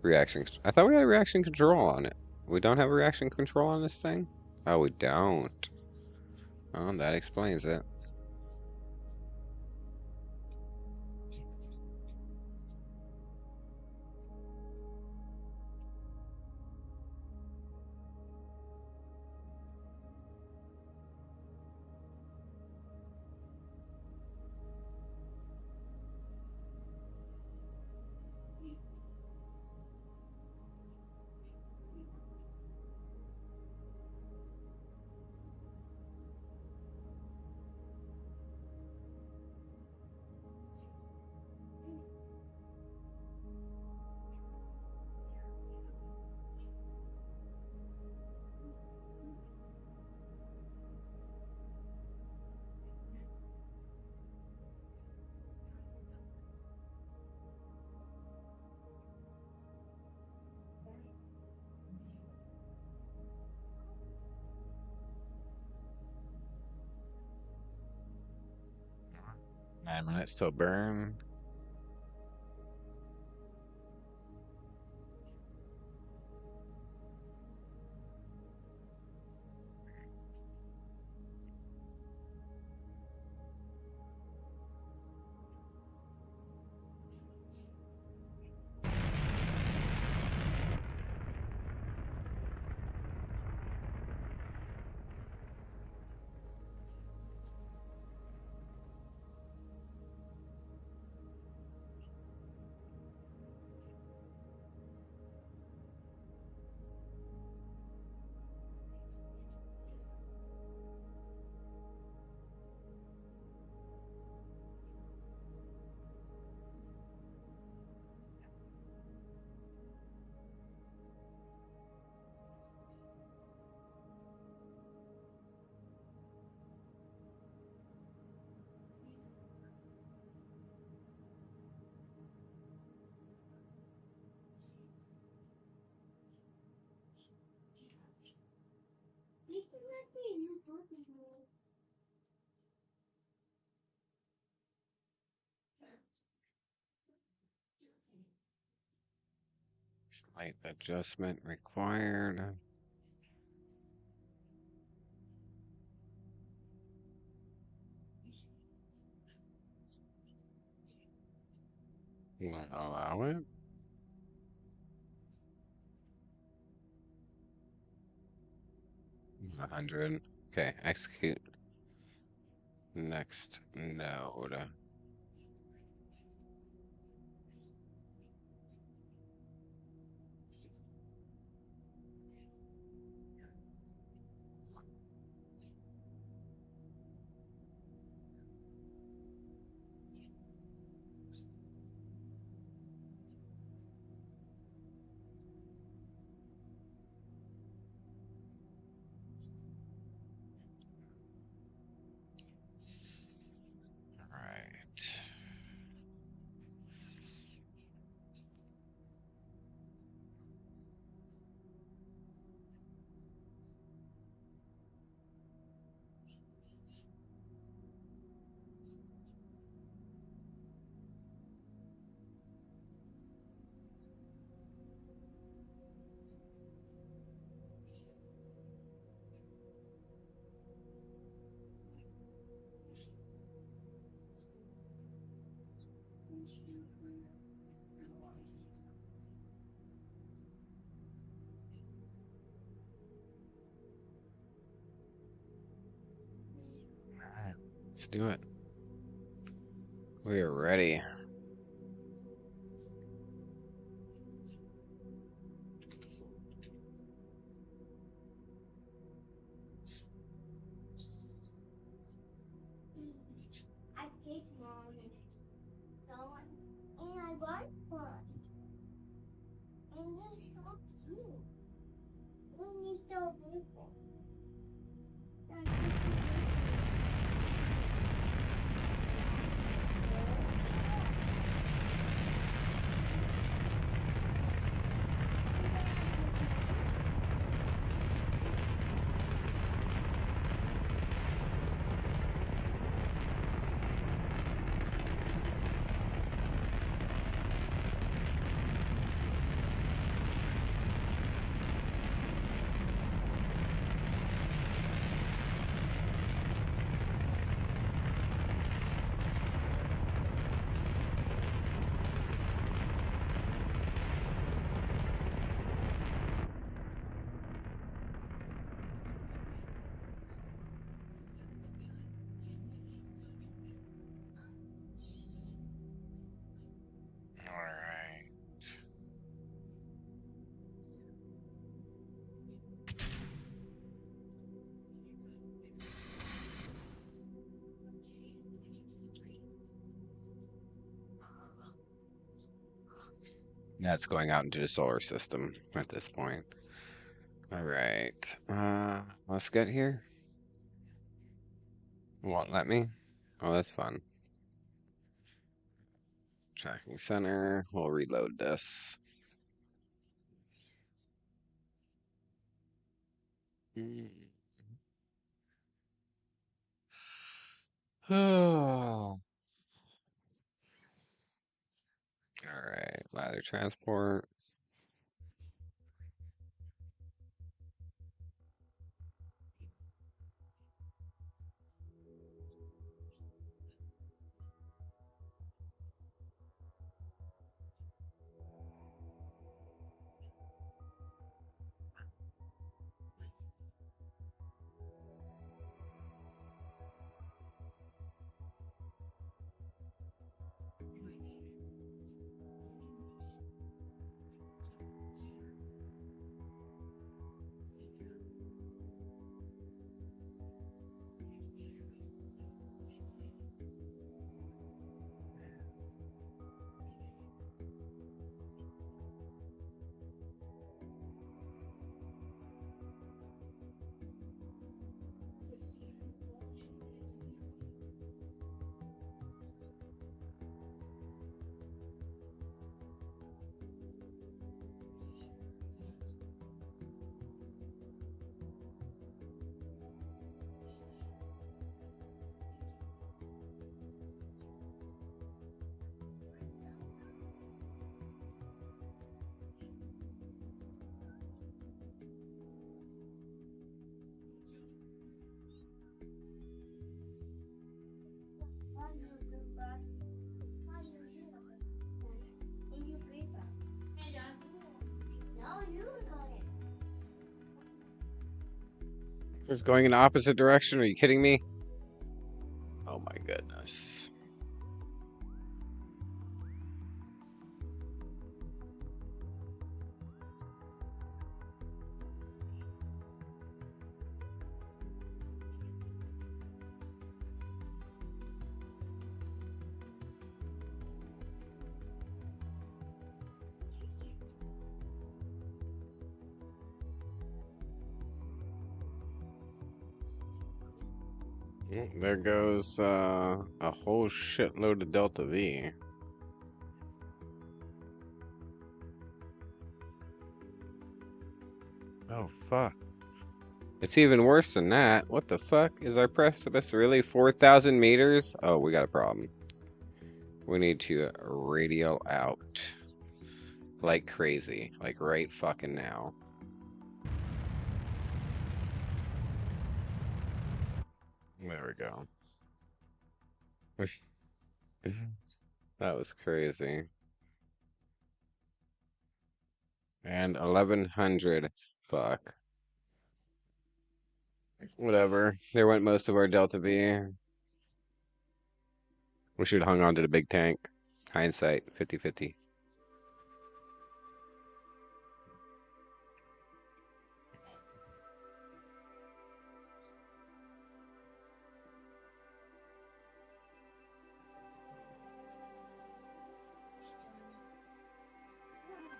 A: Reaction. I thought we had reaction control on it. We don't have reaction control on this thing? Oh, we don't. Oh, that explains it. Minutes till burn. Slight adjustment required. Allow it. 100. Okay, execute. Next node. All right. Alright, let's do it. We are ready.
B: I kiss mom. So and I bought one. And it's so cute. And it's so beautiful. So it's so
A: Alright. That's going out into the solar system at this point. Alright. Let's get here. Won't let me? Oh, that's fun. Tracking center. We'll reload this. Oh. Alright. Ladder transport. It's going in the opposite direction. Are you kidding me? Oh my goodness. There goes a whole shitload of Delta V. Oh fuck. It's even worse than that. What the fuck? Is our precipice really 4,000 meters? Oh, we got a problem. We need to radial out. Like crazy. Like right fucking now. There we go. That was crazy. And 1100. Fuck. Whatever. There went most of our Delta V. We should have hung on to the big tank. Hindsight, 50-50.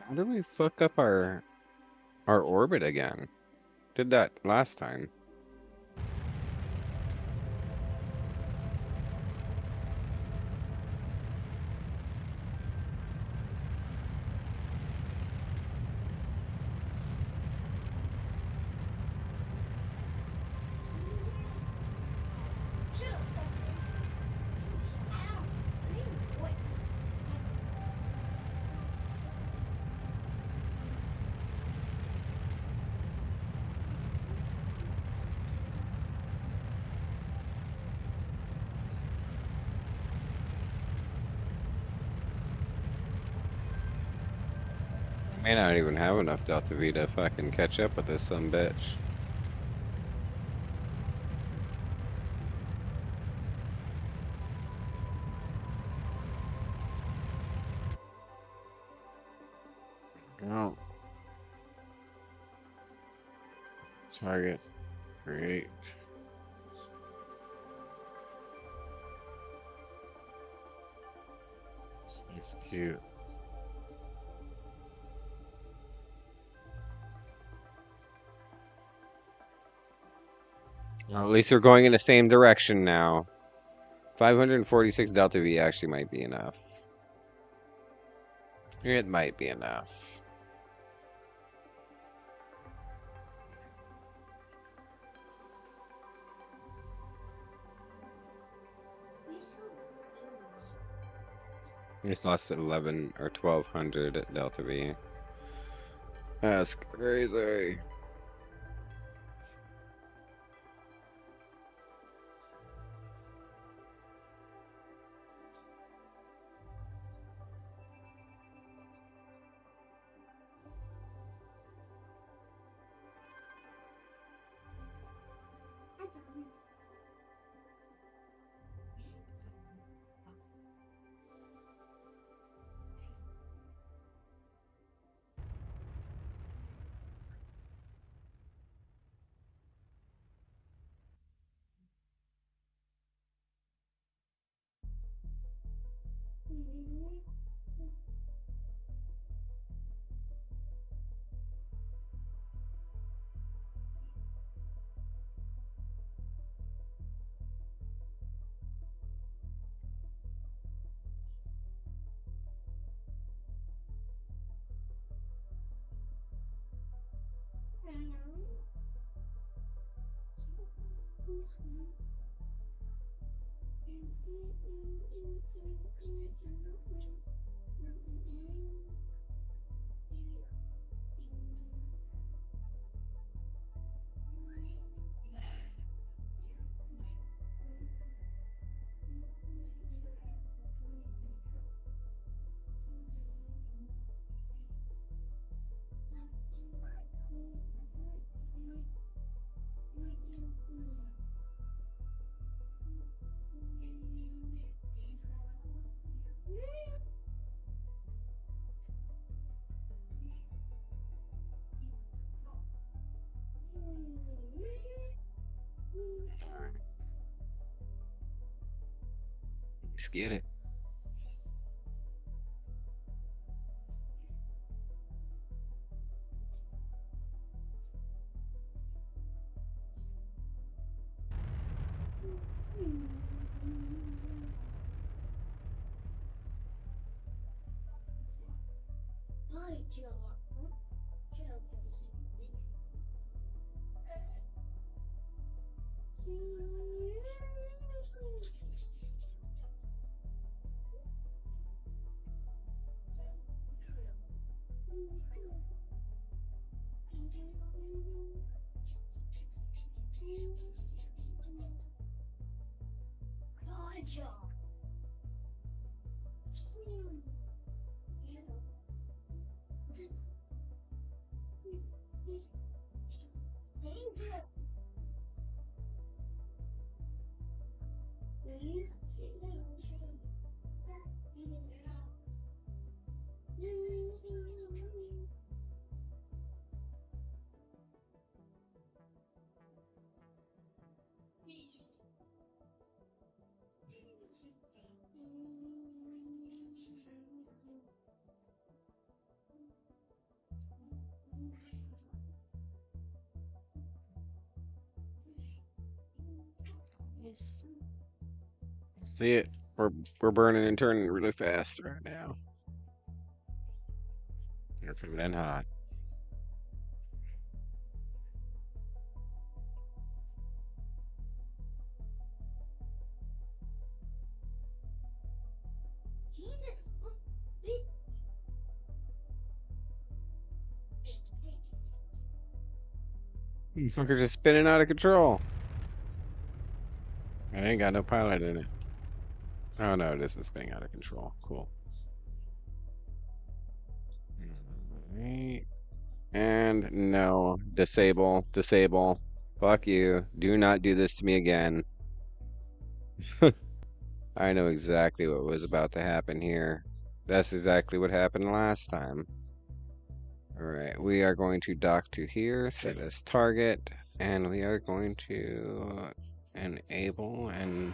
A: How did we fuck up our orbit again? Did that last time. I may not even have enough Delta V to fucking catch up with this some bitch. Oh, target, create. Execute. Well, at least we're going in the same direction now. 546 Delta V actually might be enough. It might be enough. We just lost 11 or 1200 Delta V. That's crazy. Let's get it. See it? We're burning and turning really fast right now. We're coming in hot. You fucker just spinning out of control. I ain't got no pilot in it. Oh no, it isn't spinning out of control. Cool. Alright. And no. Disable. Disable. Fuck you. Do not do this to me again. I know exactly what was about to happen here. That's exactly what happened last time. Alright, we are going to dock to here, set as target, and we are going to enable and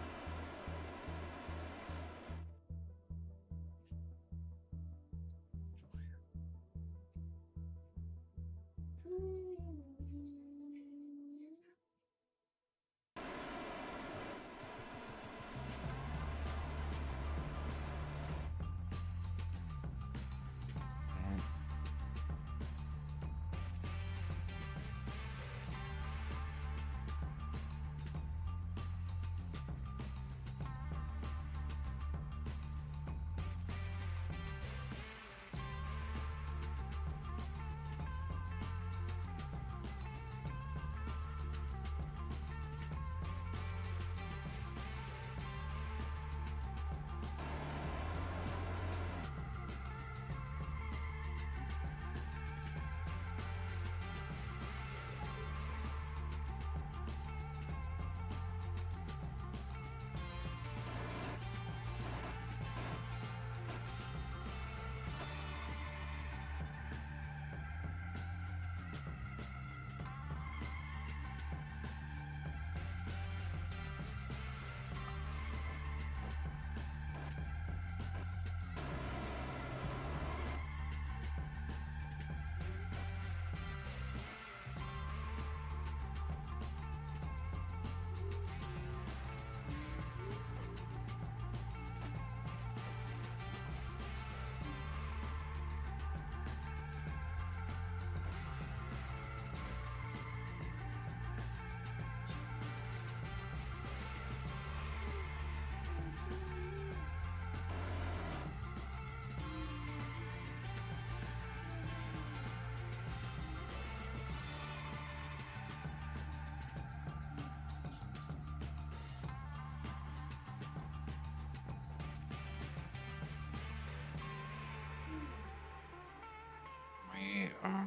A: we are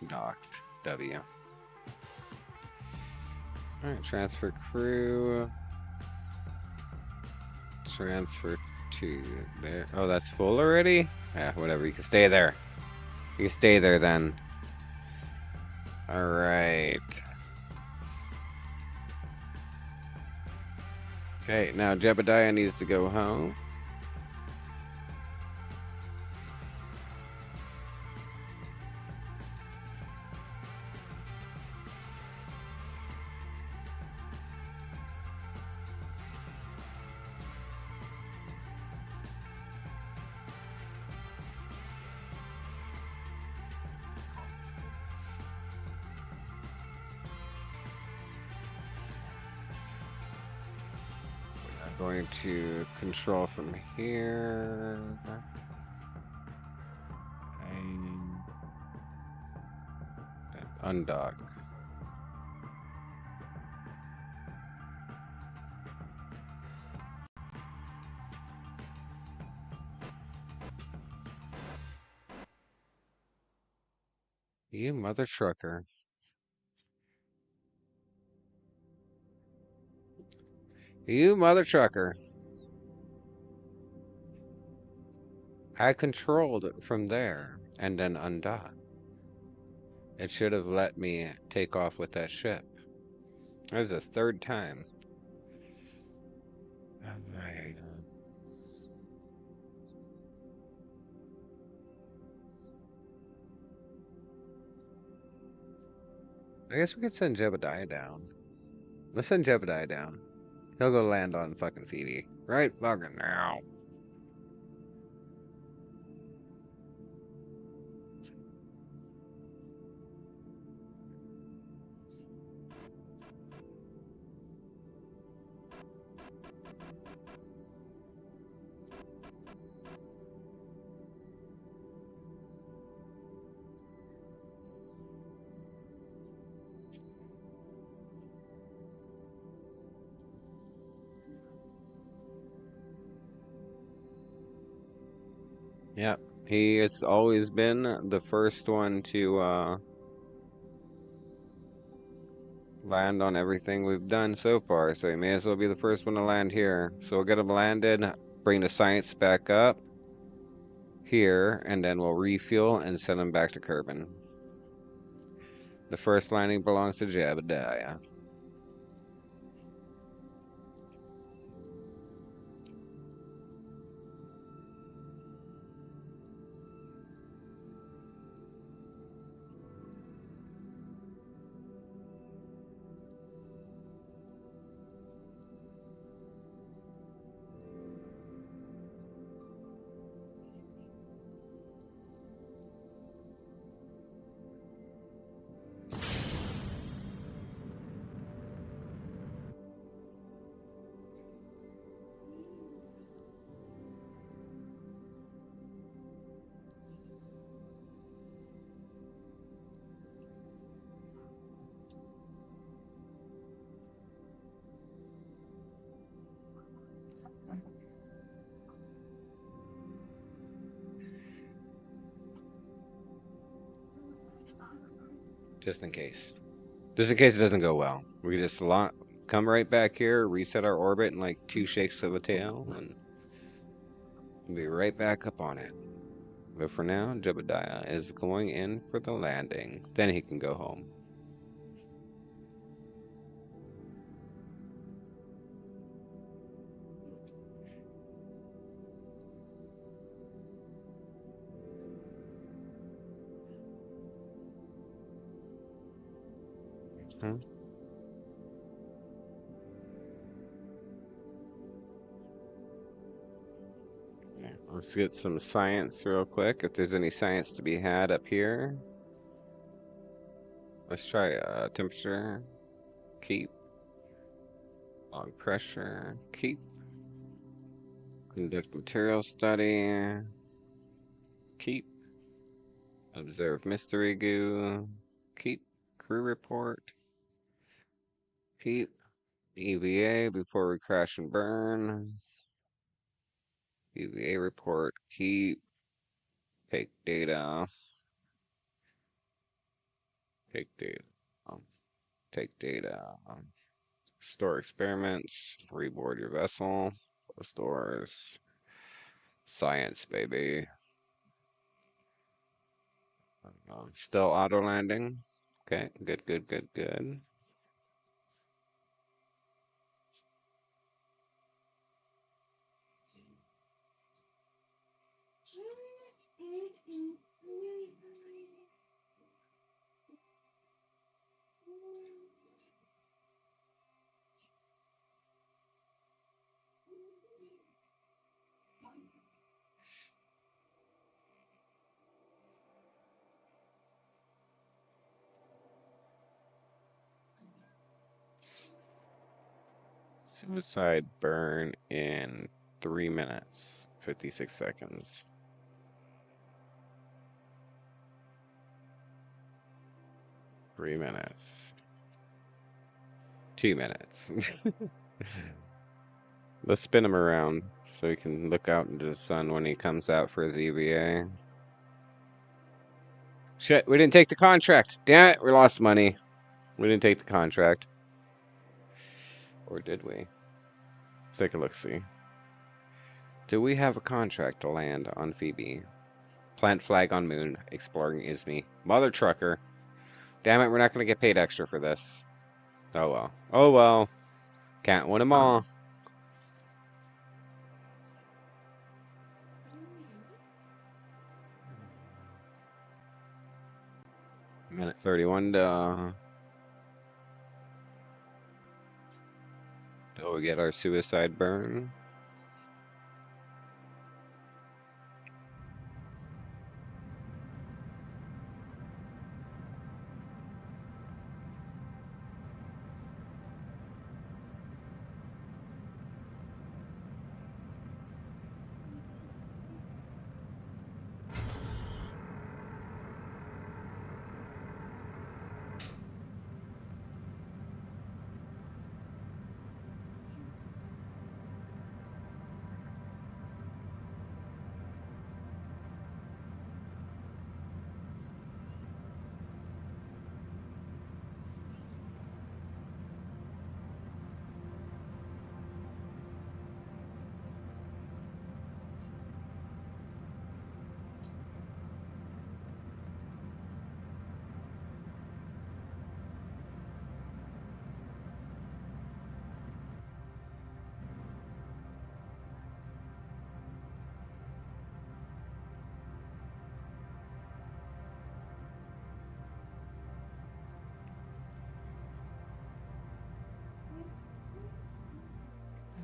A: docked. W. Alright, transfer crew. Transfer to there. Oh, that's full already? Yeah, whatever. You can stay there. You can stay there then. Alright. Okay, now Jebediah needs to go home. Going to control from here. And undock. You mother trucker. You mother trucker. I controlled it from there and then undocked. It should have let me take off with that ship. That was the third time. I guess we could send Jebediah down. Let's send Jebediah down. He'll go land on fucking Phoebe. Right fucking now. Yep. He has always been the first one to land on everything we've done so far, so he may as well be the first one to land here. So we'll get him landed, bring the science back up here, and then we'll refuel and send him back to Kerbin. The first landing belongs to Jebediah. Just in case. Just in case it doesn't go well. We can just come right back here, reset our orbit in like 2 shakes of a tail, and be right back up on it. But for now, Jebediah is going in for the landing. Then he can go home. Hmm? Yeah, let's get some science real quick. If there's any science to be had up here. Let's try temperature. Keep. On pressure. Keep. Conduct material study. Keep. Observe mystery goo. Keep. Crew report. Keep. EVA before we crash and burn. EVA report. Keep. Take data. Take data. Take data. Store experiments. Reboard your vessel. Close doors. Science, baby. Still auto landing. Okay, good, good, good, good. Suicide burn in 3 minutes, 56 seconds. 3 minutes. 2 minutes. Let's spin him around so he can look out into the sun when he comes out for his EVA. Shit, we didn't take the contract. Damn it, we lost money. We didn't take the contract. Or did we? take a look-see. Do we have a contract to land on Phoebe? Plant flag on moon. Exploring Izmi. Mother trucker. Damn it, we're not going to get paid extra for this. Oh well. Oh well. Can't win them all. Minute 31 to... Do we get our suicide burn?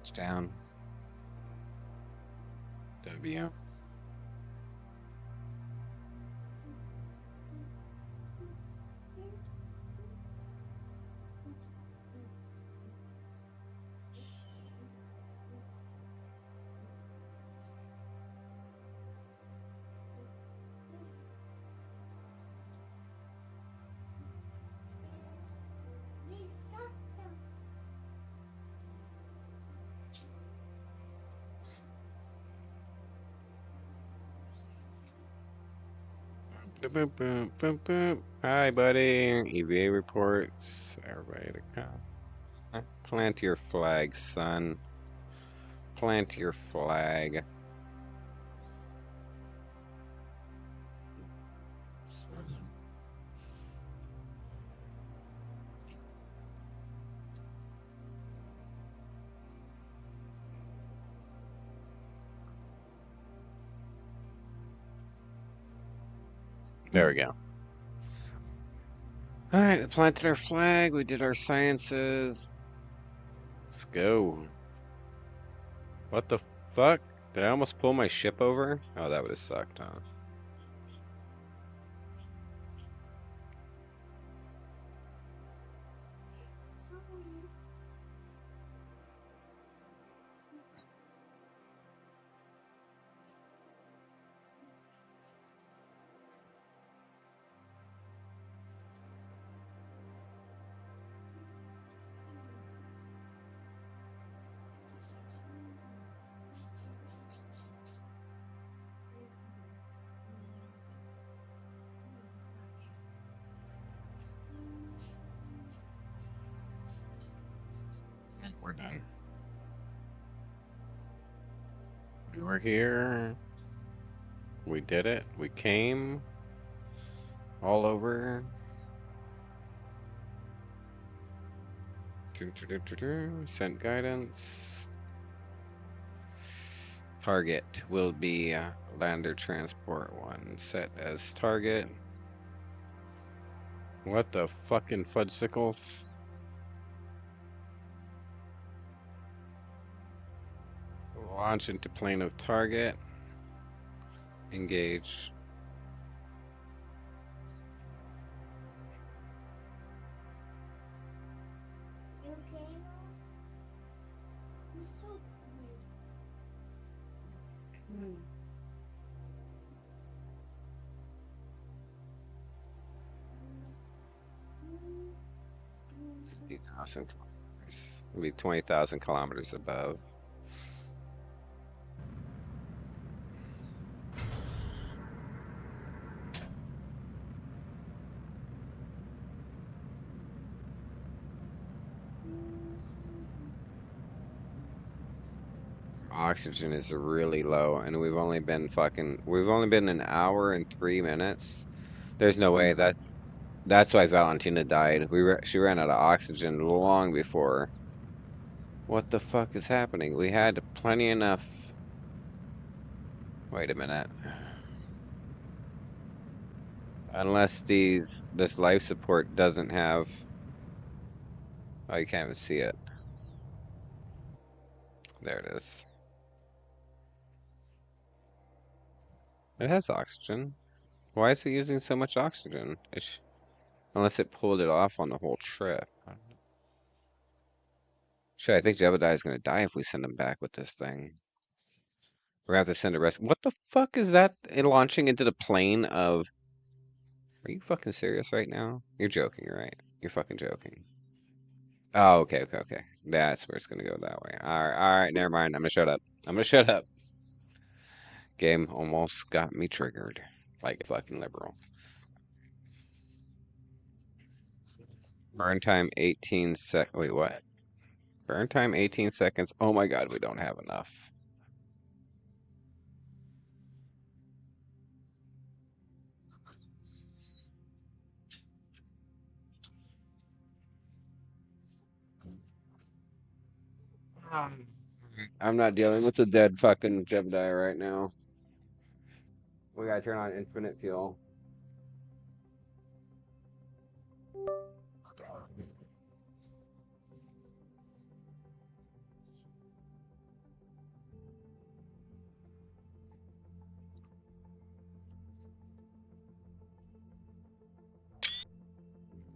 A: Touchdown. W. Boom, boom, boom, boom. Hi, buddy. EVA reports. Everybody to come. Plant your flag, son. Plant your flag. There we go. Alright, we planted our flag. We did our sciences. Let's go. What the fuck? Did I almost pull my ship over? Oh, that would have sucked, huh? We're done. We were here. We did it. We came all over. Sent guidance. Target will be lander transport 1. Set as target. What the fucking fudgesicles? Launch into plane of target. Engage.
B: You okay now? You're so cute.
A: 50,000 kilometers. It'll be 20,000 kilometers above. Oxygen is really low, and we've only been an hour and 3 minutes. There's no way that's why Valentina died. She ran out of oxygen long before. What the fuck is happening? We had plenty enough. Wait a minute. Unless this life support doesn't have. Oh, you can't even see it. There it is. It has oxygen. Why is it using so much oxygen? Unless it pulled it off on the whole trip. Shit, I think Jebediah is gonna die if we send him back with this thing. We're gonna have to send a rescue. What the fuck is that launching into the plane of? Are you fucking serious right now? You're joking, right? You're fucking joking. Oh, okay, okay, okay. That's where it's gonna go that way. All right, never mind. I'm gonna shut up. I'm gonna shut up. Game almost got me triggered, like a fucking liberal. Burn time 18 sec. Wait, what? Burn time 18 seconds. Oh my god, we don't have enough. I'm not dealing with the dead fucking Jebediah right now. We gotta turn on infinite fuel.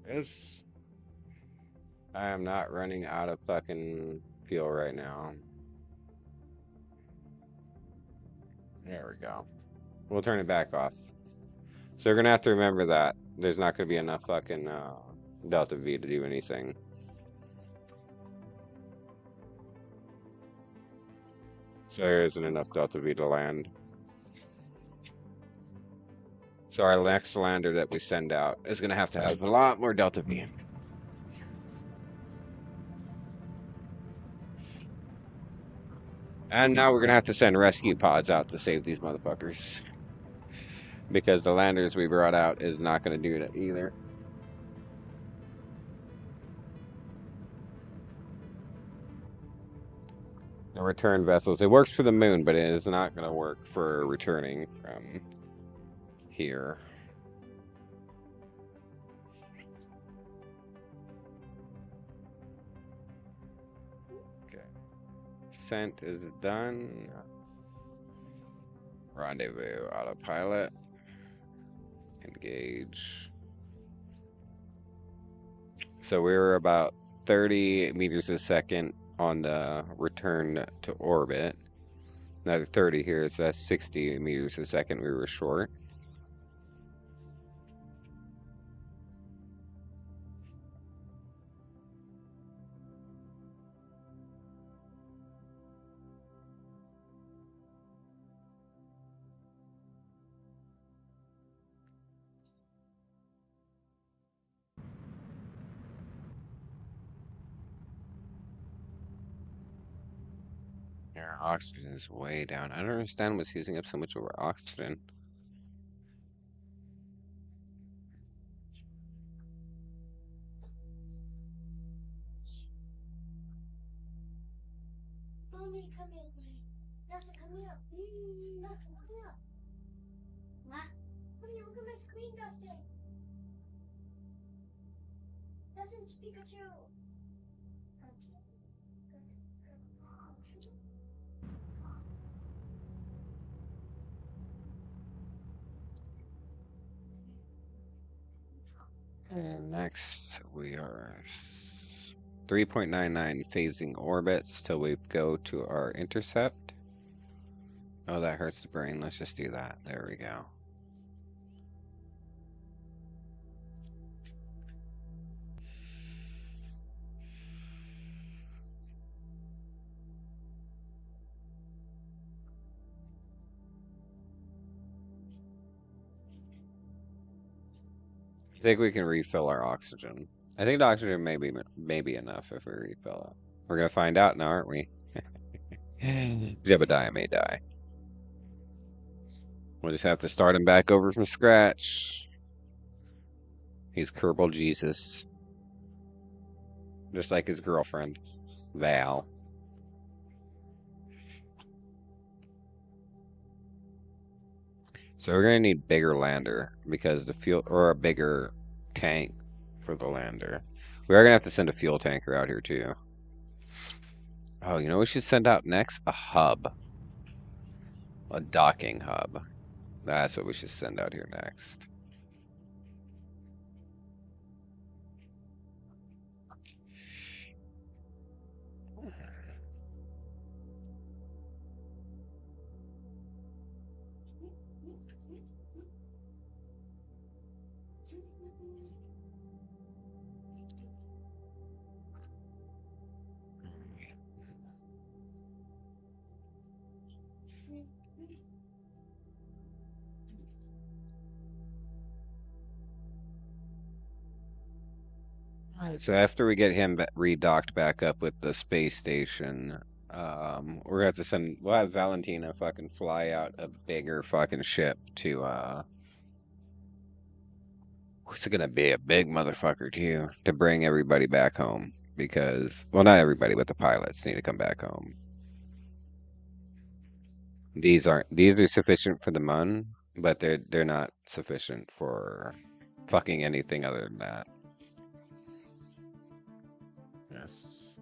A: This. I am not running out of fucking fuel right now. There we go. We'll turn it back off. So you're gonna have to remember that there's not gonna be enough fucking Delta V to do anything. So there isn't enough Delta V to land. So our next lander that we send out is gonna have to have a lot more Delta V. And now we're gonna have to send rescue pods out to save these motherfuckers. Because the landers we brought out is not gonna do that either. The return vessels. It works for the moon, but it is not gonna work for returning from here. Okay. Descent is done. Rendezvous autopilot. Engage. So we were about 30 meters a second on the return to orbit. Another 30 here, so that's 60 meters a second we were short. Our oxygen is way down. I don't understand what's using up so much of our oxygen.
B: Mommy, come here, please. Nelson, come here. Nelson, come here. What? Come here, look at my screen, Dustin. Dustin, it's Pikachu.
A: And next we are 3.99 phasing orbits till we go to our intercept. Oh, that hurts the brain. Let's just do that. There we go. I think we can refill our oxygen. I think the oxygen may be enough if we refill it. We're gonna find out now, aren't we? Jebediah may die. We'll just have to start him back over from scratch. He's Kerbal Jesus. Just like his girlfriend, Val. So we're gonna need bigger lander because the fuel, or a bigger tank for the lander. We are gonna have to send a fuel tanker out here too. Oh, you know what we should send out next? A hub. A docking hub. That's what we should send out here next. Alright, so after we get him redocked back up with the space station, we're gonna have to send. We'll have Valentina fucking fly out a bigger fucking ship to. It's gonna be a big motherfucker too to bring everybody back home because, well, not everybody, but the pilots need to come back home. These are sufficient for the Mun, but they're not sufficient for fucking anything other than that. Yes.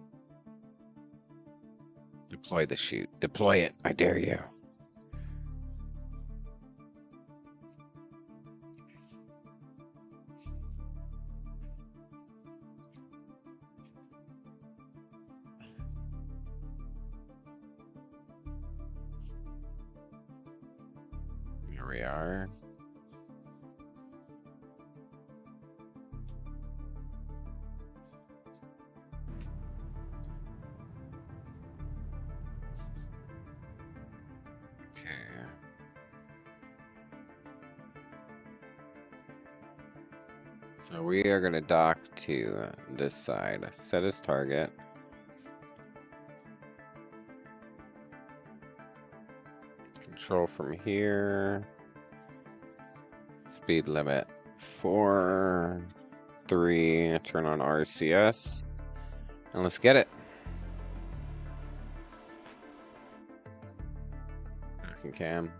A: Deploy the chute. Deploy it. I dare you. Here we are. Okay. So we are going to dock to this side. Set as target. Control from here. Speed limit 4, 3. Turn on RCS. And let's get it. Fucking cam.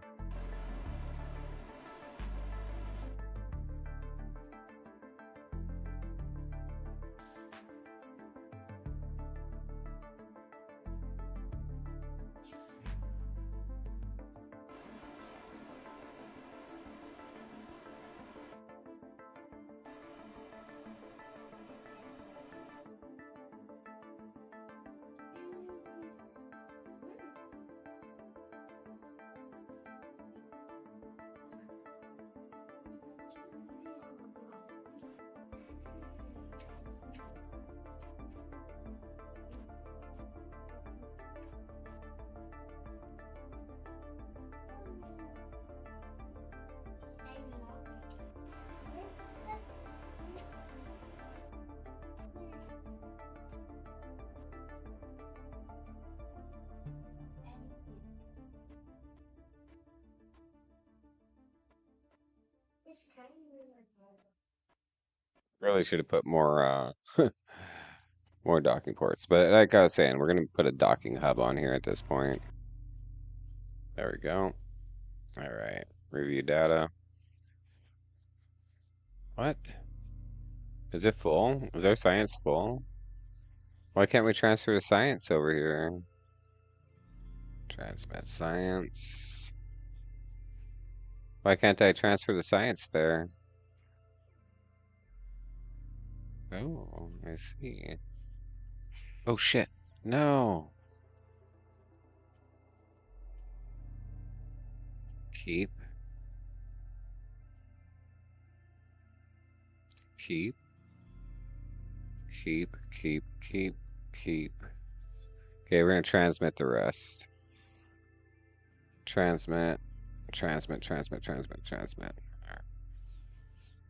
A: Really should have put more more docking ports. But like I was saying, we're gonna put a docking hub on here at this point. There we go. All right. Review data. What? Is it full? Is our science full? Why can't we transfer the science over here? Transmit science. Why can't I transfer the science there? Oh, I see. Oh shit. No. Keep. Keep. Keep. Keep. Keep. Keep. Okay, we're gonna transmit the rest. Transmit. Transmit. Transmit. Transmit. Transmit. Alright.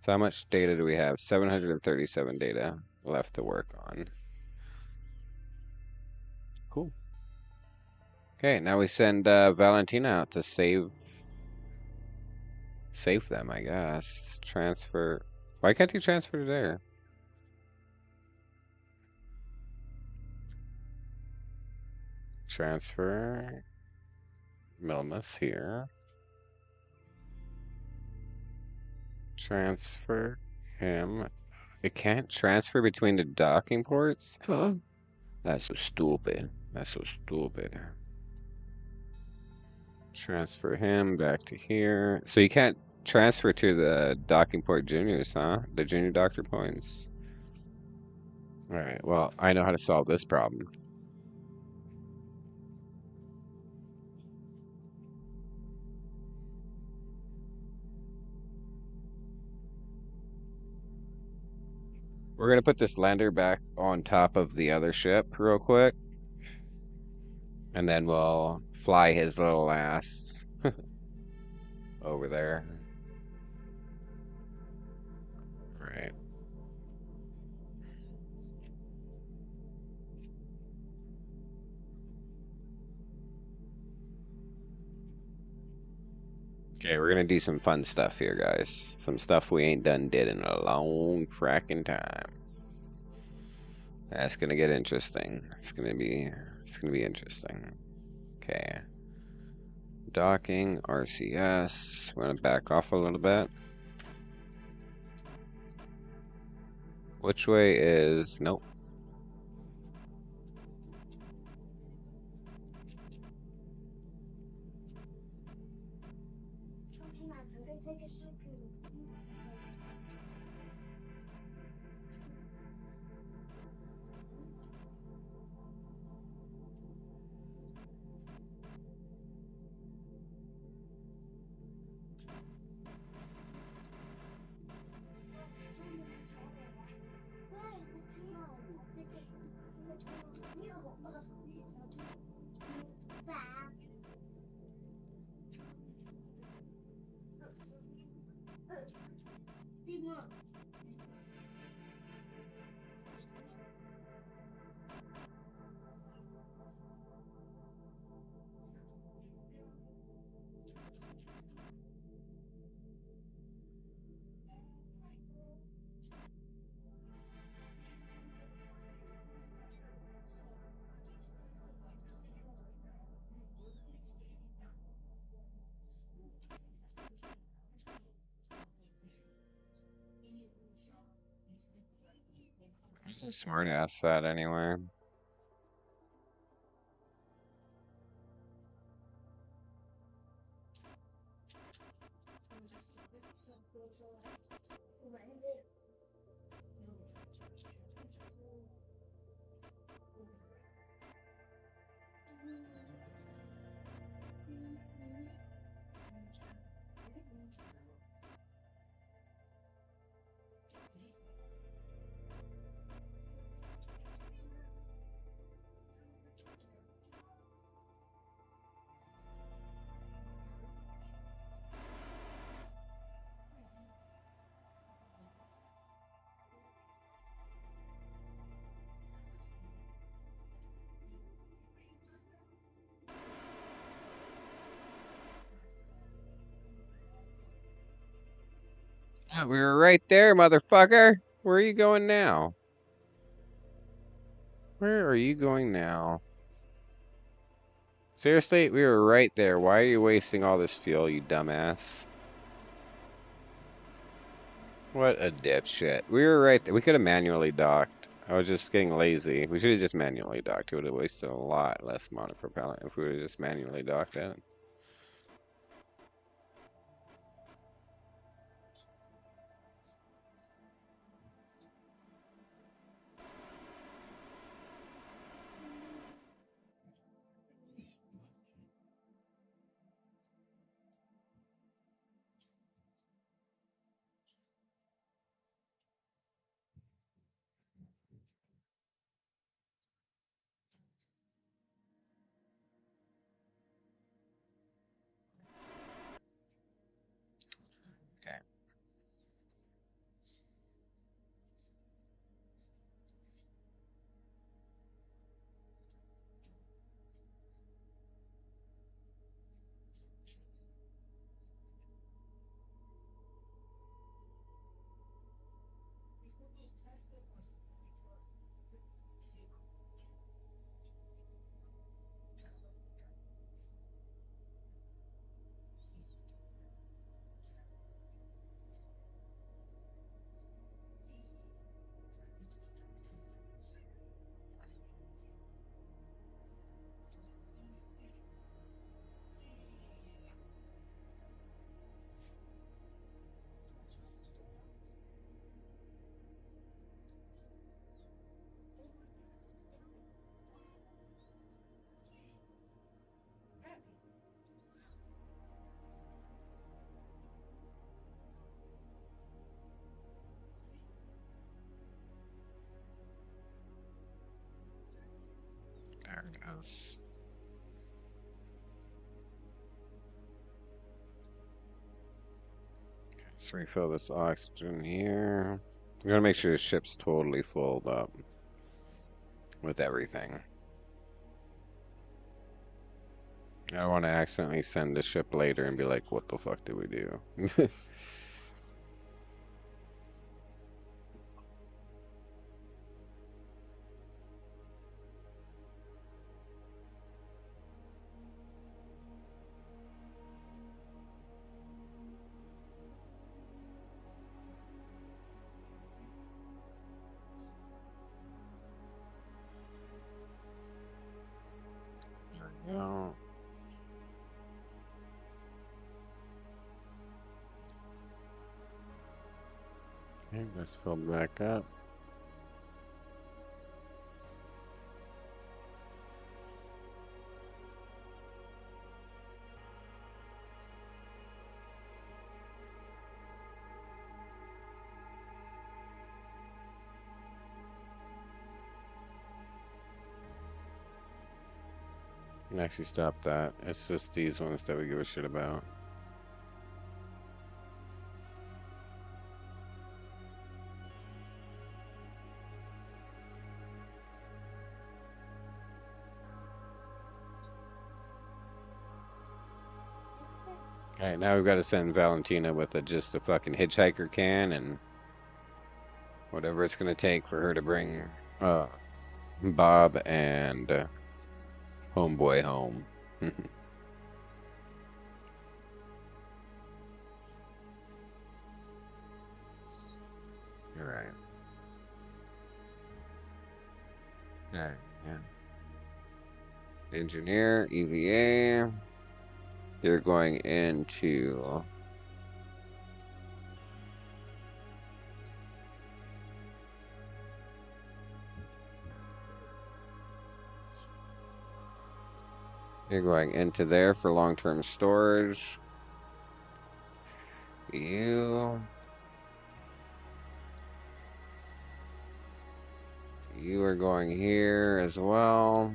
A: So how much data do we have? 737 data left to work on. Cool. Okay, now we send Valentina out to save them, I guess. Transfer. Why can't you transfer to there? Transfer Milmus here. Transfer him. It can't transfer between the docking ports? Huh? That's so stupid. That's so stupid. Transfer him back to here. So you can't transfer to the docking port juniors, huh? The junior doctor points. Alright, well, I know how to solve this problem. We're gonna put this lander back on top of the other ship real quick. And then we'll fly his little ass over there. Alright. Okay, we're gonna do some fun stuff here, guys. Some stuff we ain't did in a long fracking time. That's gonna get interesting. It's gonna be interesting. Okay. Docking, RCS. We're gonna back off a little bit. Which way is nope.
B: Okay, Max, I'm gonna take a shit poop. Back. Big Mom.
A: Who's a smart ass that anyway? Yeah, we were right there, motherfucker. Where are you going now? Where are you going now? Seriously, we were right there. Why are you wasting all this fuel, you dumbass? What a dipshit. We were right there. We could have manually docked. I was just getting lazy. We should have just manually docked. It would have wasted a lot less monopropellant if we would have just manually docked it. it is. Okay, let's refill this oxygen here. I'm gonna make sure the ship's totally filled up with everything. I don't want to accidentally send the ship later and be like, what the fuck did we do? There we go. Okay, that's filled back up. You can actually stop that. It's just these ones that we give a shit about. Alright, now we've got to send Valentina with just a fucking hitchhiker can and whatever it's gonna take for her to bring uh, Bob and Homeboy home. You're right. Alright, yeah. Engineer, EVA. They're going into there for long-term storage. You are going here as well.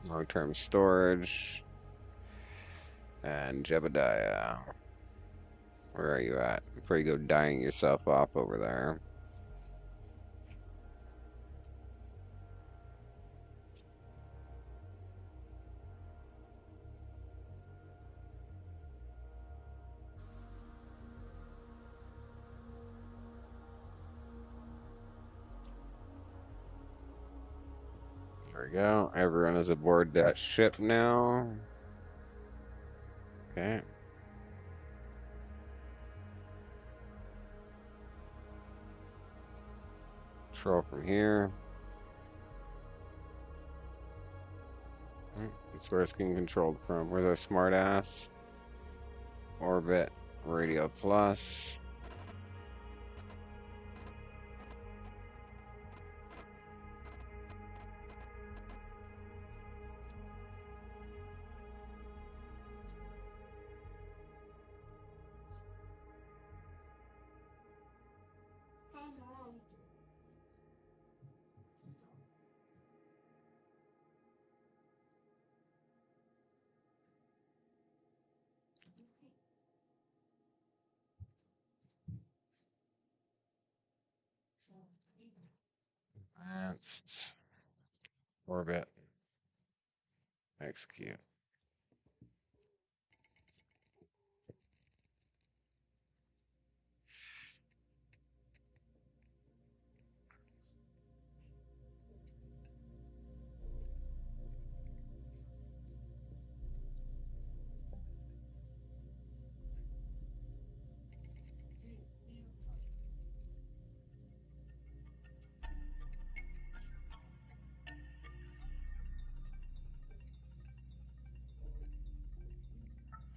A: Long-term storage. And Jebediah. Where are you at? Before you go dying yourself off over there. There we go. Everyone is aboard that ship now. Okay. Control from here. That's where it's getting controlled from. Where's our smart ass? Orbit. Radio plus. Advanced. Orbit. Execute.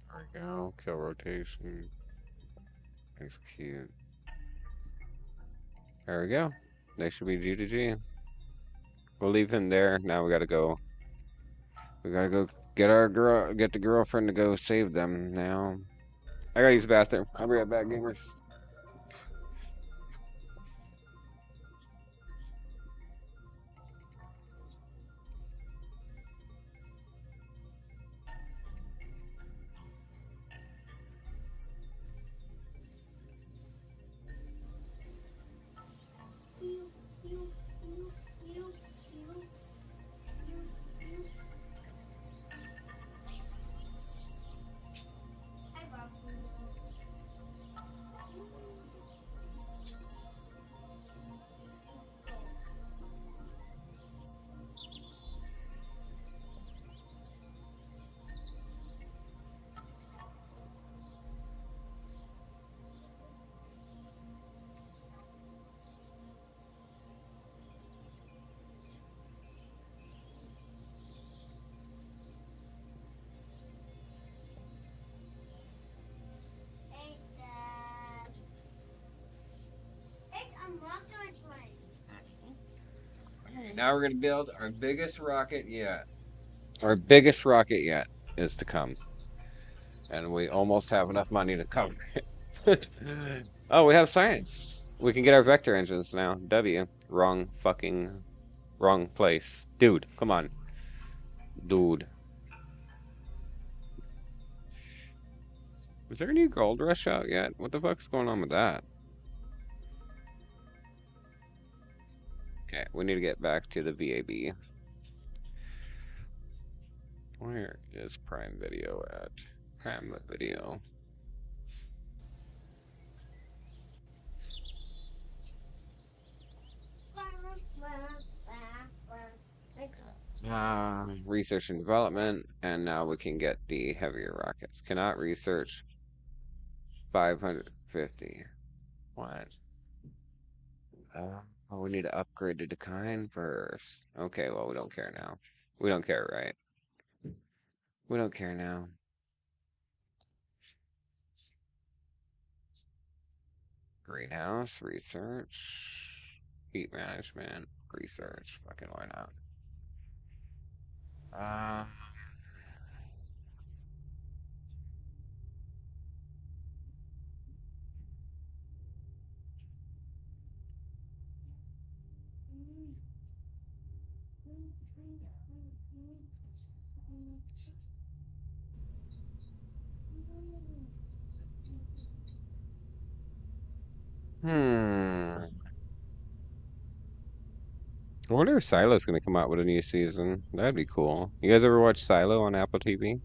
A: There we go. Kill rotation. Execute. There we go. They should be G to G. We'll leave him there. Now we gotta go. We gotta go get our girl, get the girlfriend to go save them now. I gotta use the bathroom. I'll be right back, gamers.
B: You, you, you, you, you, you. I love you. It's a monster train.
A: Alright, now we're gonna build our biggest rocket yet. Our biggest rocket yet is to come. And we almost have enough money to cover it. Oh, we have science. We can get our vector engines now. W. Wrong place. Dude, come on. Dude. Is there any gold rush out yet? What the fuck's going on with that? Okay, we need to get back to the VAB. Where is Prime Video at? Prime Video. Research and development, and now we can get the heavier rockets. Cannot research 550. What? Oh, we need to upgrade to Dakine first. Okay, well, we don't care now. We don't care, right? We don't care now. Greenhouse, research, heat management, research. Fucking why not? Um, hmm. I wonder if Silo's gonna come out with a new season. That'd be cool. You guys ever watch Silo on Apple TV?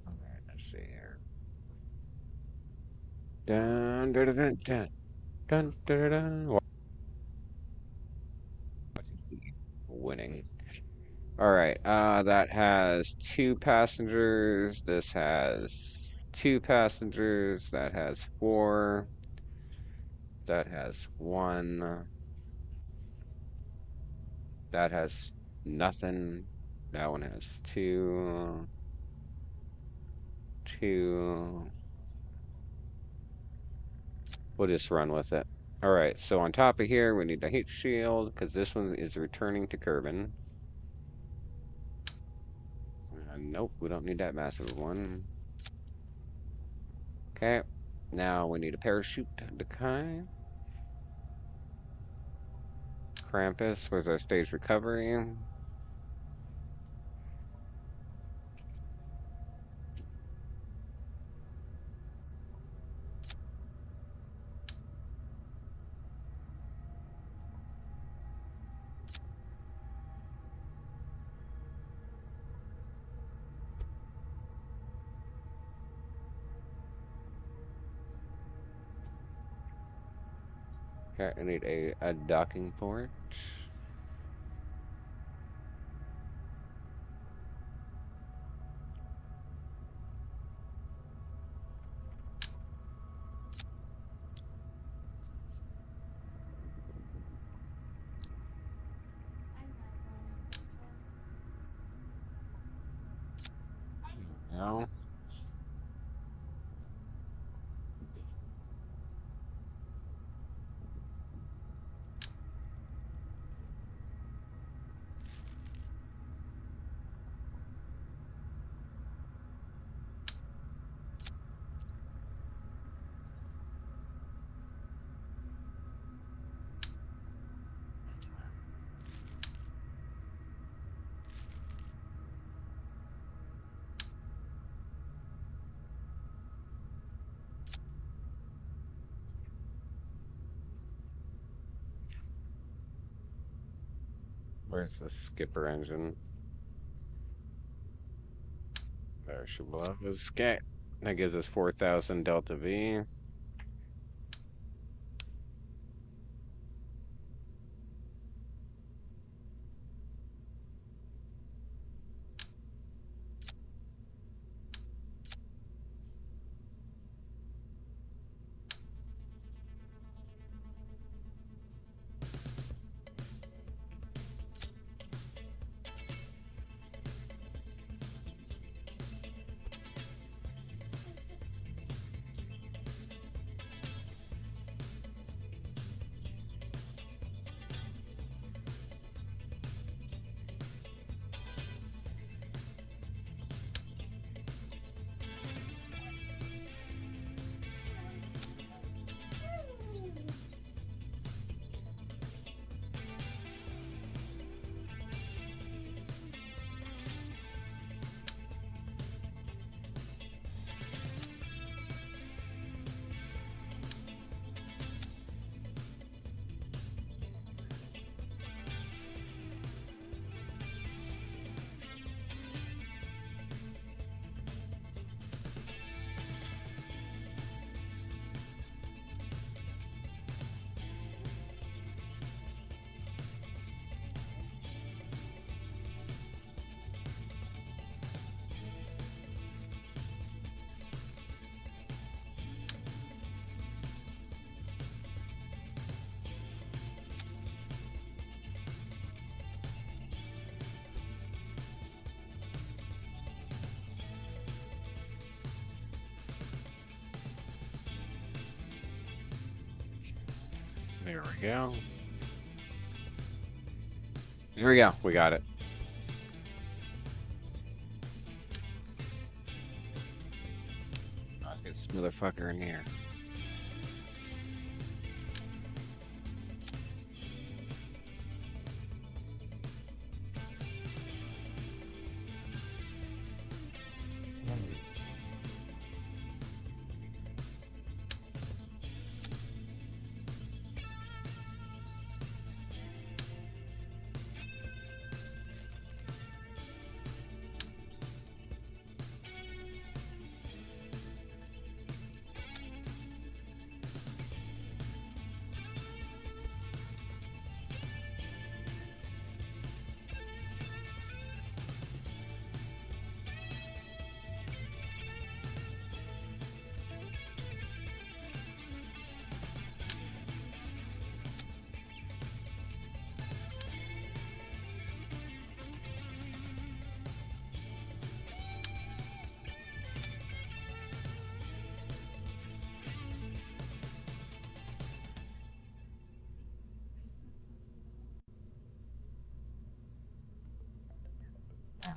A: Alright, let's see here. Dun dun dun dun dun dun dun. Winning. All right. That has two passengers. This has two passengers. That has four. That has one. That has nothing. That one has two. Two. We'll just run with it. All right. So on top of here, we need a heat shield because this one is returning to Kerbin. Nope, we don't need that massive one. Okay. Now we need a parachute to kind. Krampus was our stage recovery. Okay, I need a docking port. No. Where's the skipper engine? There she blows. Okay. That gives us 4,000 delta V. There we go. Here we go. We got it. Let's get this motherfucker in here.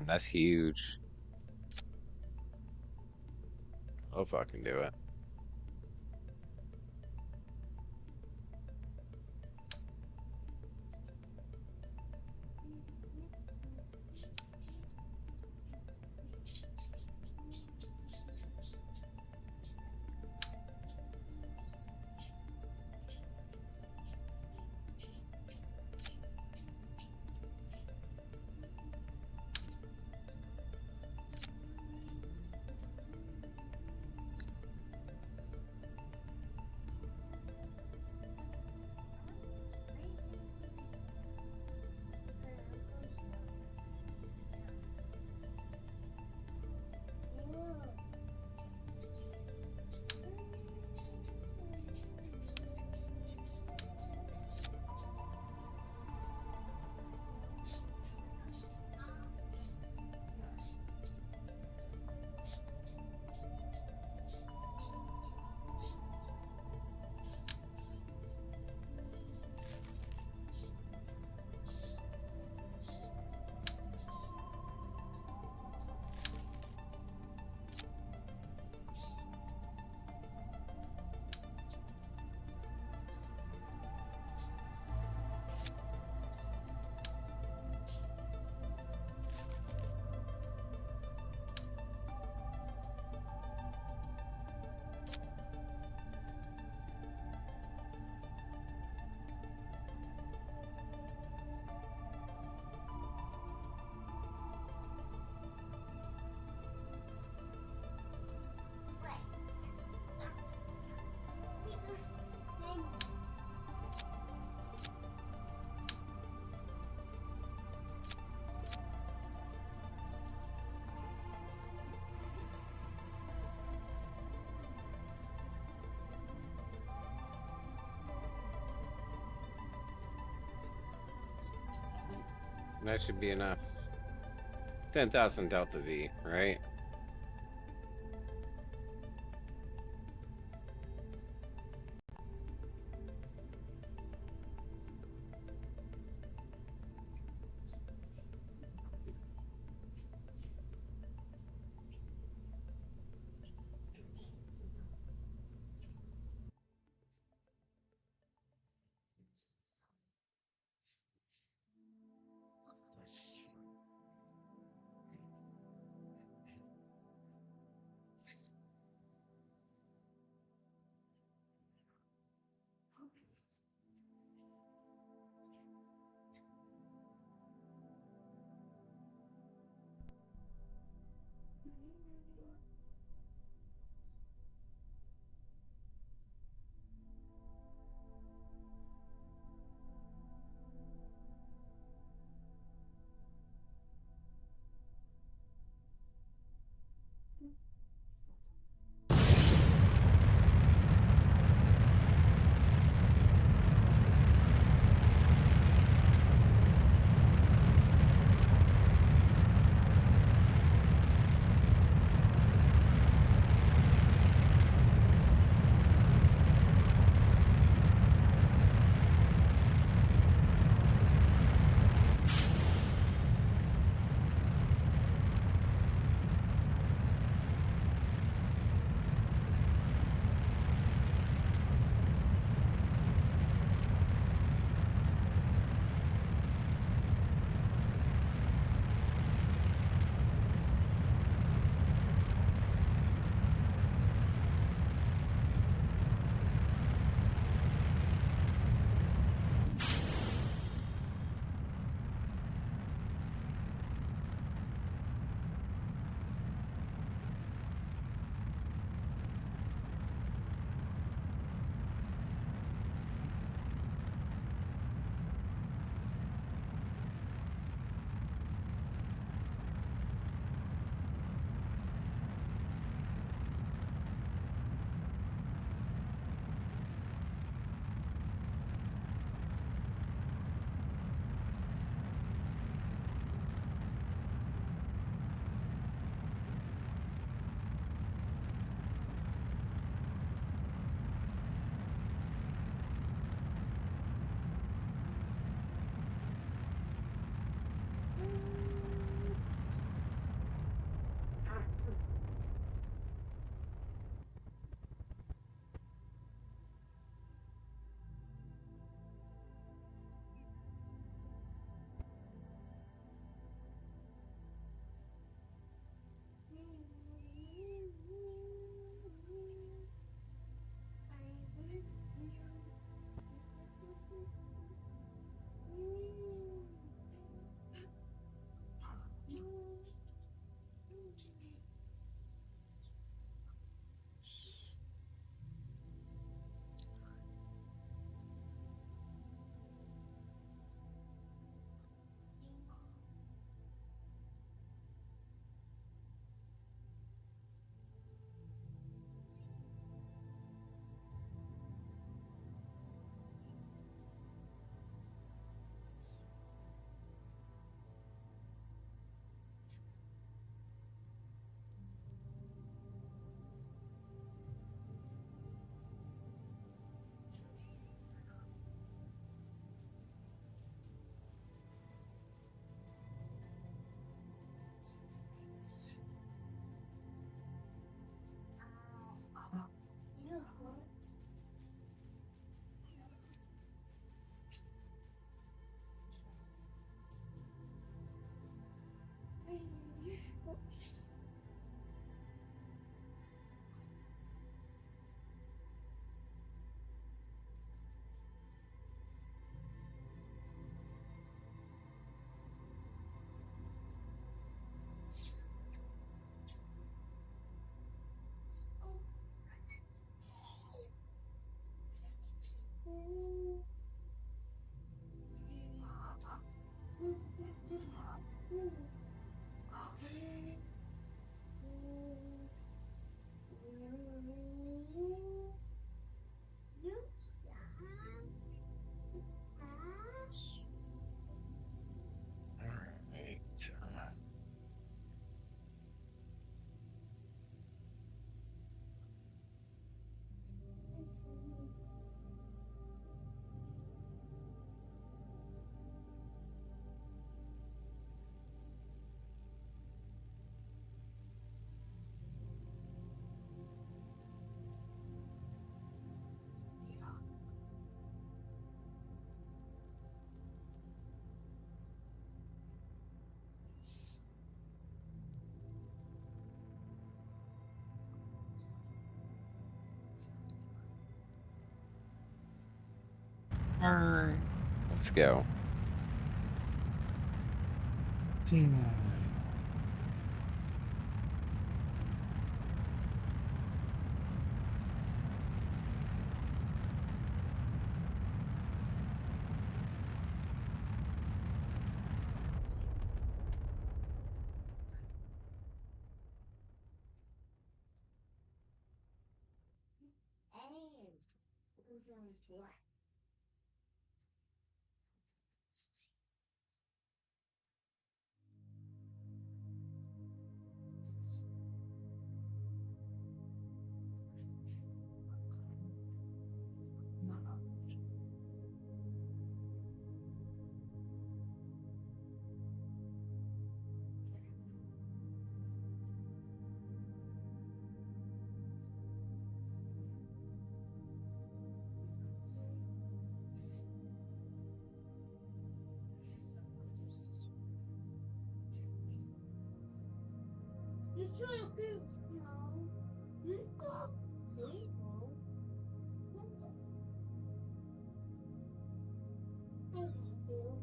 A: That's huge. I'll fucking do it. That should be enough. 10,000 delta V, right? Let's go.
B: And it was on black. You should have been no. You stop. No. Thank you.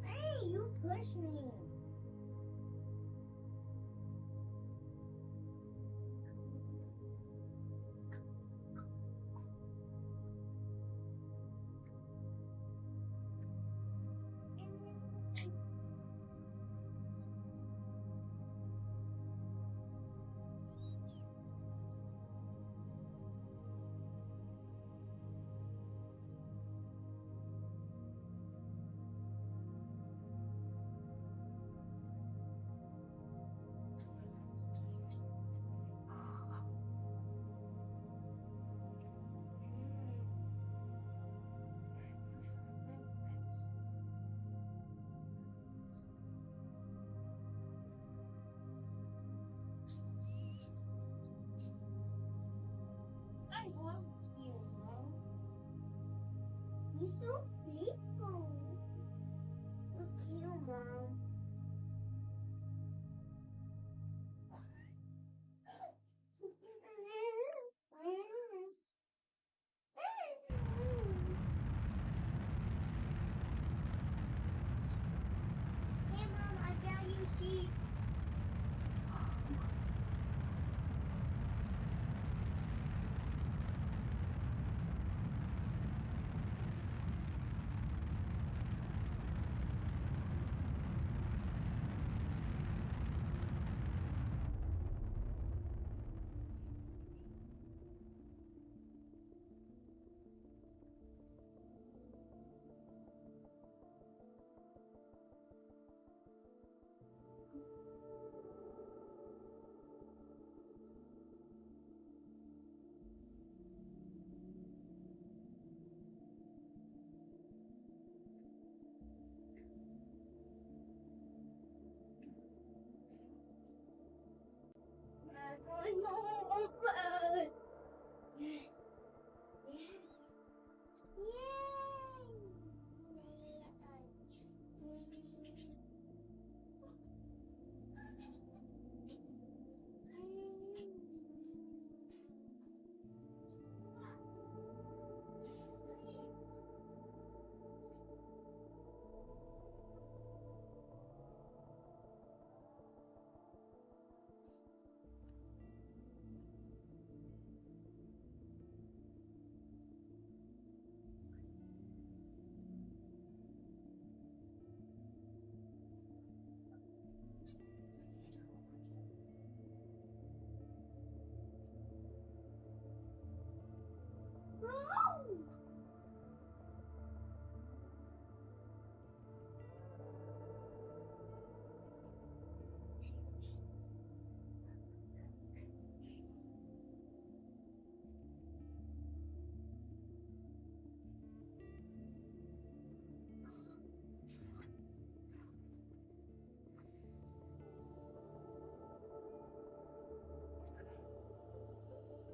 B: Hey, you push me. I want you, Mom. You're so beautiful. Look you, Mom. Hey, Mom, I got you sheep.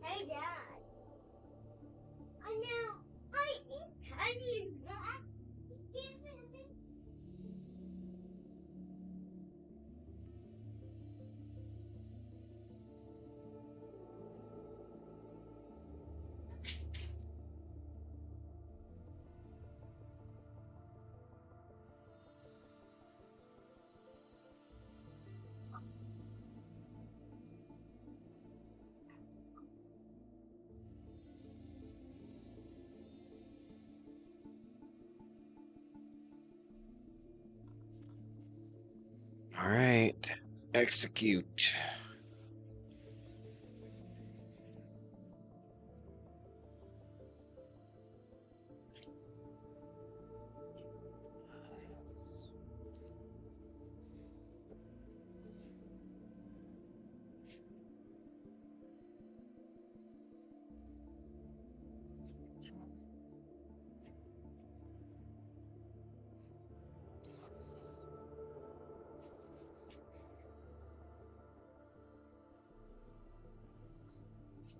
B: Hey, Dad. I know. I eat candy, Mom. Give it to me.
A: All right, execute.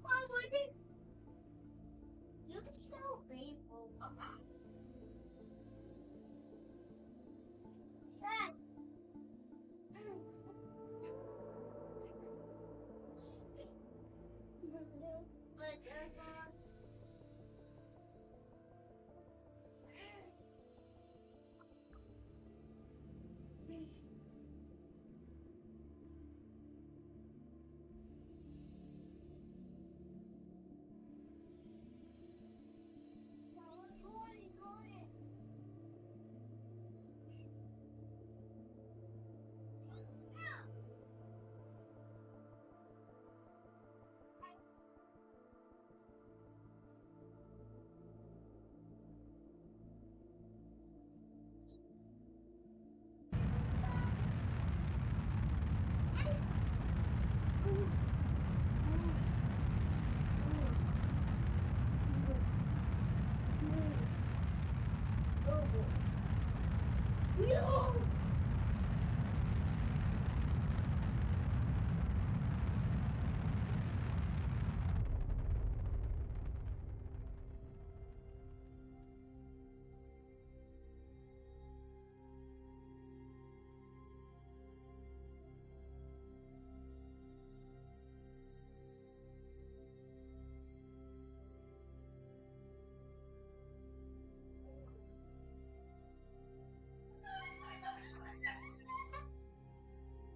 B: Mom, what is? You can still rainbow. Dad. No!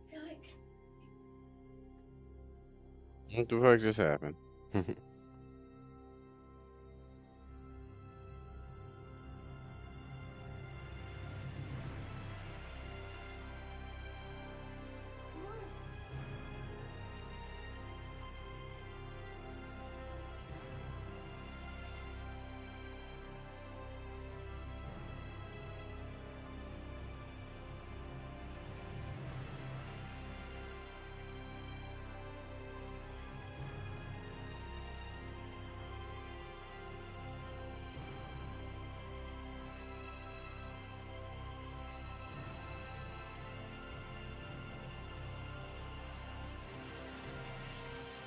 B: Sorry.
A: What the fuck just happened?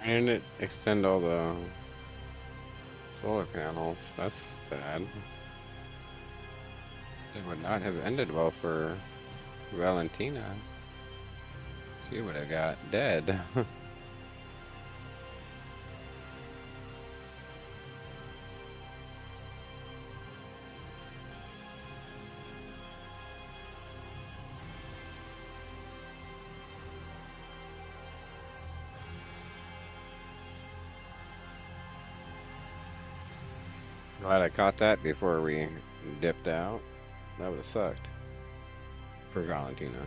A: And it extend all the solar panels. That's bad. It would not have ended well for Valentina. She would have got dead. Glad I caught that before we dipped out. That would have sucked for Valentina.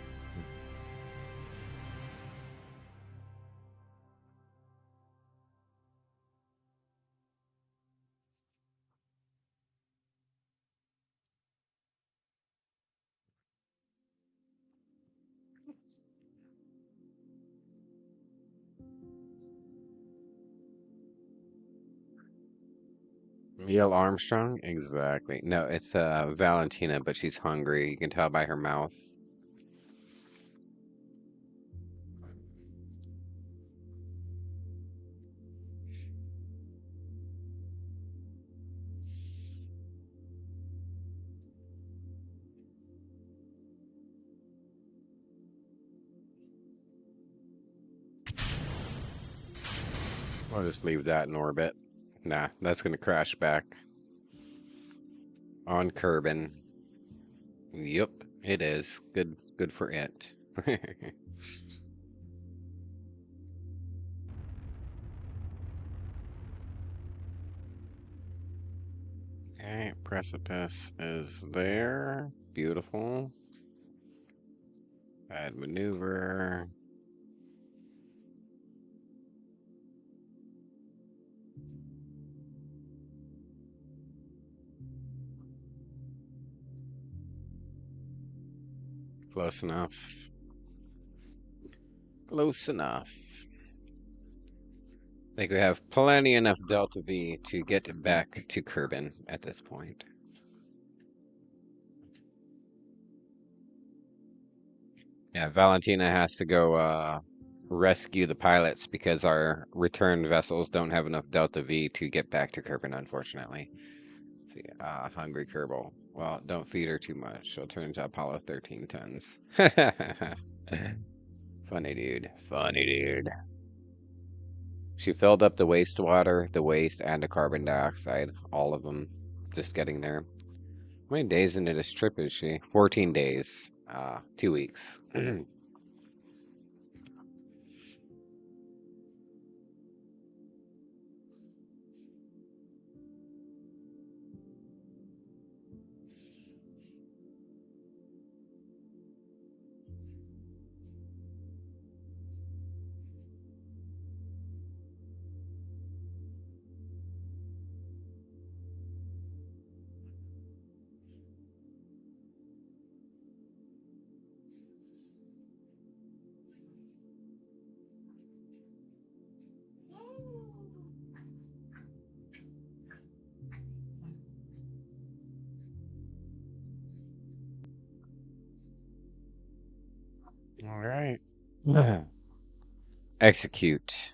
A: Neil Armstrong? Exactly. No, it's Valentina, but she's hungry. You can tell by her mouth. I'll just leave that in orbit. Nah, that's gonna crash back on Kerbin. Yep, it is. Good for it. Okay, precipice is there. Beautiful. Bad maneuver. Close enough. Close enough. I think we have plenty enough Delta V to get back to Kerbin at this point. Yeah, Valentina has to go rescue the pilots because our return vessels don't have enough Delta V to get back to Kerbin, unfortunately. Let's see, hungry Kerbal. Well, don't feed her too much. She'll turn into Apollo 13 tons. Funny dude. Funny dude. She filled up the wastewater, the waste, and the carbon dioxide. All of them. Just getting there. How many days into this trip is she? 14 days. 2 weeks. All right. Execute.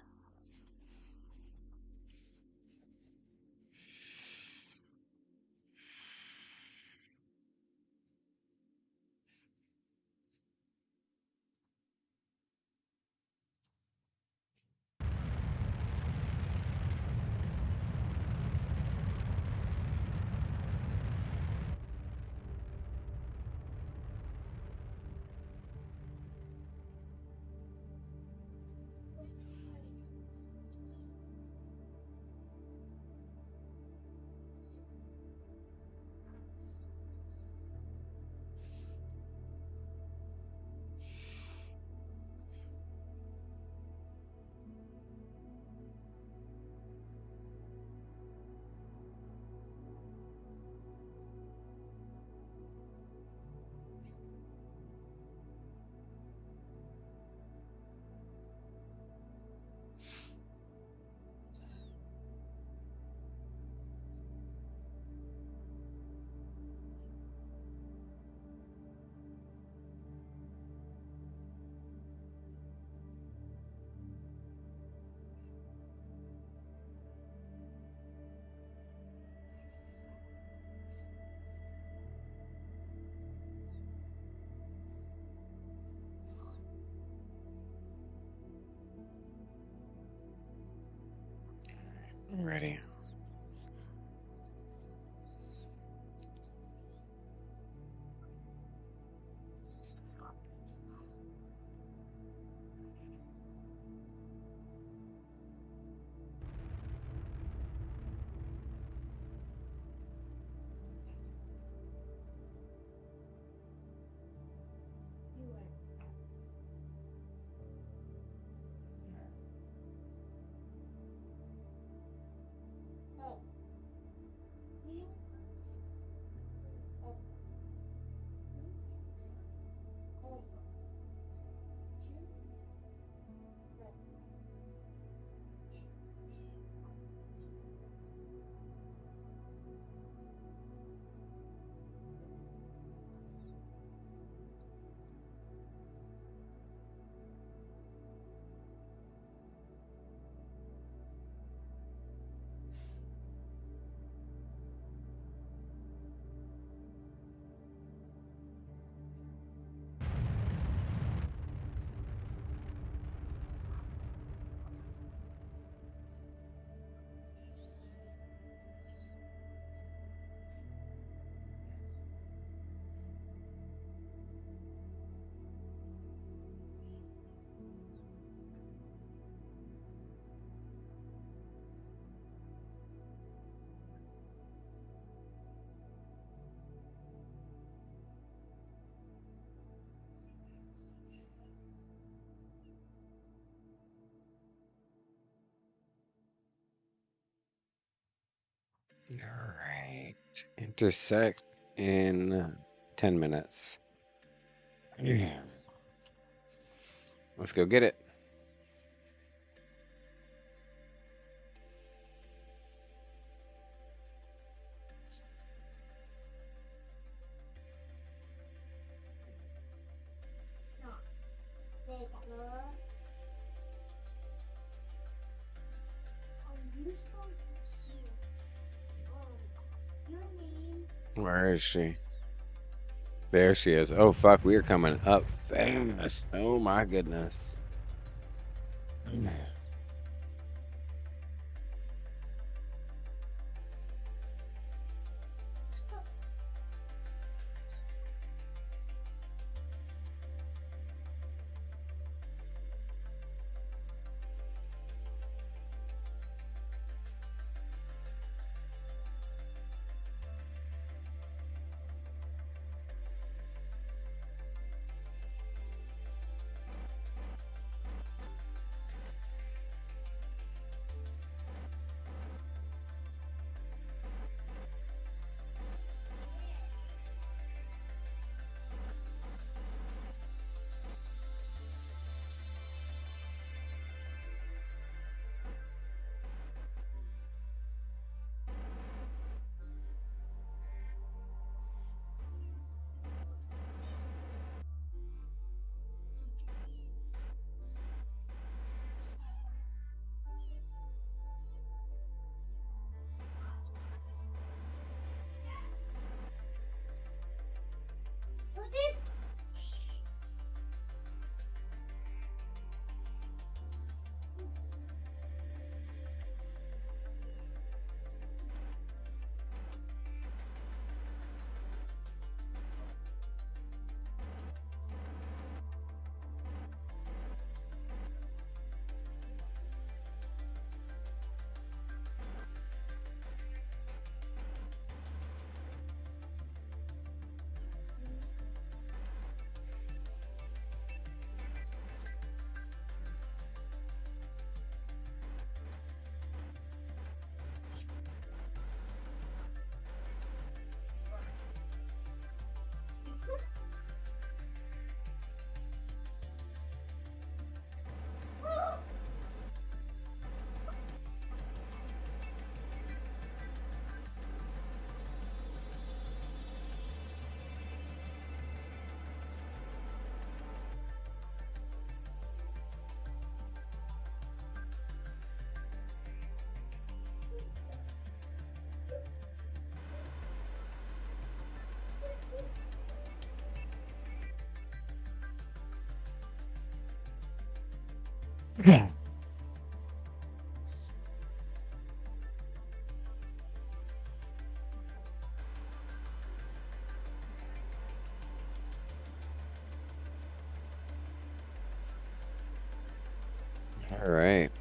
A: Ready. All right. Intersect in 10 minutes. Yeah. Let's go get it.
B: No, déjalo. You spoke here. Your name.
A: Where is she? There she is. Oh, fuck. We are coming up fast. Oh, my goodness.
B: What is?
A: All right.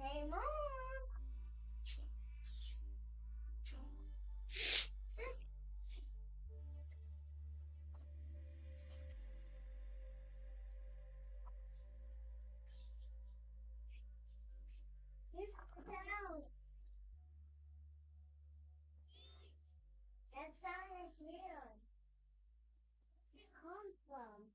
B: Hey, Mom. Here's down. That sound is weird. Where's it come from?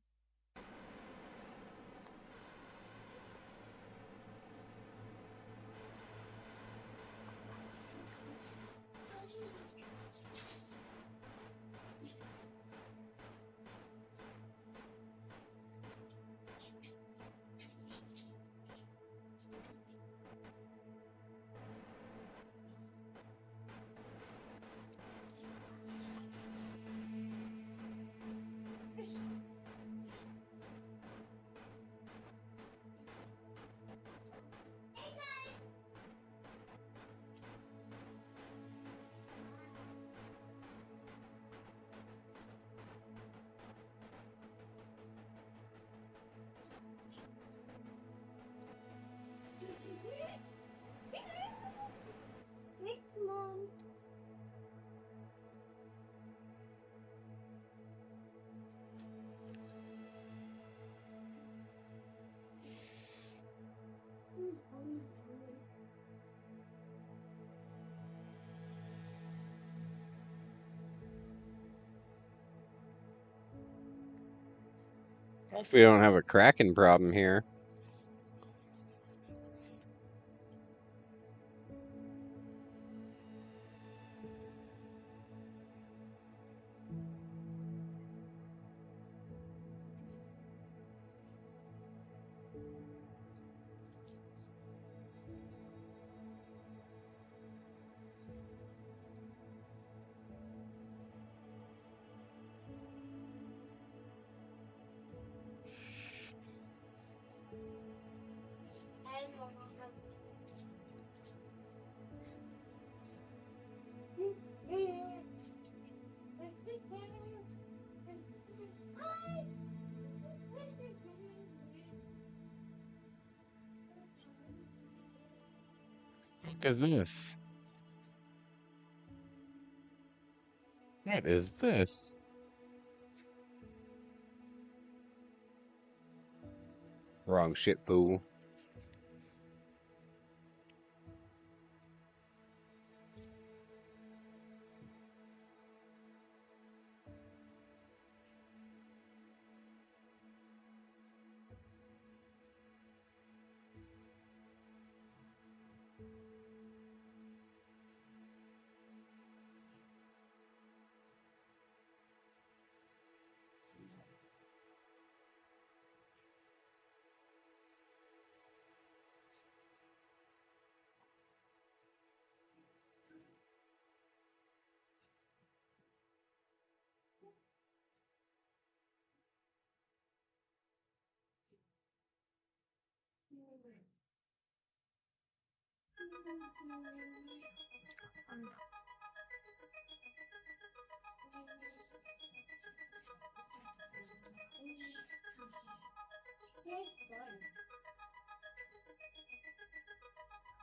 A: If we don't have a cracking problem here. What is this? What is this? Wrong shit, fool.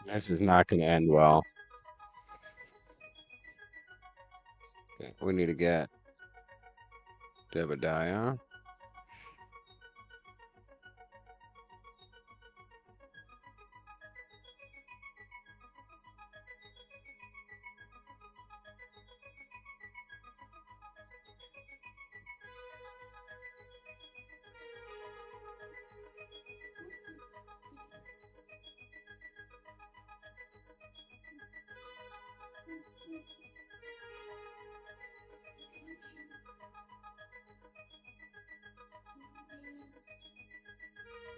A: This is not going to end well. Okay, we need to get Jebediah.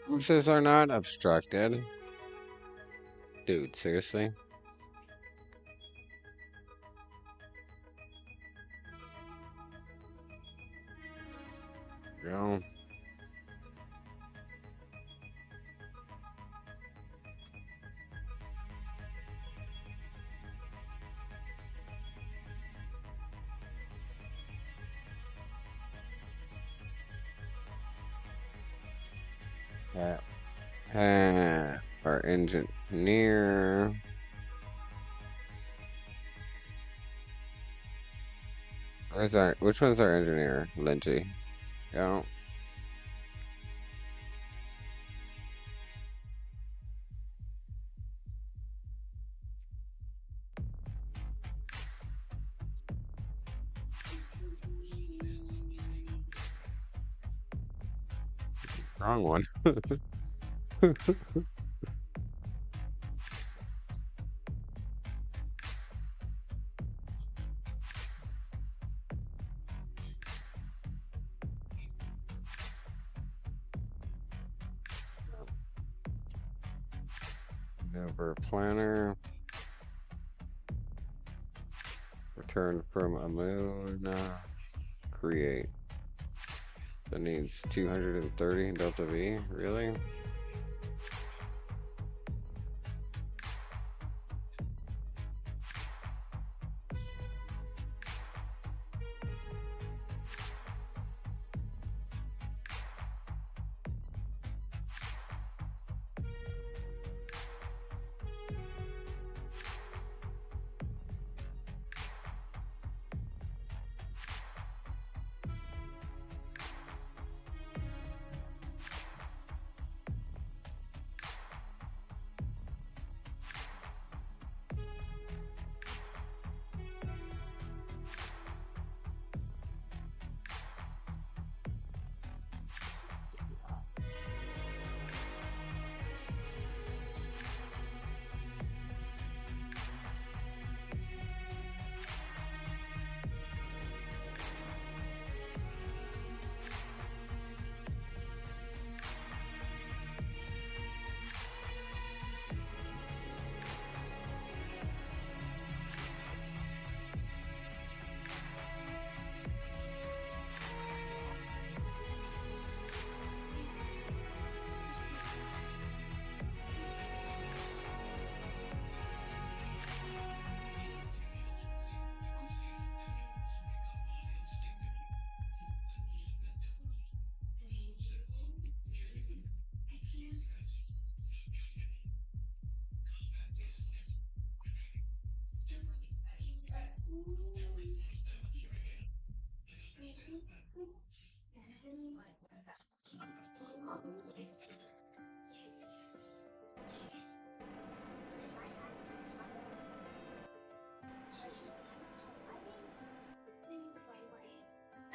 A: Houses are not obstructed. Dude, seriously? Go. Our engineer. Which one's our engineer? Lindsay. Yeah. Wrong one. Over planner. Return from a moon. Create. That needs 230 Delta V. Really?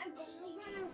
B: I'm going around.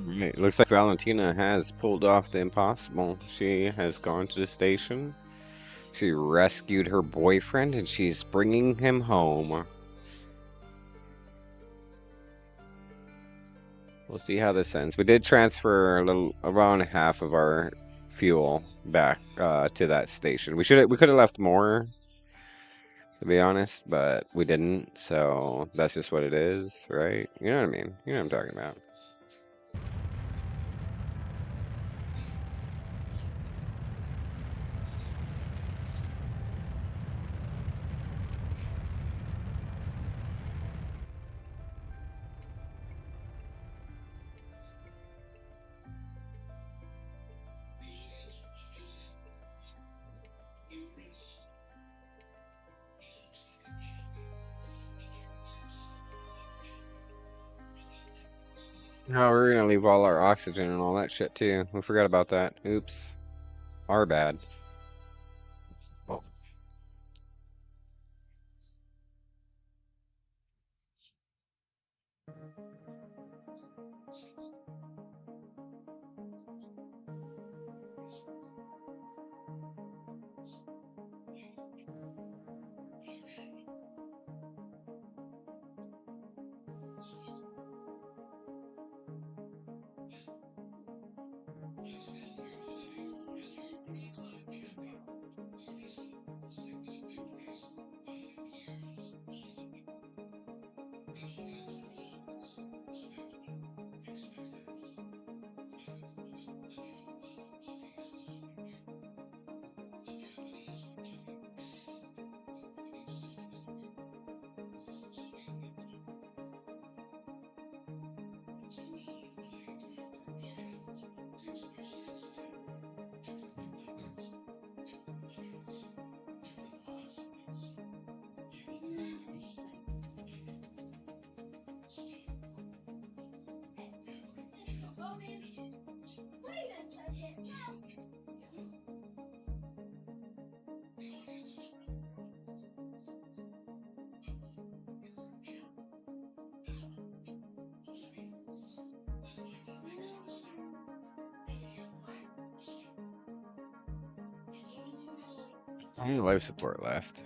A: Right. Looks like Valentina has pulled off the impossible. She has gone to the station. She rescued her boyfriend and she's bringing him home. We'll see how this ends. We did transfer a little around half of our fuel back to that station. We could have left more, to be honest, but we didn't. So that's just what it is, right? You know what I mean? You know what I'm talking about. No, we're gonna leave all our oxygen and all that shit too. We forgot about that. Oops. Our bad.
B: Wait a second.
A: Only life support left.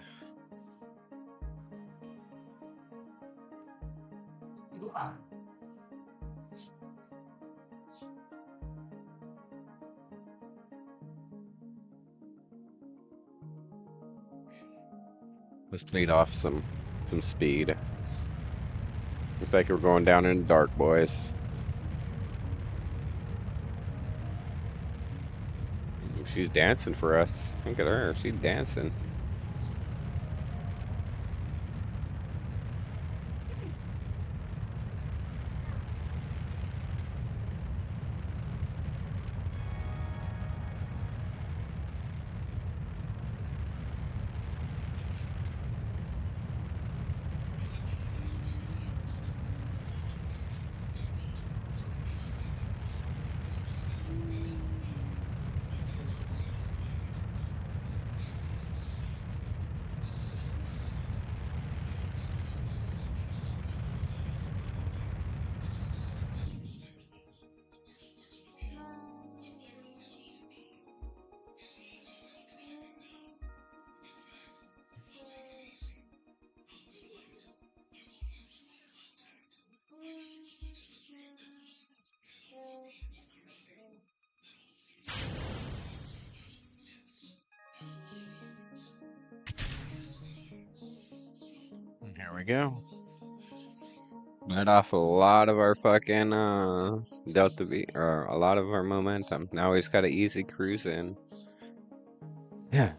A: Let's bleed off some speed. Looks like we're going down in the dark, boys. She's dancing for us. Look at her. She's dancing. Here we go. Let off a lot of our fucking Delta V, or a lot of our momentum. Now he's got an easy cruise in. Yeah.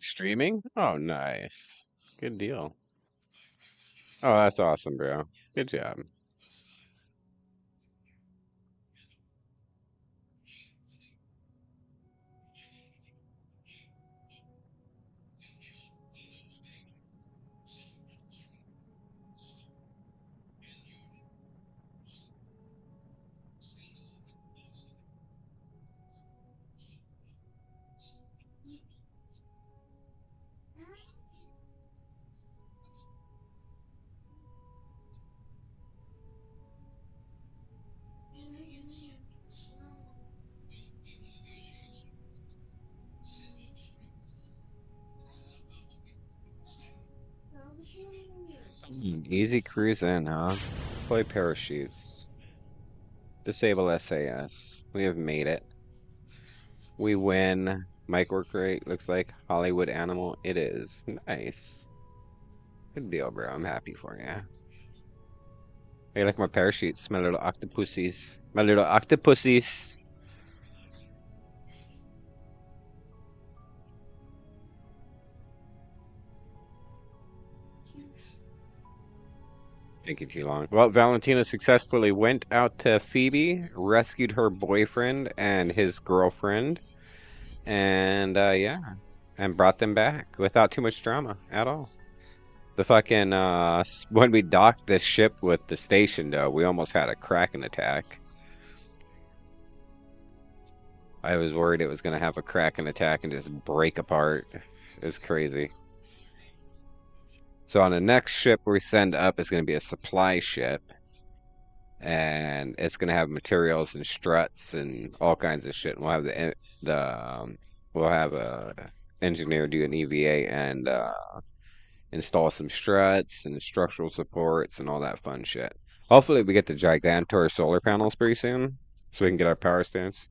A: Streaming? Oh, nice. Good deal. Oh, that's awesome, bro. Good job. Easy cruise in, huh? Deploy parachutes. Disable SAS. We have made it. We win. Mic work rate looks like Hollywood Animal. It is. Nice. Good deal, bro. I'm happy for you. I like my parachutes, my little octopussies. My little octopussies. Take it too long. Well, Valentina successfully went out to Phoebe, rescued her boyfriend and his girlfriend, and yeah, and brought them back without too much drama at all. The fucking when we docked this ship with the station, though, we almost had a Kraken attack. I was worried it was gonna have a Kraken attack and just break apart. It was crazy. So on the next ship we send up is going to be a supply ship, and it's going to have materials and struts and all kinds of shit. And we'll have the we'll have a engineer do an EVA and install some struts and structural supports and all that fun shit. Hopefully we get the Gigantor solar panels pretty soon so we can get our power stands.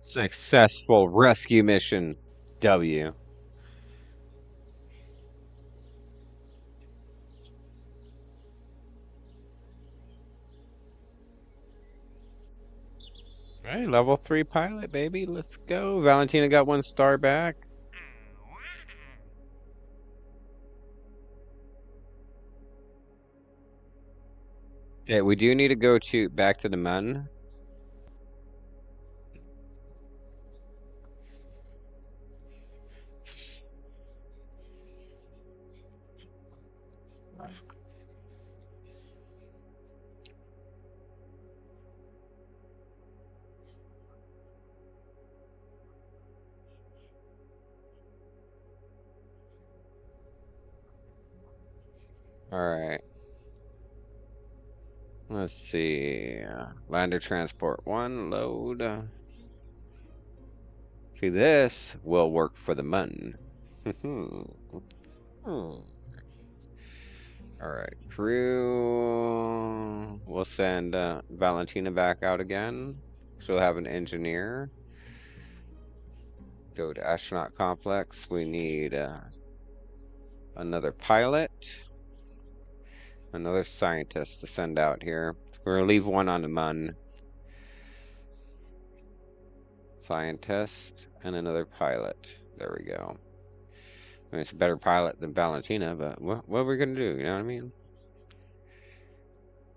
A: Successful rescue mission. W. Hey, level 3 pilot, baby. Let's go. Valentina got 1 star back. Yeah, we do need to go to back to the Mun. All right. Let's see. Lander transport 1 load. See, this will work for the Mun. All right, crew. We'll send Valentina back out again. She'll have an engineer. Go to astronaut complex. We need another pilot, another scientist to send out here. We're gonna leave one on the Mun. Scientist and another pilot. There we go. I mean, it's a better pilot than Valentina, but what are we gonna do? You know what I mean?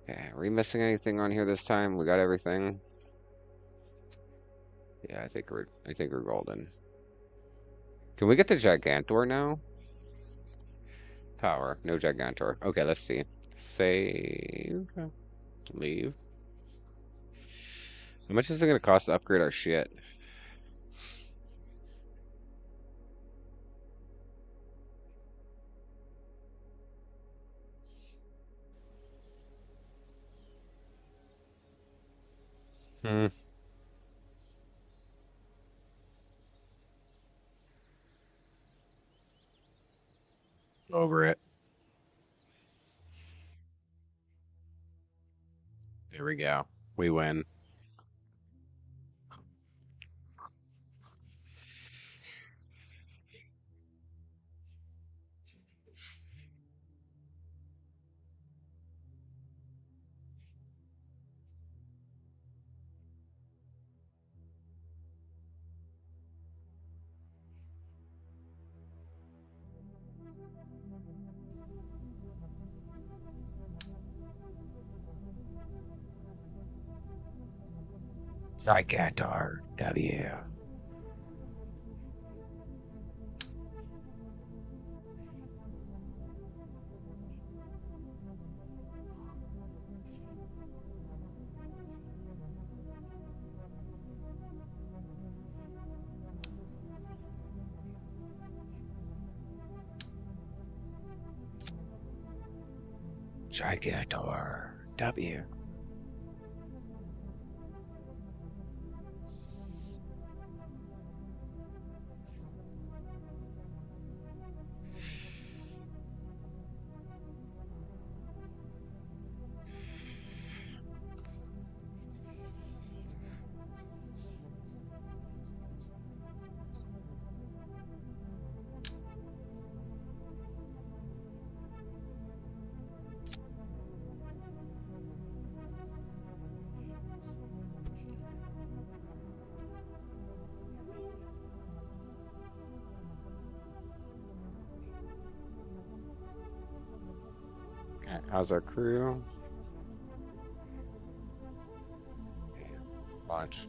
A: Yeah, are we missing anything on here this time? We got everything. Yeah, I think we're golden. Can we get the Gigantor now? Power, no Gigantor. Okay, let's see. Save. Leave. How much is it gonna cost to upgrade our shit? Hmm. Over it. There we go. We win. Gigantor W. Gigantor. W. Okay, how's our crew? Watch.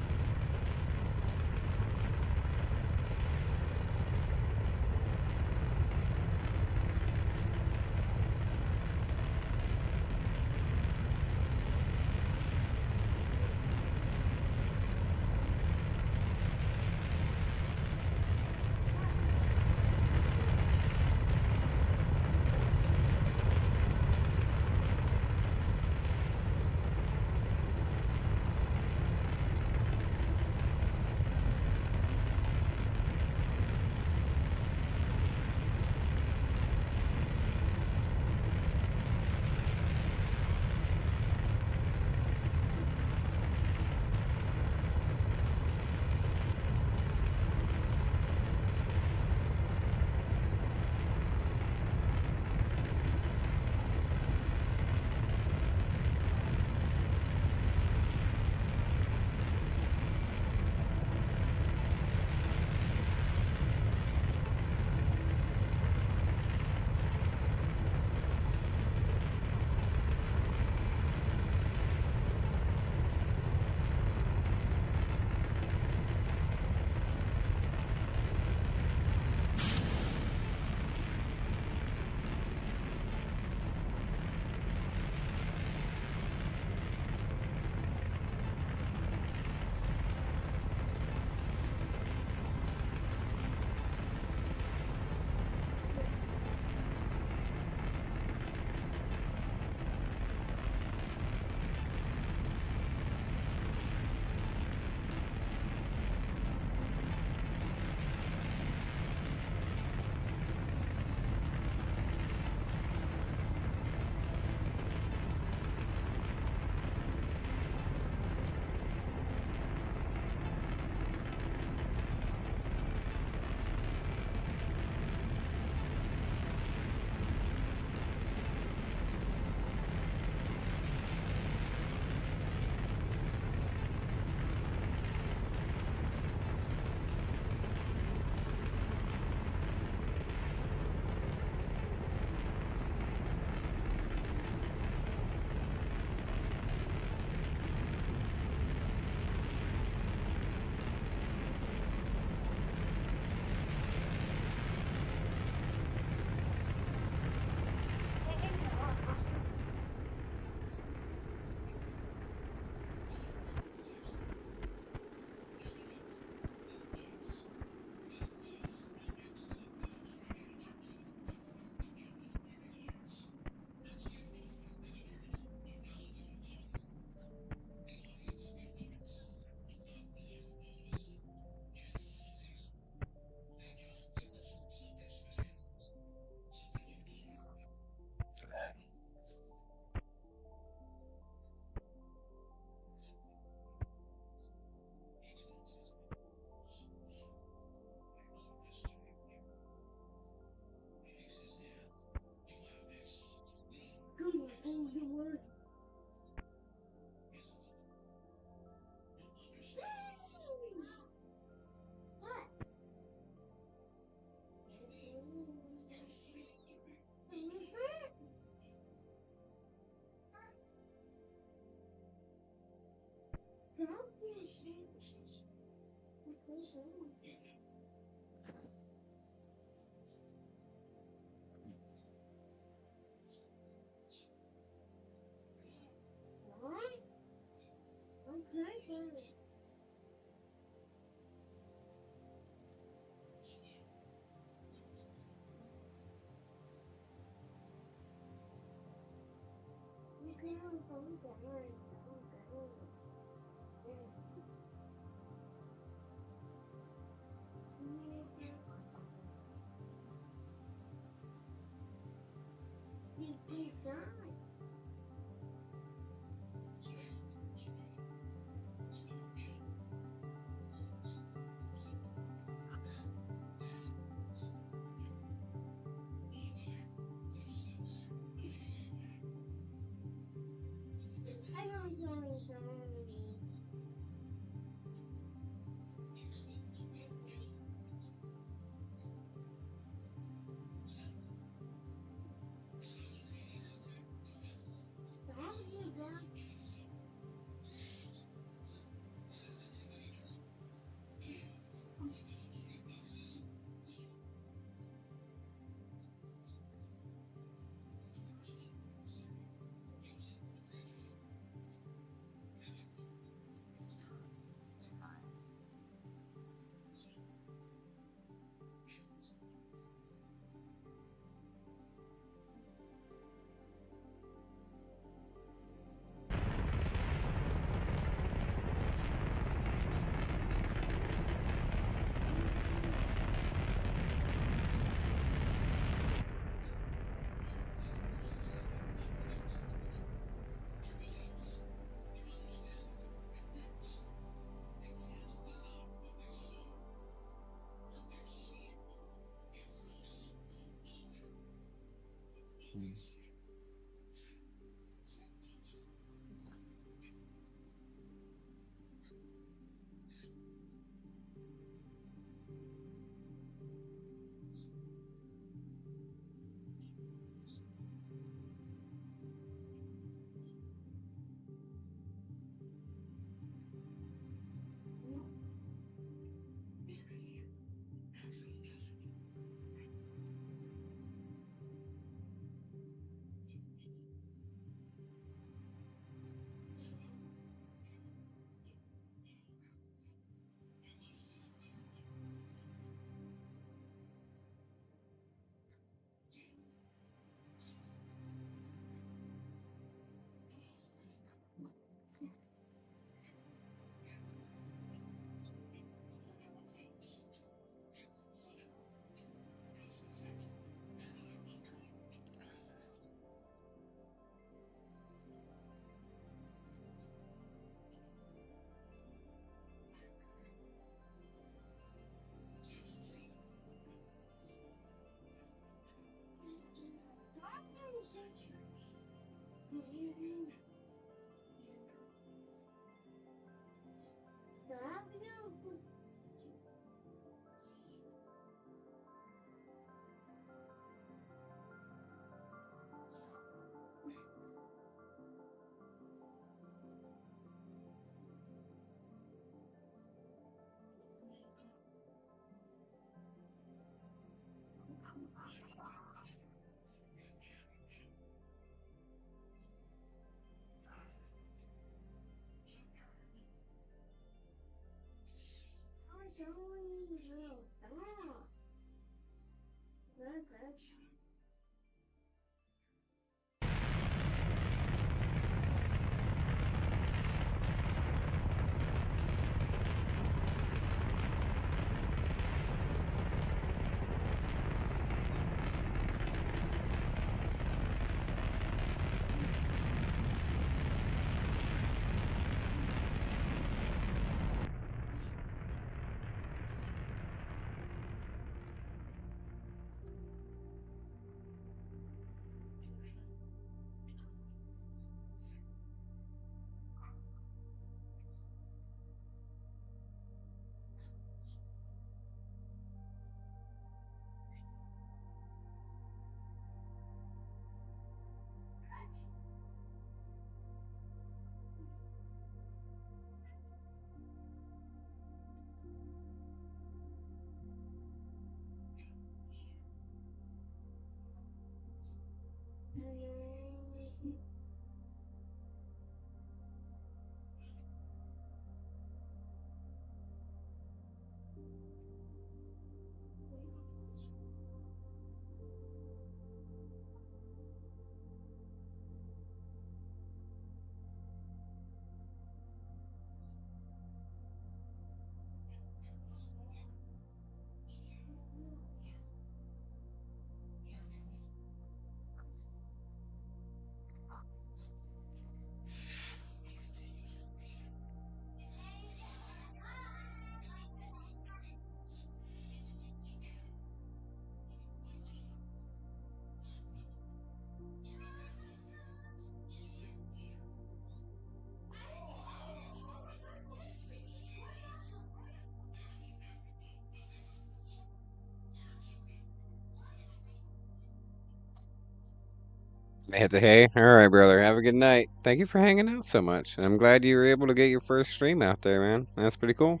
A: Hit the hay. All right, brother. Have a good night. Thank you for hanging out so much. I'm glad you were able to get your first stream out there, man. That's pretty cool.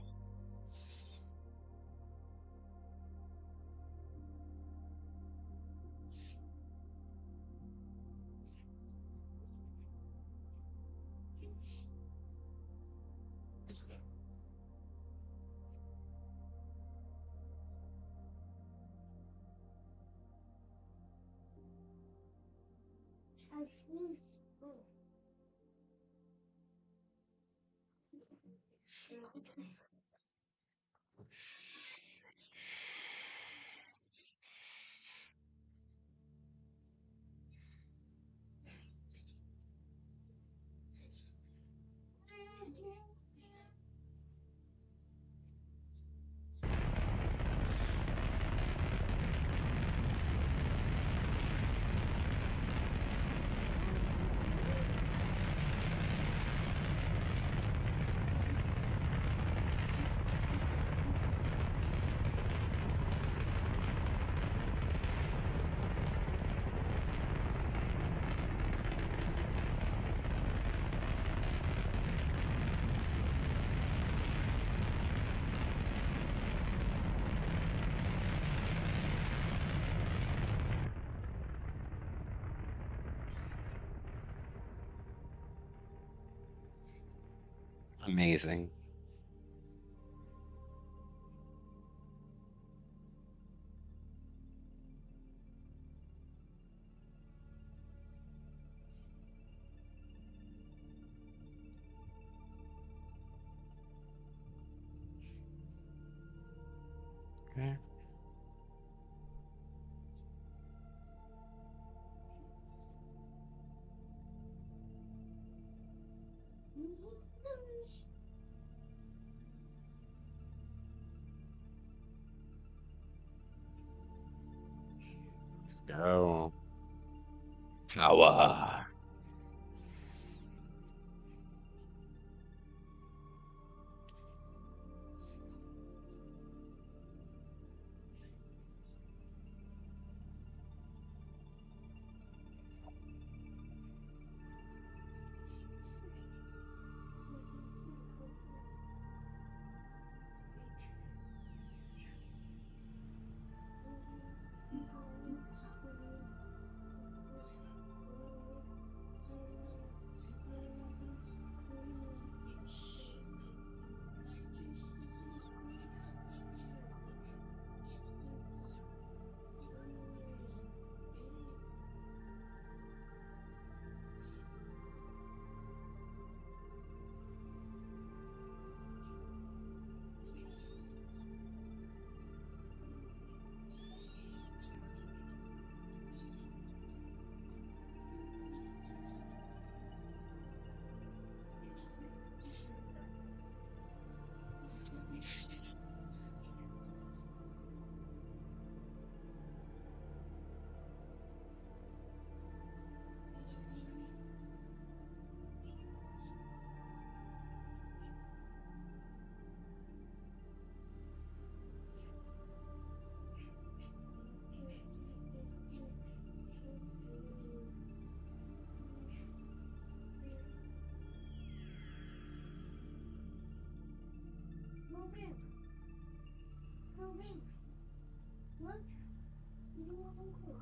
B: I see. Oh.
A: Amazing. Okay. Let's go. Power.
B: Robin, Robin, what? You want to cool?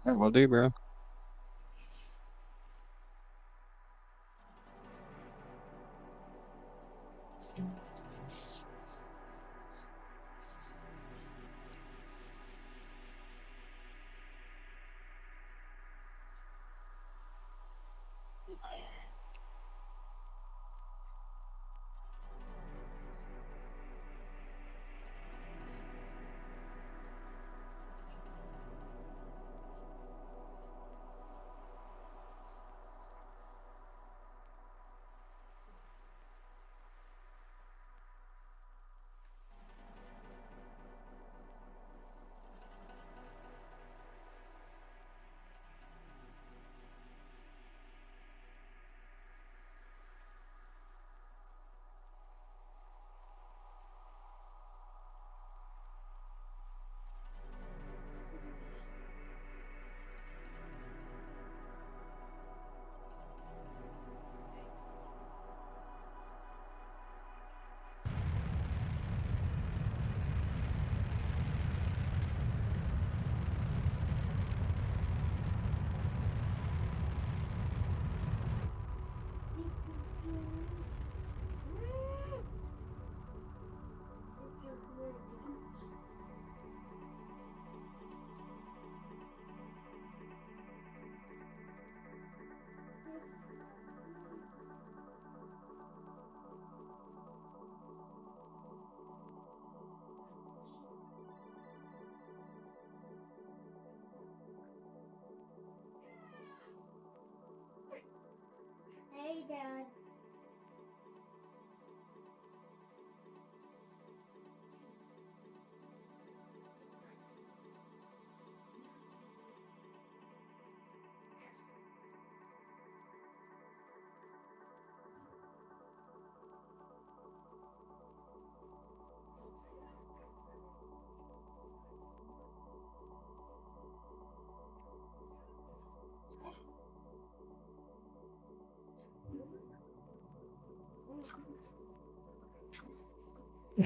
A: Yeah, will do, bro.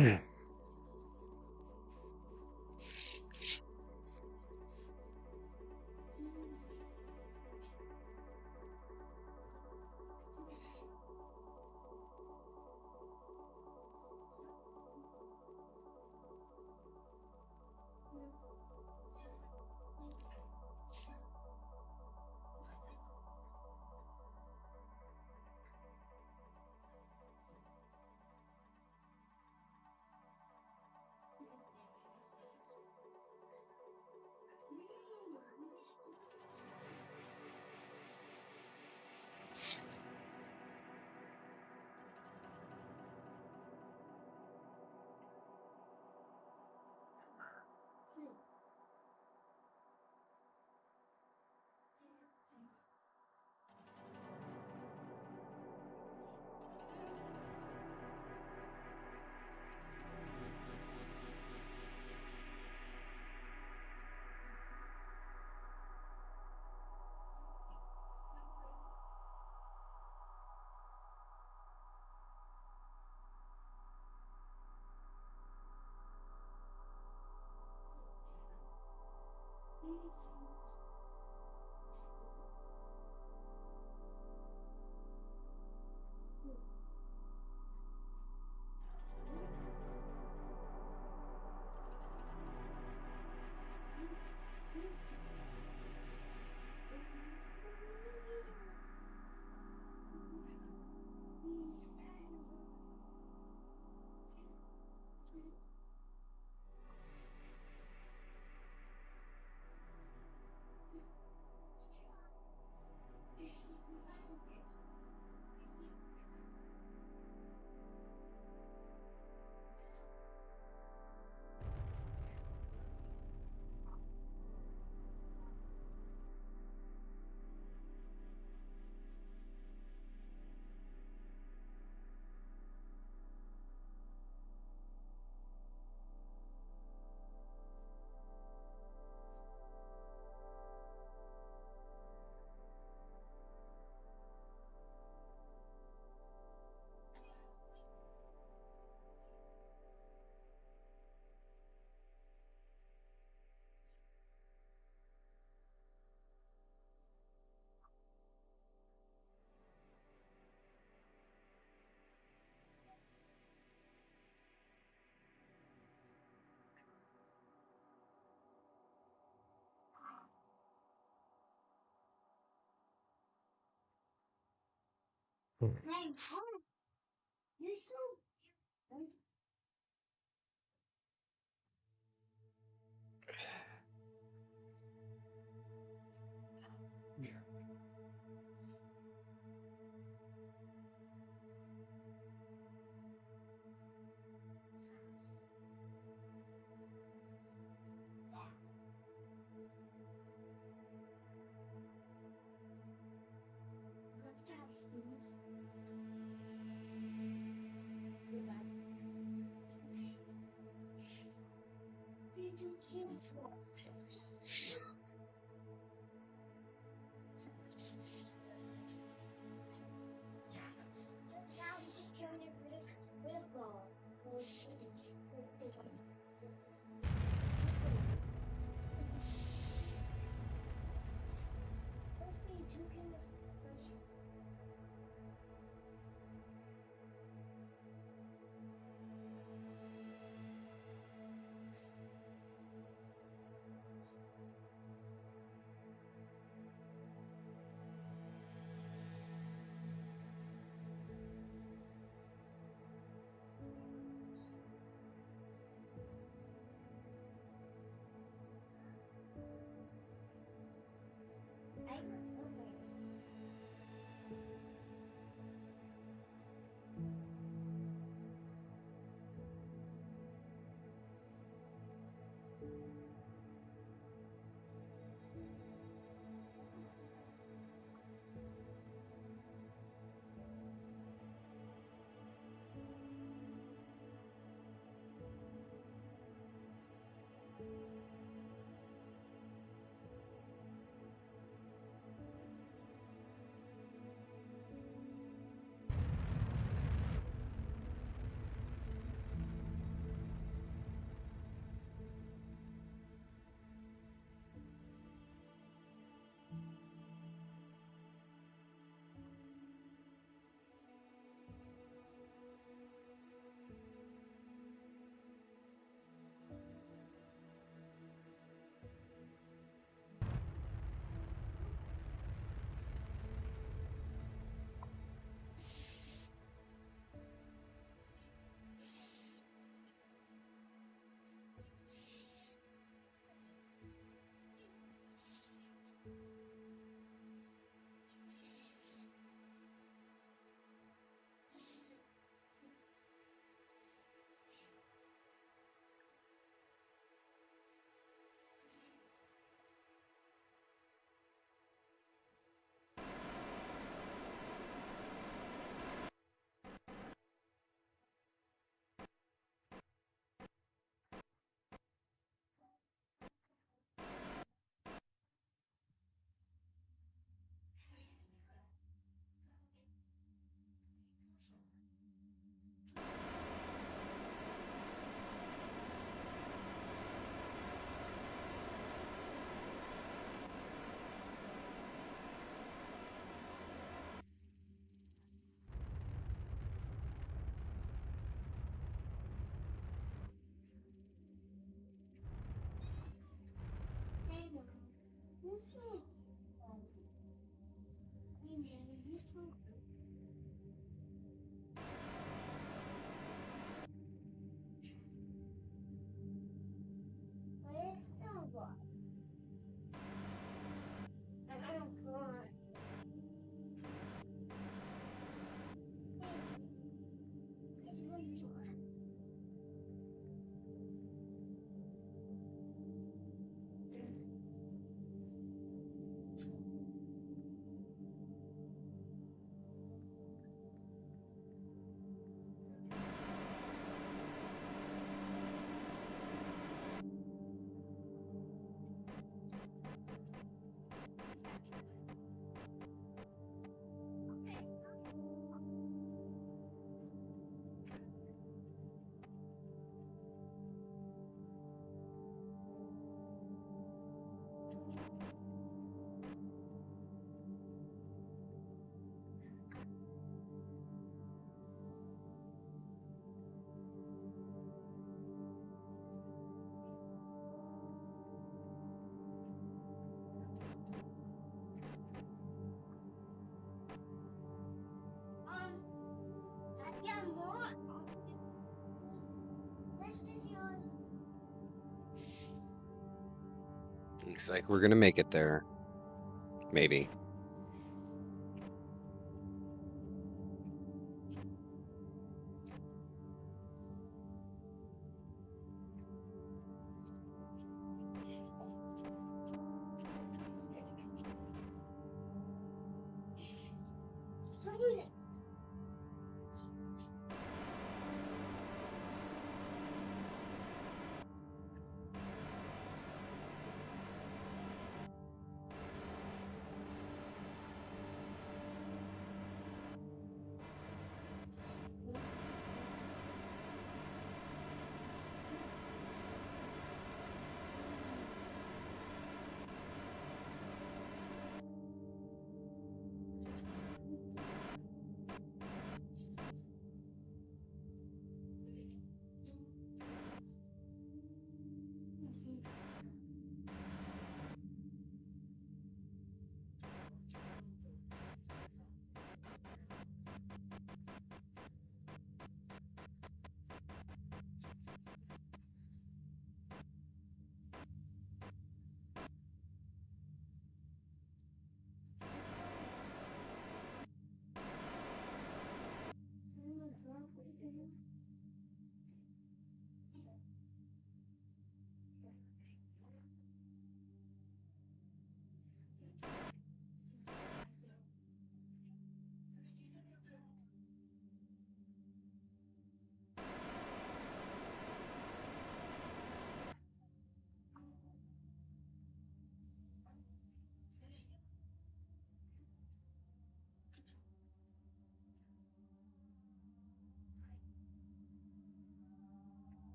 B: You're so.
A: Looks like we're gonna make it there. Maybe.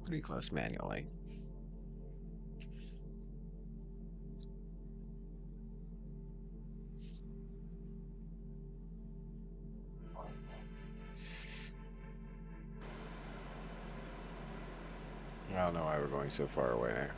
A: pretty close manually. I don't know why we're going so far away.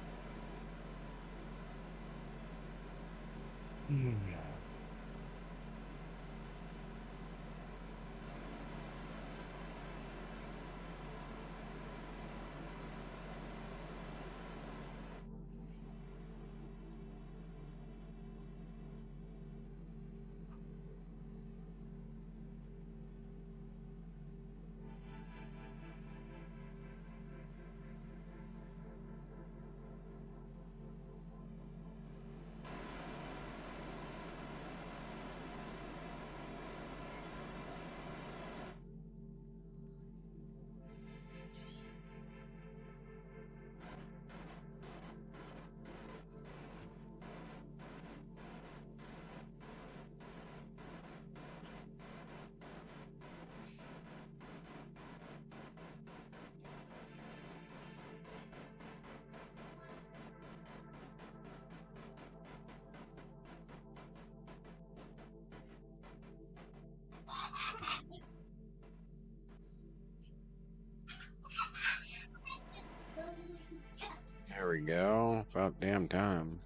A: There we go. About damn time.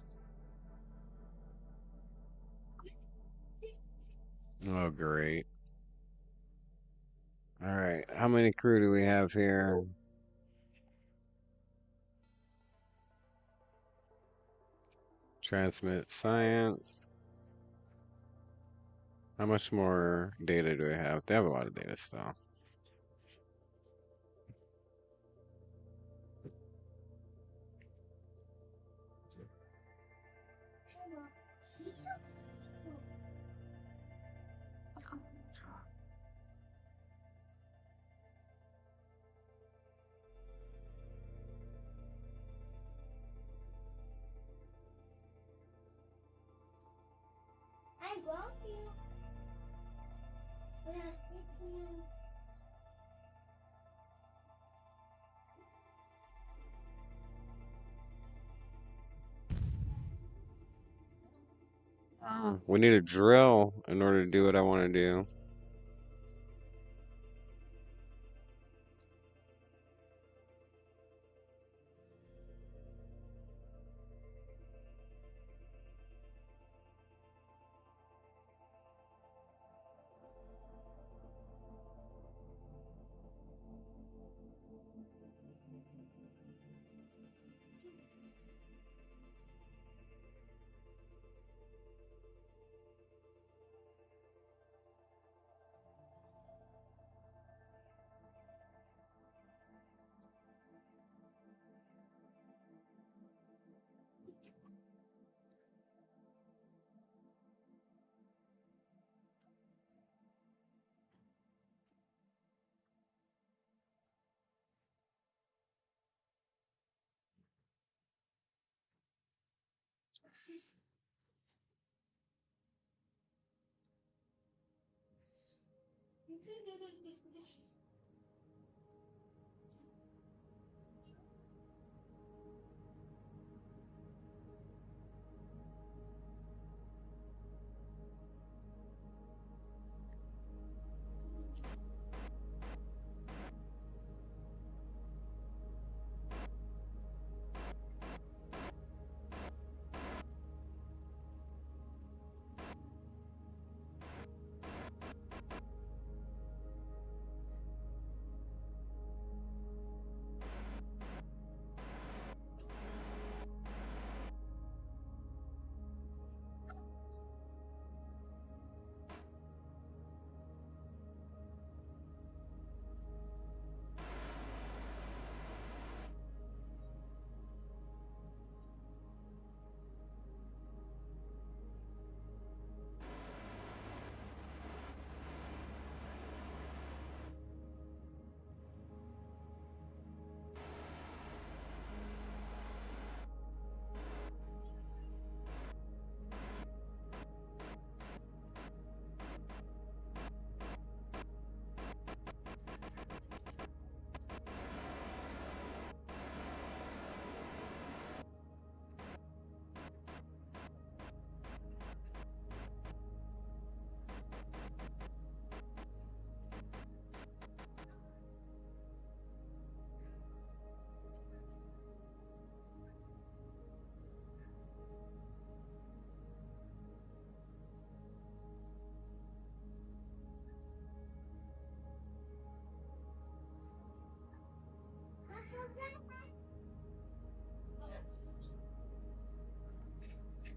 A: Oh, great. All right. How many crew do we have here? Transmit science. How much more data do we have? They have a lot of data still.
B: I love you. Yeah, it's you.
A: We need a drill in order to do what I want to do.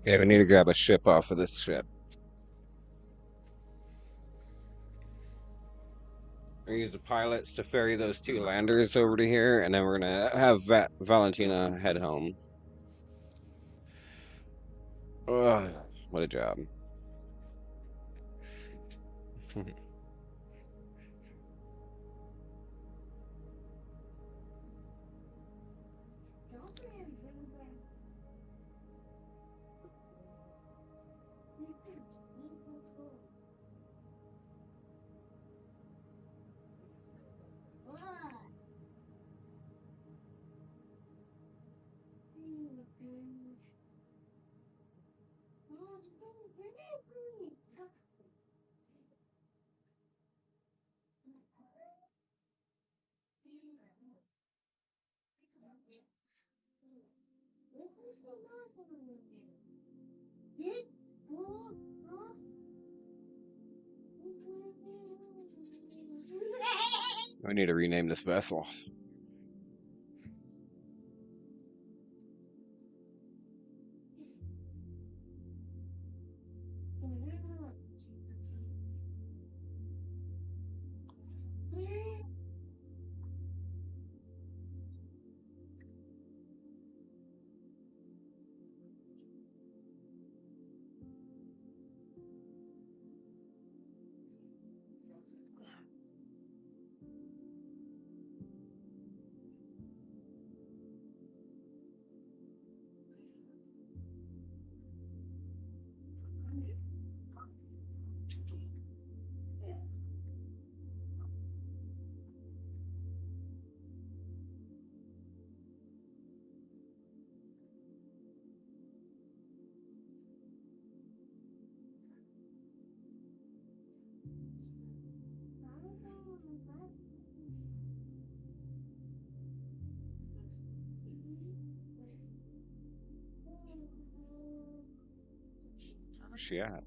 A: Okay, we need to grab a ship off of this ship. We use the pilots to ferry those two landers over to here, and then we're gonna have Valentina head home. Ugh, what a job. We need to rename this vessel. Where's she at?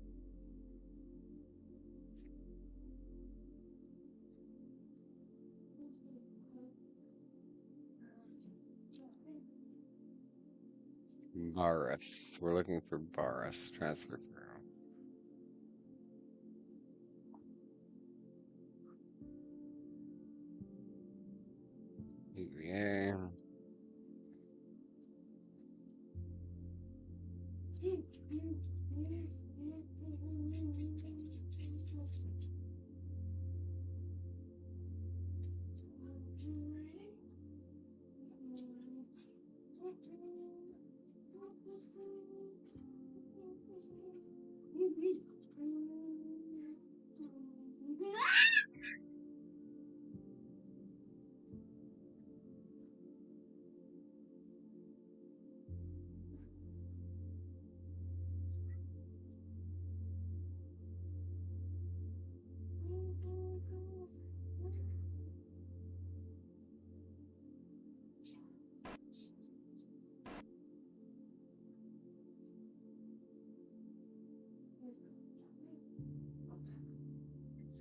A: Baris. We're looking for Baris. Transfer crew. EVA.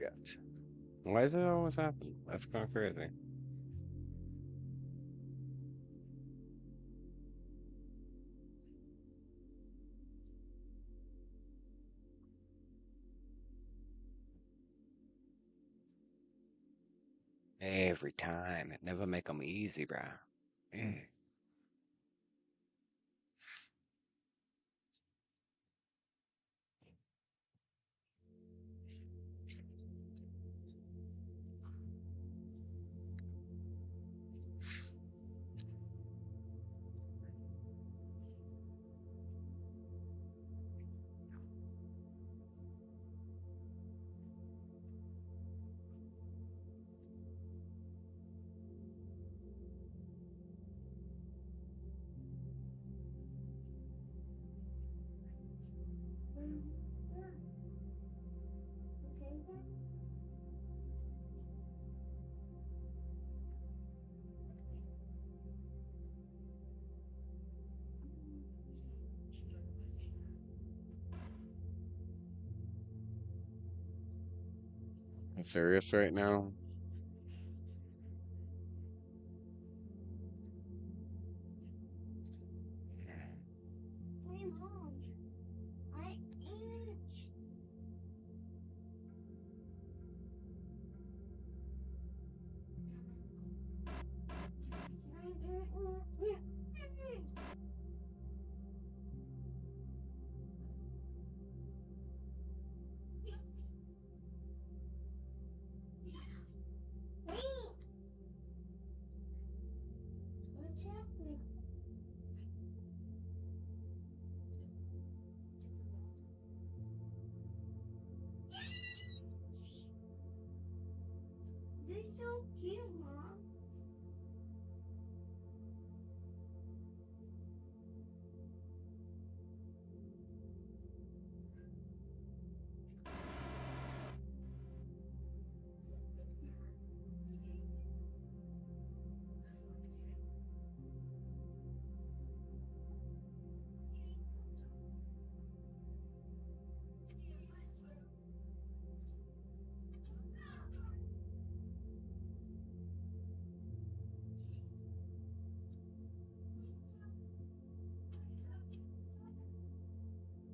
A: Shit. Why does it always happen? That's kind of crazy. Every time. It never make them easy, bro. Mm. I'm serious right now?
B: Hey, Mom. so cute, Mom.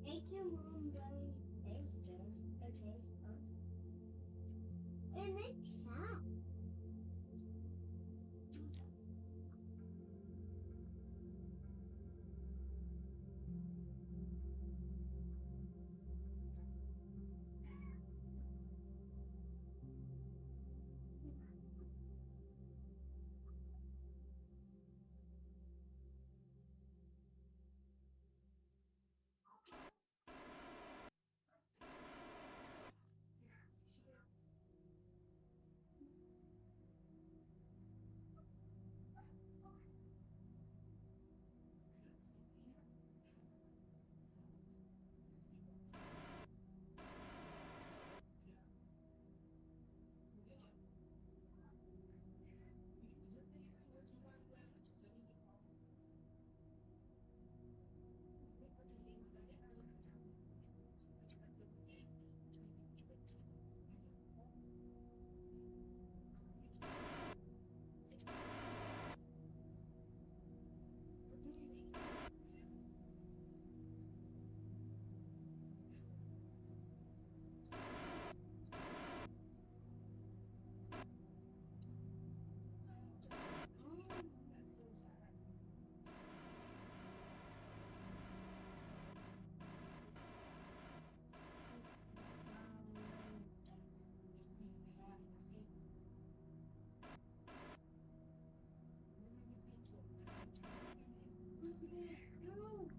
B: Thank you, Mom. Very tasty. It tastes good. It makes sound. No.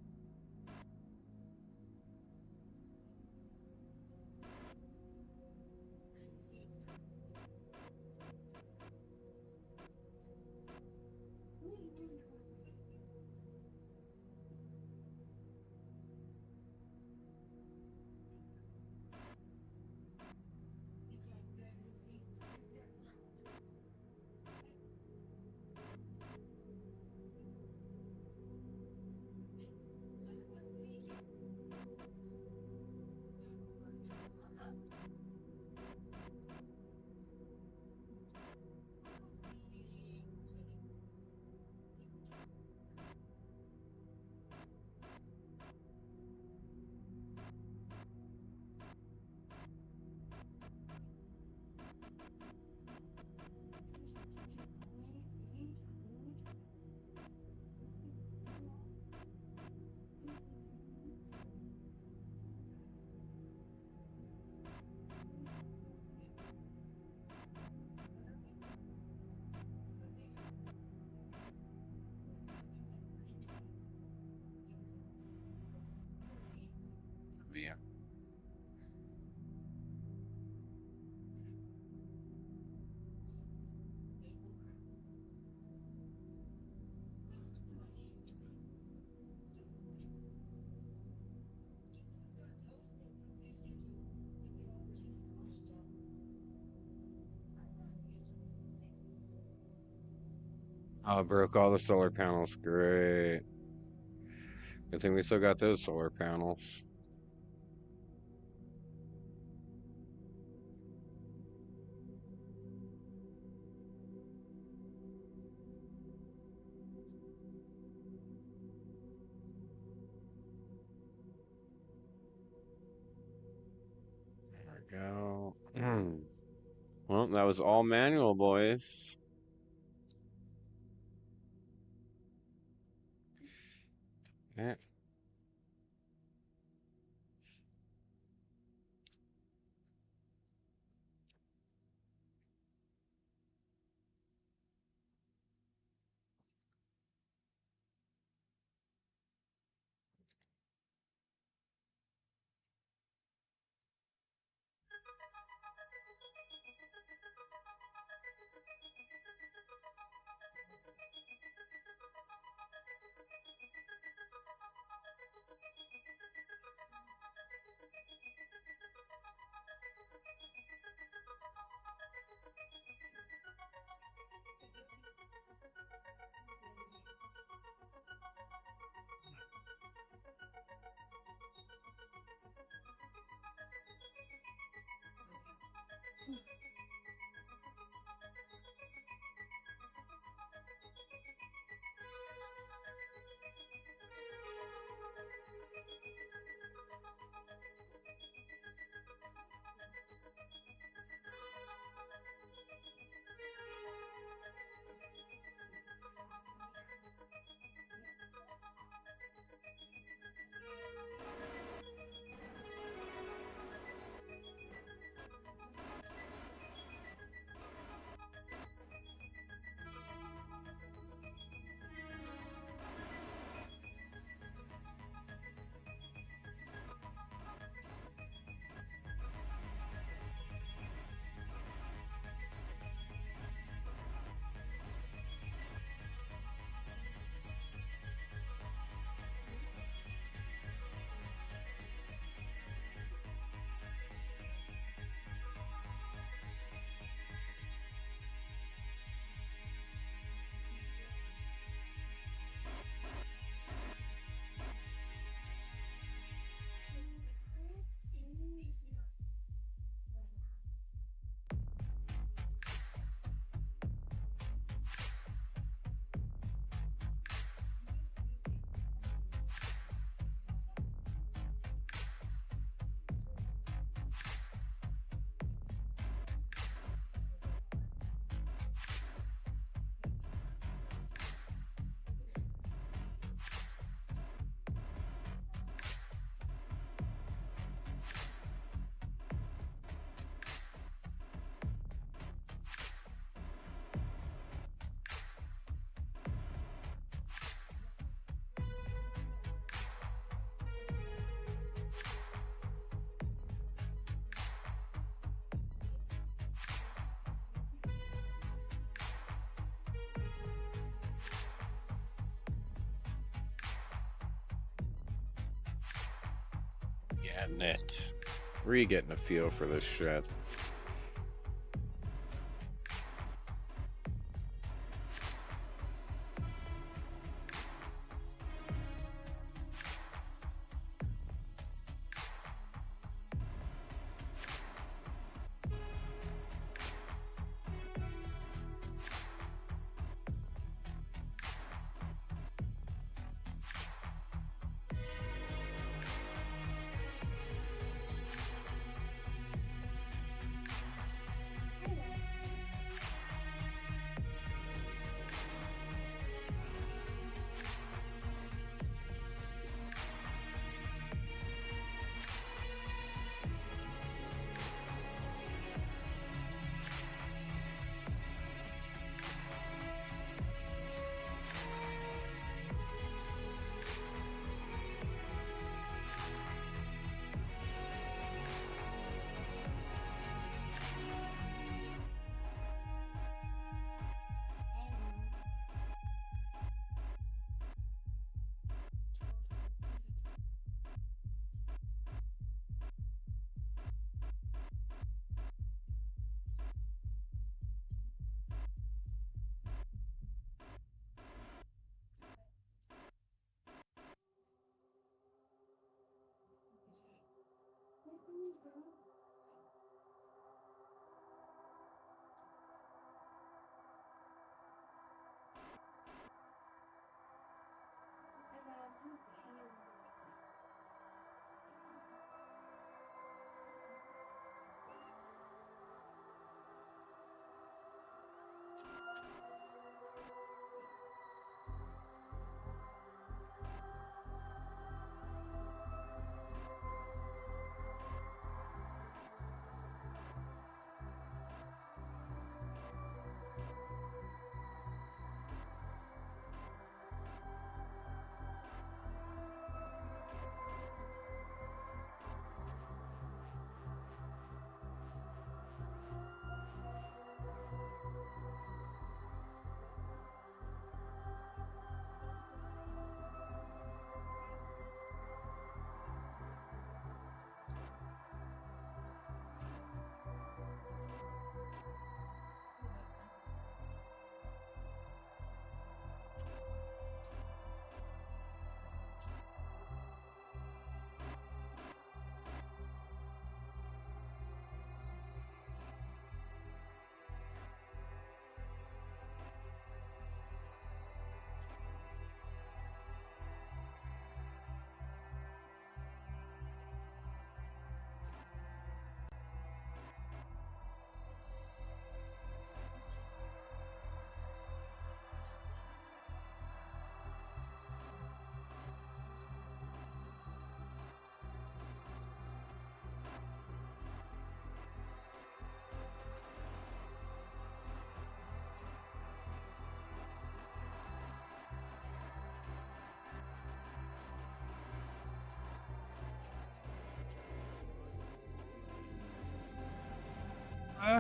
A: Yeah. Oh, it broke all the solar panels. Great. Good thing we still got those solar panels. There we go. Well, that was all manual, boys. Yeah.
C: Getting it. Re getting a feel for this shit.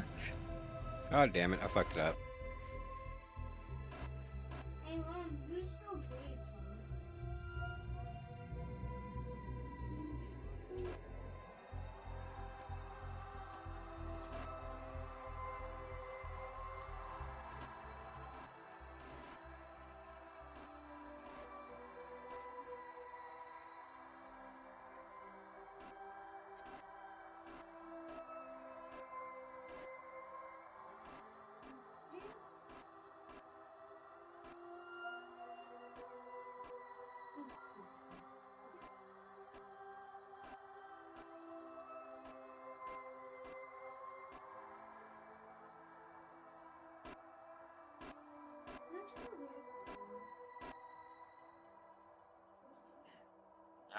A: fucked? God damn it, I fucked it up.
B: Hey, Mom, you still did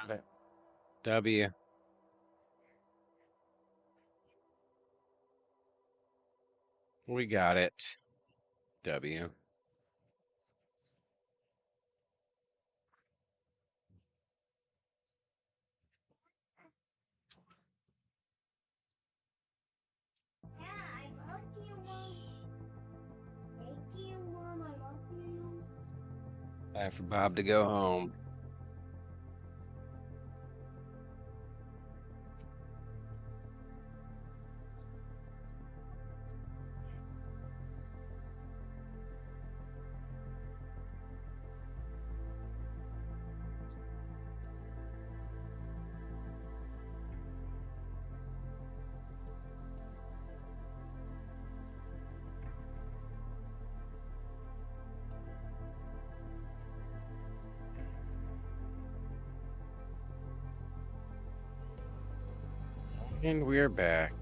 A: Got it. W. We got it. W.
B: Yeah, I love you, Mom. Thank you, Mom. I love you.
A: Time for Bob to go home. And we're back.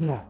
A: Yeah.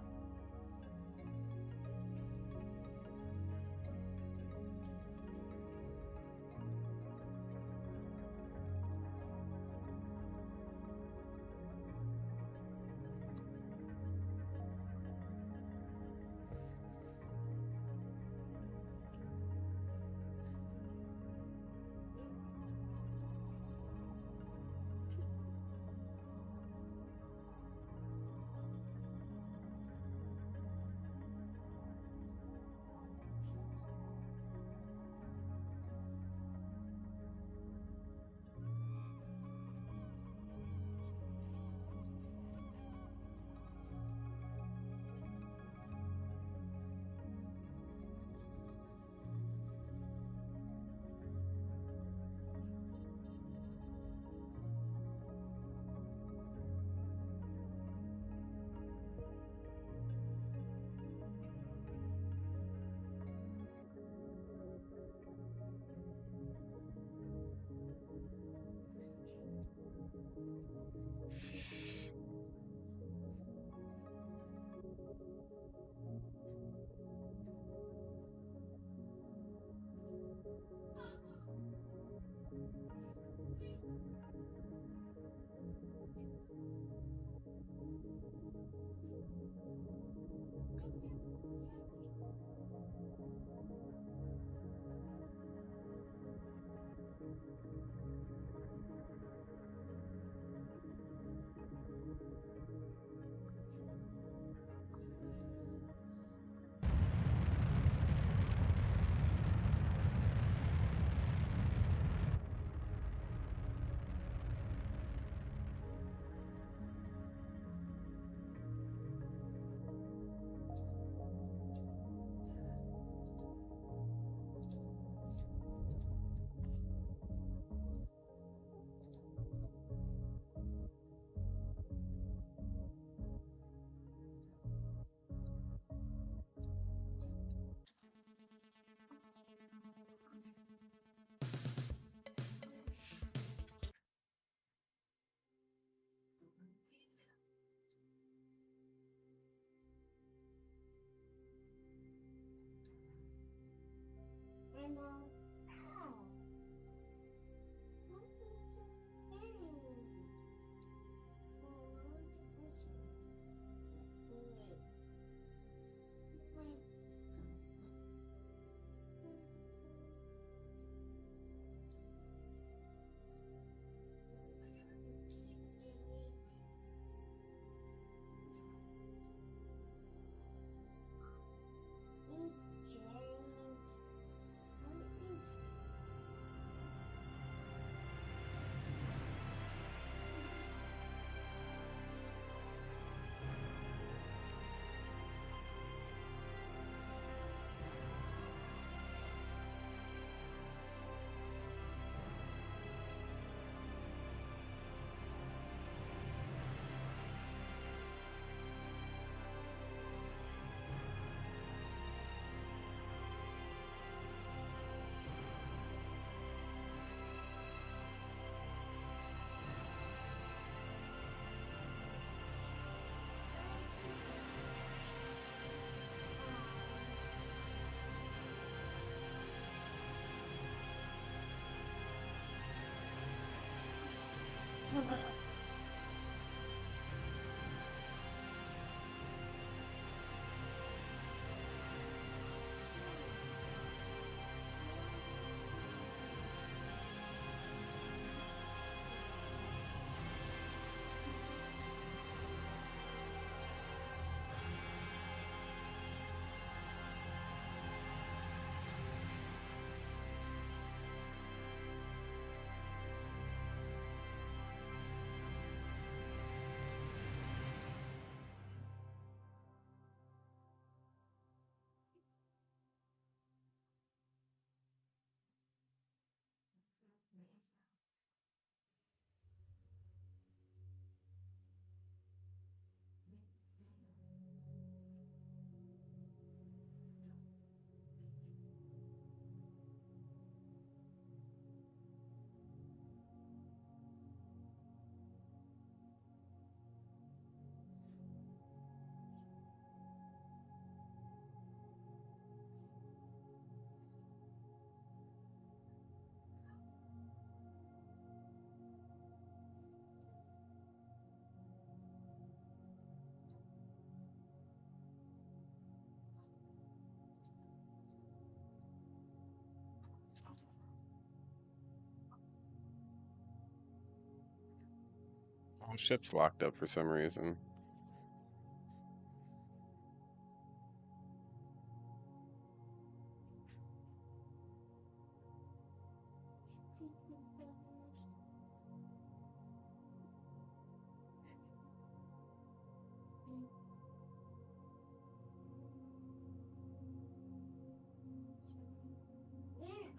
C: Oh, ship's locked up for some reason.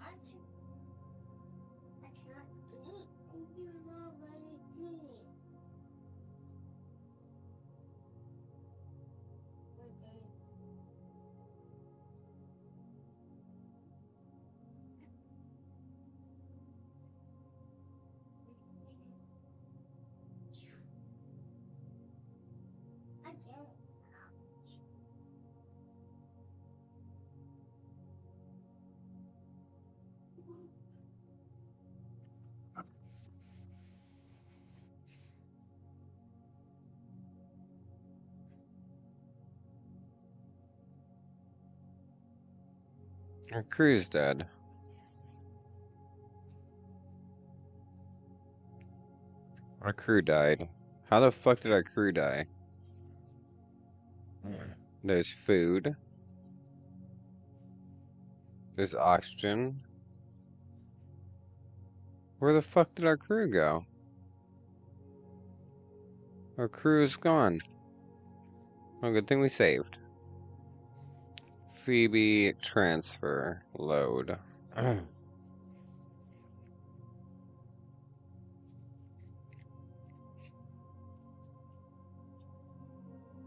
B: I can't eat. You're not letting me. Okay. I can't.
A: Our crew's dead. Our crew died. How the fuck did our crew die? There's food. There's oxygen. Where the fuck did our crew go? Our crew is gone. Oh, good thing we saved. Phoebe transfer load.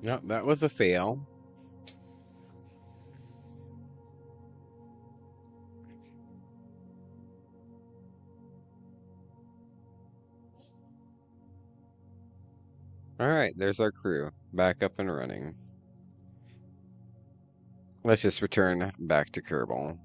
A: Yep, that was a fail. Alright, there's our crew. Back up and running. Let's just return back to Kerbal.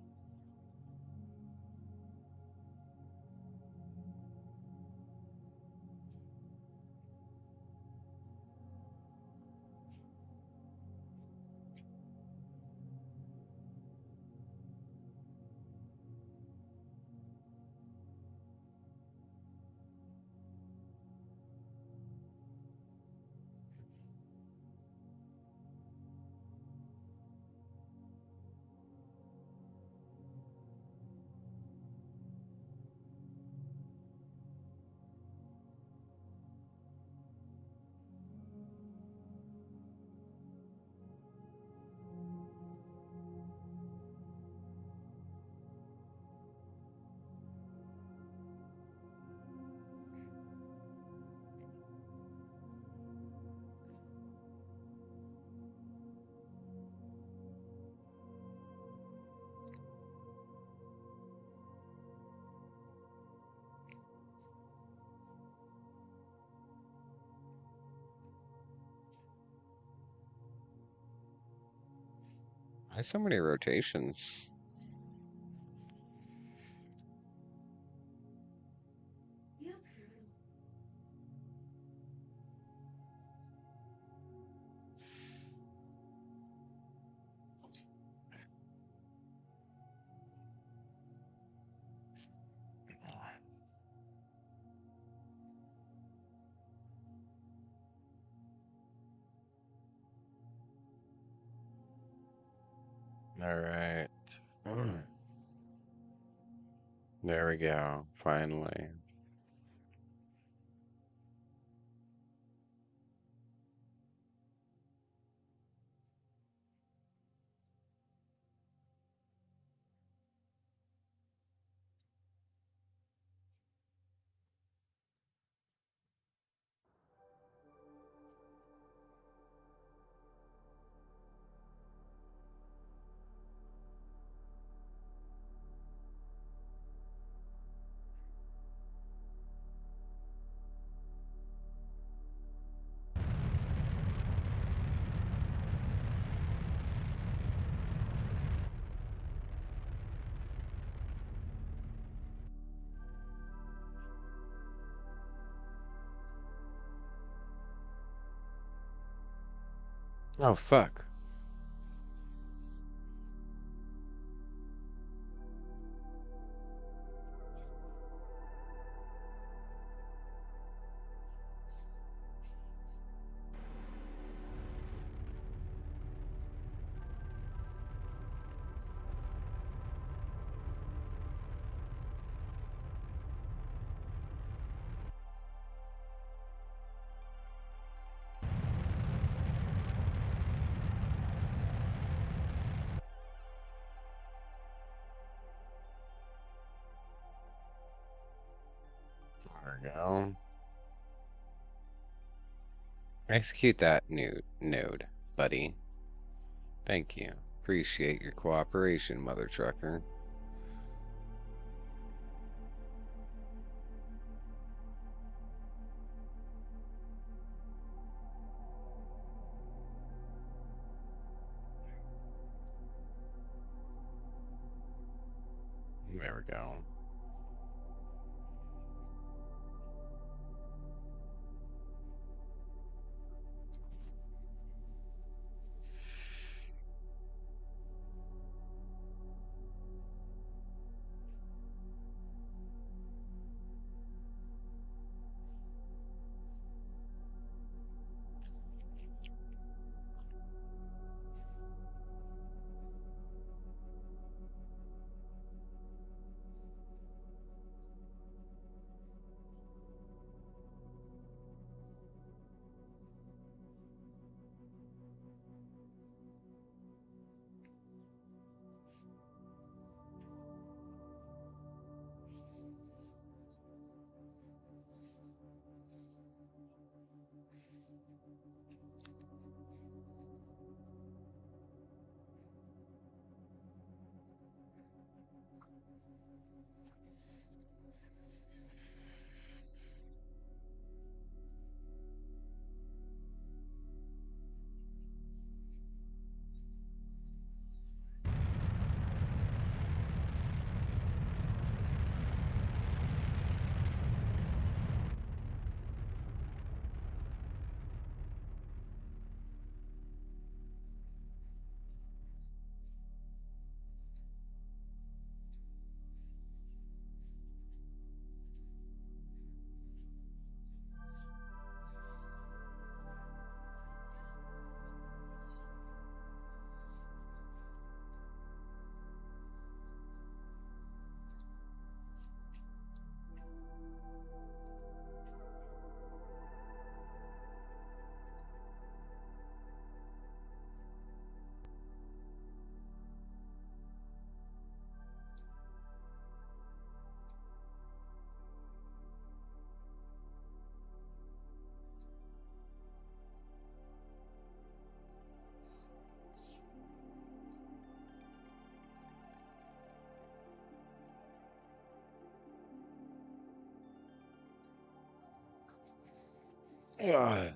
A: Why so many rotations? Alright. There we go. Finally. Oh, fuck. go. Execute that node, buddy. Thank you. Appreciate your cooperation, mother trucker. There we go. Ugh.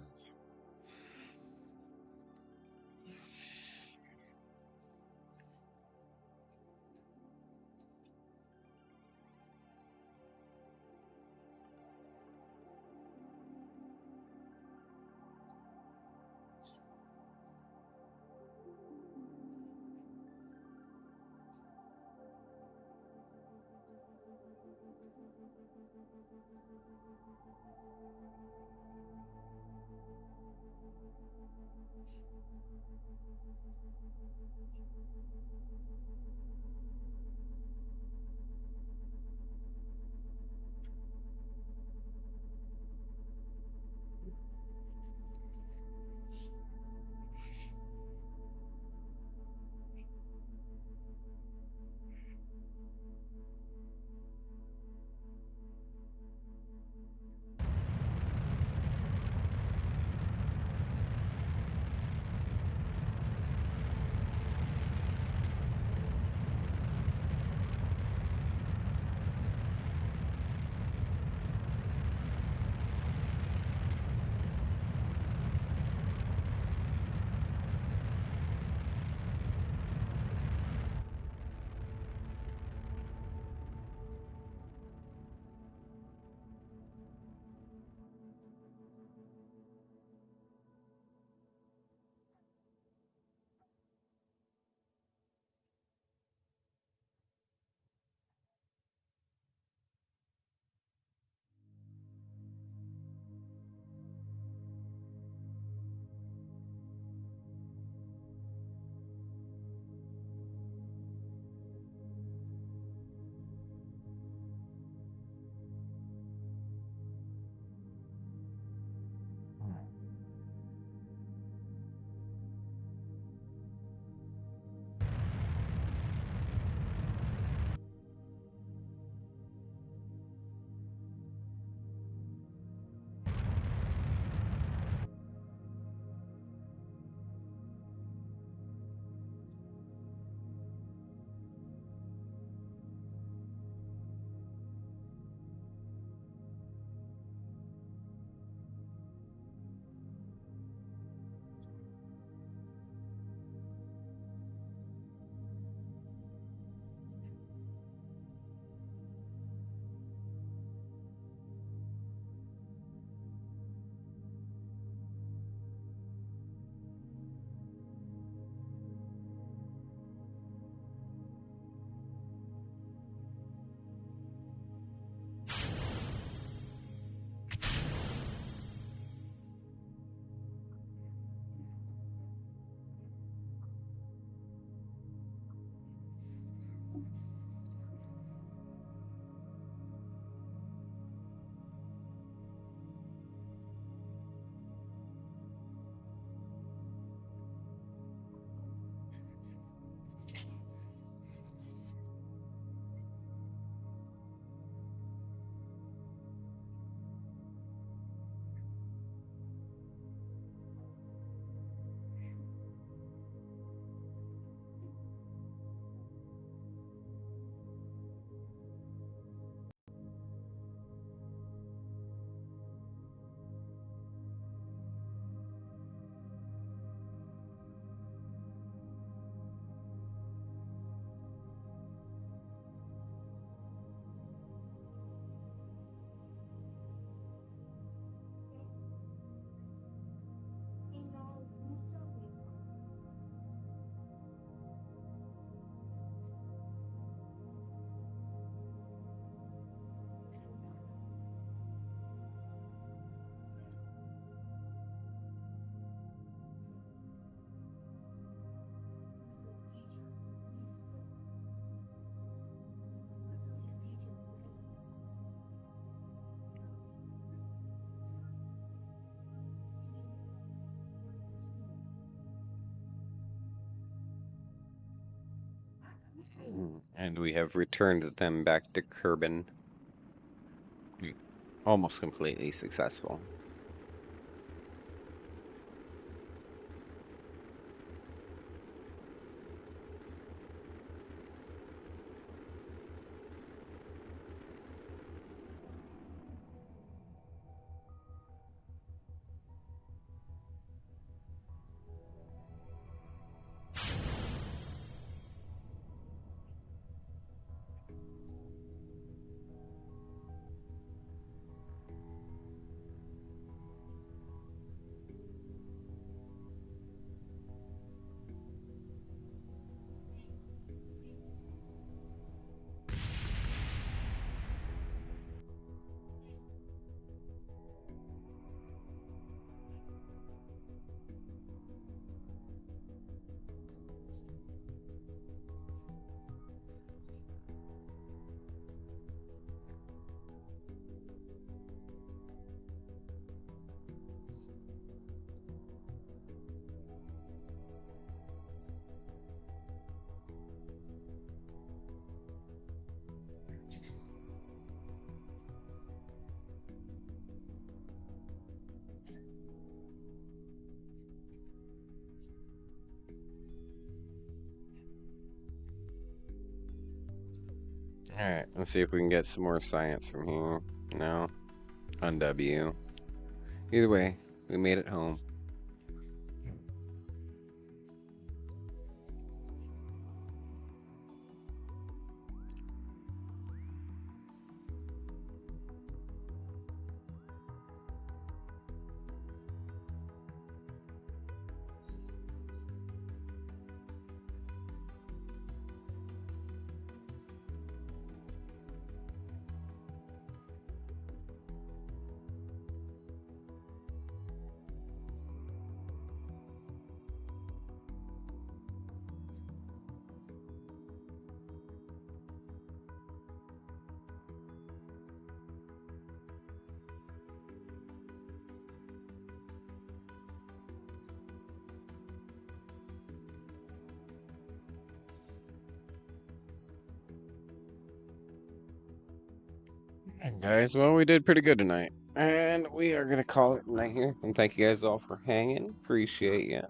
A: And we have returned them back to Kerbin. Almost completely successful. Alright, let's see if we can get some more science from here. No. On W. Either way, we made it home. And guys, well, we did pretty good tonight. And we are going to call it a night here. And thank you guys all for hanging. Appreciate you.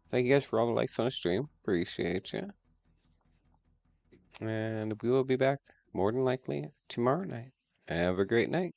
A: Thank you guys for all the likes on the stream. Appreciate you. And we will be back more than likely tomorrow night. Have a great night.